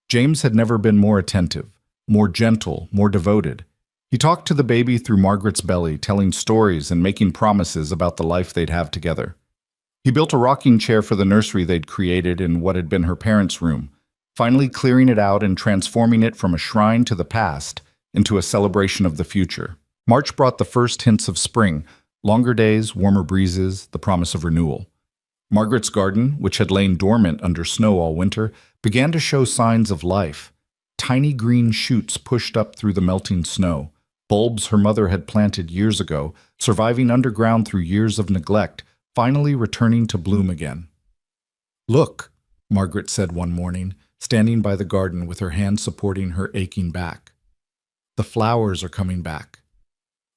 James had never been more attentive, more gentle, more devoted. He talked to the baby through Margaret's belly, telling stories and making promises about the life they'd have together. He built a rocking chair for the nursery they'd created in what had been her parents' room, finally clearing it out and transforming it from a shrine to the past into a celebration of the future. March brought the first hints of spring, longer days, warmer breezes, the promise of renewal. Margaret's garden, which had lain dormant under snow all winter, began to show signs of life. Tiny green shoots pushed up through the melting snow, bulbs her mother had planted years ago, surviving underground through years of neglect, finally returning to bloom again. "Look," Margaret said one morning, standing by the garden with her hand supporting her aching back. "The flowers are coming back."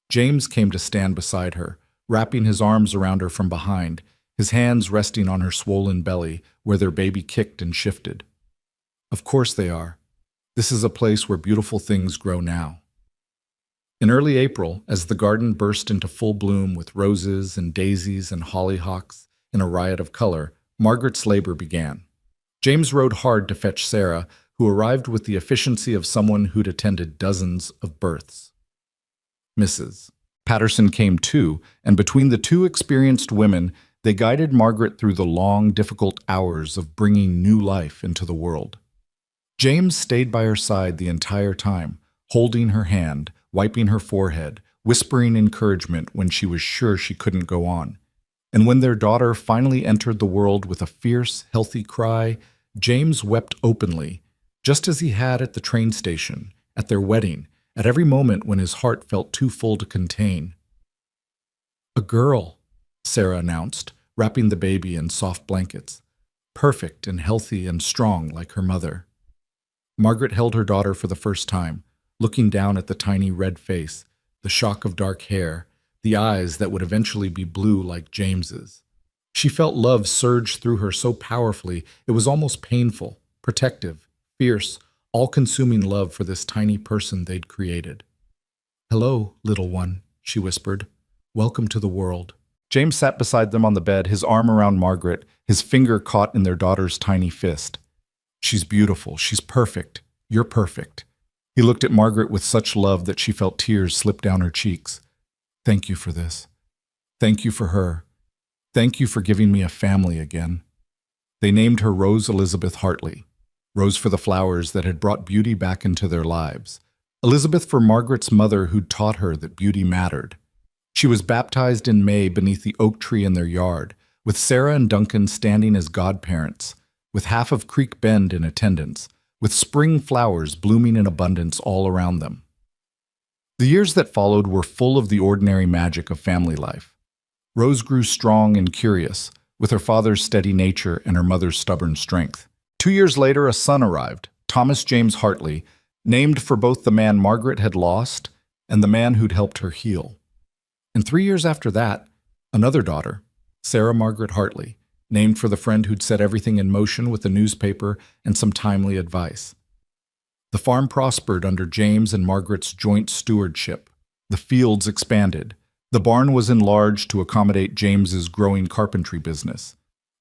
James came to stand beside her, wrapping his arms around her from behind, his hands resting on her swollen belly, where their baby kicked and shifted. "Of course they are. This is a place where beautiful things grow now." In early April, as the garden burst into full bloom with roses and daisies and hollyhocks in a riot of color, Margaret's labor began. James rode hard to fetch Sarah, who arrived with the efficiency of someone who'd attended dozens of births. Mrs. Patterson came too, and between the two experienced women, they guided Margaret through the long, difficult hours of bringing new life into the world. James stayed by her side the entire time, holding her hand, wiping her forehead, whispering encouragement when she was sure she couldn't go on. And when their daughter finally entered the world with a fierce, healthy cry, James wept openly, just as he had at the train station, at their wedding, at every moment when his heart felt too full to contain. "A girl," Sarah announced, wrapping the baby in soft blankets, perfect and healthy and strong like her mother. Margaret held her daughter for the first time, looking down at the tiny red face, the shock of dark hair, the eyes that would eventually be blue like James's. She felt love surge through her so powerfully it was almost painful, protective, fierce, all-consuming love for this tiny person they'd created. "Hello, little one," she whispered. "Welcome to the world." James sat beside them on the bed, his arm around Margaret, his finger caught in their daughter's tiny fist. "She's beautiful. She's perfect. You're perfect." He looked at Margaret with such love that she felt tears slip down her cheeks. "Thank you for this. Thank you for her. Thank you for giving me a family again." They named her Rose Elizabeth Hartley. Rose for the flowers that had brought beauty back into their lives. Elizabeth for Margaret's mother who'd taught her that beauty mattered. She was baptized in May beneath the oak tree in their yard, with Sarah and Duncan standing as godparents, with half of Creek Bend in attendance, with spring flowers blooming in abundance all around them. The years that followed were full of the ordinary magic of family life. Rose grew strong and curious, with her father's steady nature and her mother's stubborn strength. 2 years later, a son arrived, Thomas James Hartley, named for both the man Margaret had lost and the man who'd helped her heal. And 3 years after that, another daughter, Sarah Margaret Hartley, named for the friend who'd set everything in motion with a newspaper and some timely advice. The farm prospered under James and Margaret's joint stewardship. The fields expanded. The barn was enlarged to accommodate James's growing carpentry business.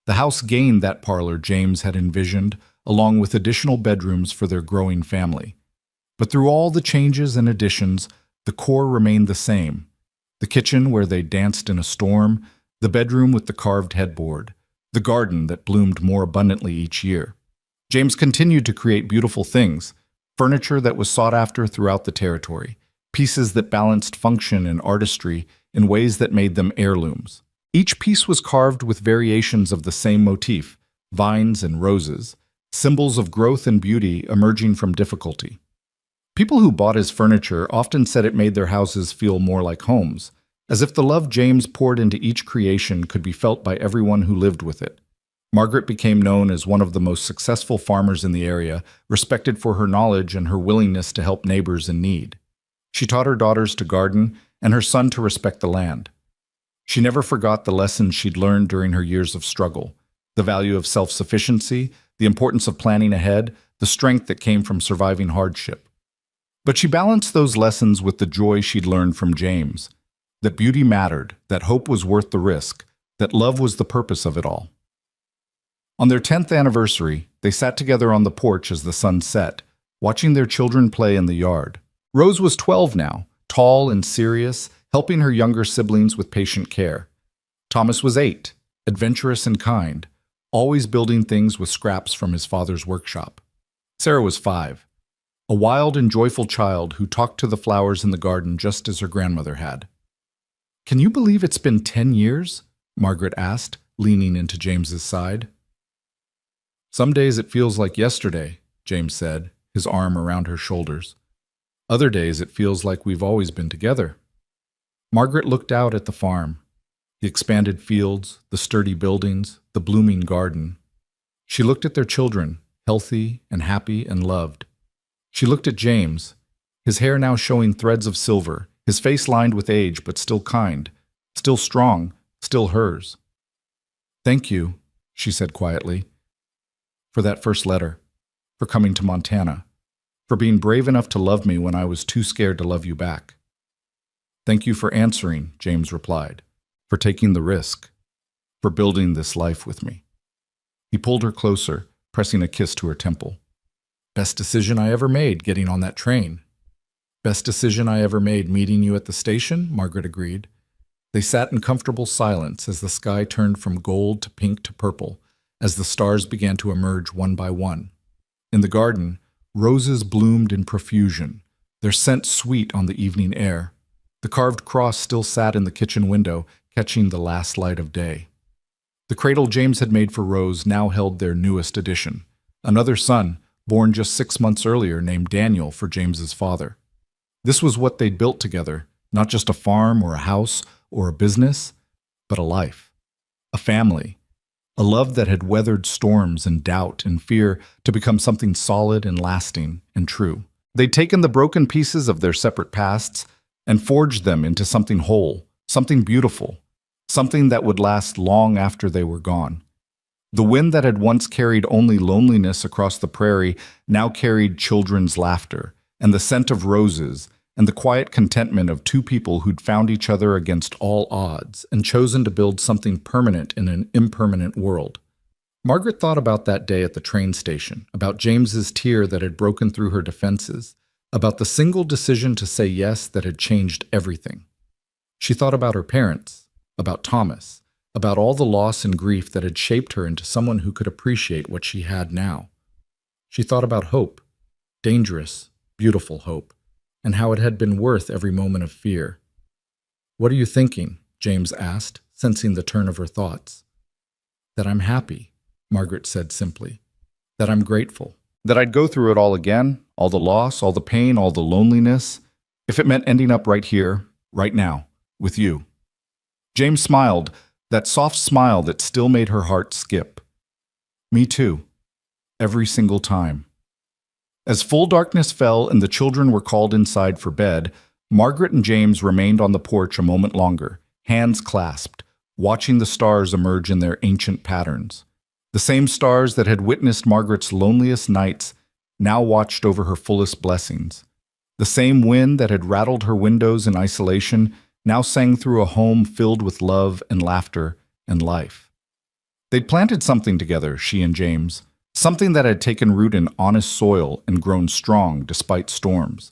The house gained that parlor James had envisioned, along with additional bedrooms for their growing family. But through all the changes and additions, the core remained the same. The kitchen where they danced in a storm, the bedroom with the carved headboard, the garden that bloomed more abundantly each year. James continued to create beautiful things, furniture that was sought after throughout the territory, pieces that balanced function and artistry in ways that made them heirlooms. Each piece was carved with variations of the same motif, vines and roses, symbols of growth and beauty emerging from difficulty. People who bought his furniture often said it made their houses feel more like homes, as if the love James poured into each creation could be felt by everyone who lived with it. Margaret became known as one of the most successful farmers in the area, respected for her knowledge and her willingness to help neighbors in need. She taught her daughters to garden and her son to respect the land. She never forgot the lessons she'd learned during her years of struggle, the value of self-sufficiency, the importance of planning ahead, the strength that came from surviving hardship. But she balanced those lessons with the joy she'd learned from James, that beauty mattered, that hope was worth the risk, that love was the purpose of it all. On their 10th anniversary, they sat together on the porch as the sun set, watching their children play in the yard. Rose was 12 now, tall and serious, helping her younger siblings with patient care. Thomas was 8, adventurous and kind, always building things with scraps from his father's workshop. Sarah was 5, a wild and joyful child who talked to the flowers in the garden just as her grandmother had. "Can you believe it's been 10 years?" Margaret asked, leaning into James's side. "Some days it feels like yesterday," James said, his arm around her shoulders. "Other days it feels like we've always been together." Margaret looked out at the farm, the expanded fields, the sturdy buildings, the blooming garden. She looked at their children, healthy and happy and loved. She looked at James, his hair now showing threads of silver, his face lined with age but still kind, still strong, still hers. "Thank you," she said quietly, "for that first letter, for coming to Montana, for being brave enough to love me when I was too scared to love you back." "Thank you for answering," James replied, "for taking the risk, for building this life with me." He pulled her closer, pressing a kiss to her temple. "Best decision I ever made, getting on that train." "Best decision I ever made, meeting you at the station," Margaret agreed. They sat in comfortable silence as the sky turned from gold to pink to purple, as the stars began to emerge one by one. In the garden, roses bloomed in profusion, their scent sweet on the evening air. The carved cross still sat in the kitchen window, catching the last light of day. The cradle James had made for Rose now held their newest addition, another son, born just 6 months earlier, named Daniel for James's father. This was what they'd built together, not just a farm or a house or a business, but a life, a family, a love that had weathered storms and doubt and fear to become something solid and lasting and true. They'd taken the broken pieces of their separate pasts and forged them into something whole, something beautiful, something that would last long after they were gone. The wind that had once carried only loneliness across the prairie now carried children's laughter and the scent of roses and the quiet contentment of two people who'd found each other against all odds and chosen to build something permanent in an impermanent world. Margaret thought about that day at the train station, about James's tear that had broken through her defenses, about the single decision to say yes that had changed everything. She thought about her parents, about Thomas, about all the loss and grief that had shaped her into someone who could appreciate what she had now. She thought about hope, dangerous, beautiful hope, and how it had been worth every moment of fear. "What are you thinking?" James asked, sensing the turn of her thoughts. "That I'm happy," Margaret said simply. "That I'm grateful. That I'd go through it all again, all the loss, all the pain, all the loneliness, if it meant ending up right here, right now, with you." James smiled, that soft smile that still made her heart skip. "Me too. Every single time." As full darkness fell and the children were called inside for bed, Margaret and James remained on the porch a moment longer, hands clasped, watching the stars emerge in their ancient patterns. The same stars that had witnessed Margaret's loneliest nights now watched over her fullest blessings. The same wind that had rattled her windows in isolation now sang through a home filled with love and laughter and life. They'd planted something together, she and James, something that had taken root in honest soil and grown strong despite storms.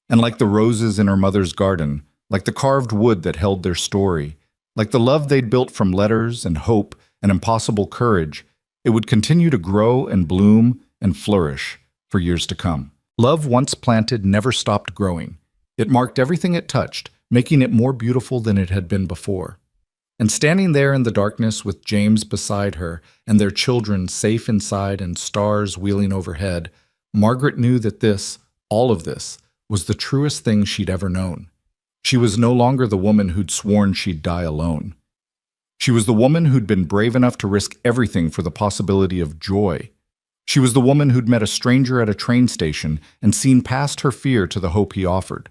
And like the roses in her mother's garden, like the carved wood that held their story, like the love they'd built from letters and hope and impossible courage, it would continue to grow and bloom and flourish for years to come. Love once planted never stopped growing. It marked everything it touched, making it more beautiful than it had been before. And standing there in the darkness with James beside her and their children safe inside and stars wheeling overhead, Margaret knew that this, all of this, was the truest thing she'd ever known. She was no longer the woman who'd sworn she'd die alone. She was the woman who'd been brave enough to risk everything for the possibility of joy. She was the woman who'd met a stranger at a train station and seen past her fear to the hope he offered.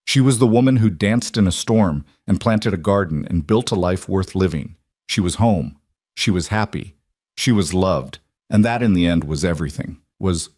She was the woman who danced in a storm and planted a garden and built a life worth living. She was home. She was happy. She was loved. And that, in the end, was everything, was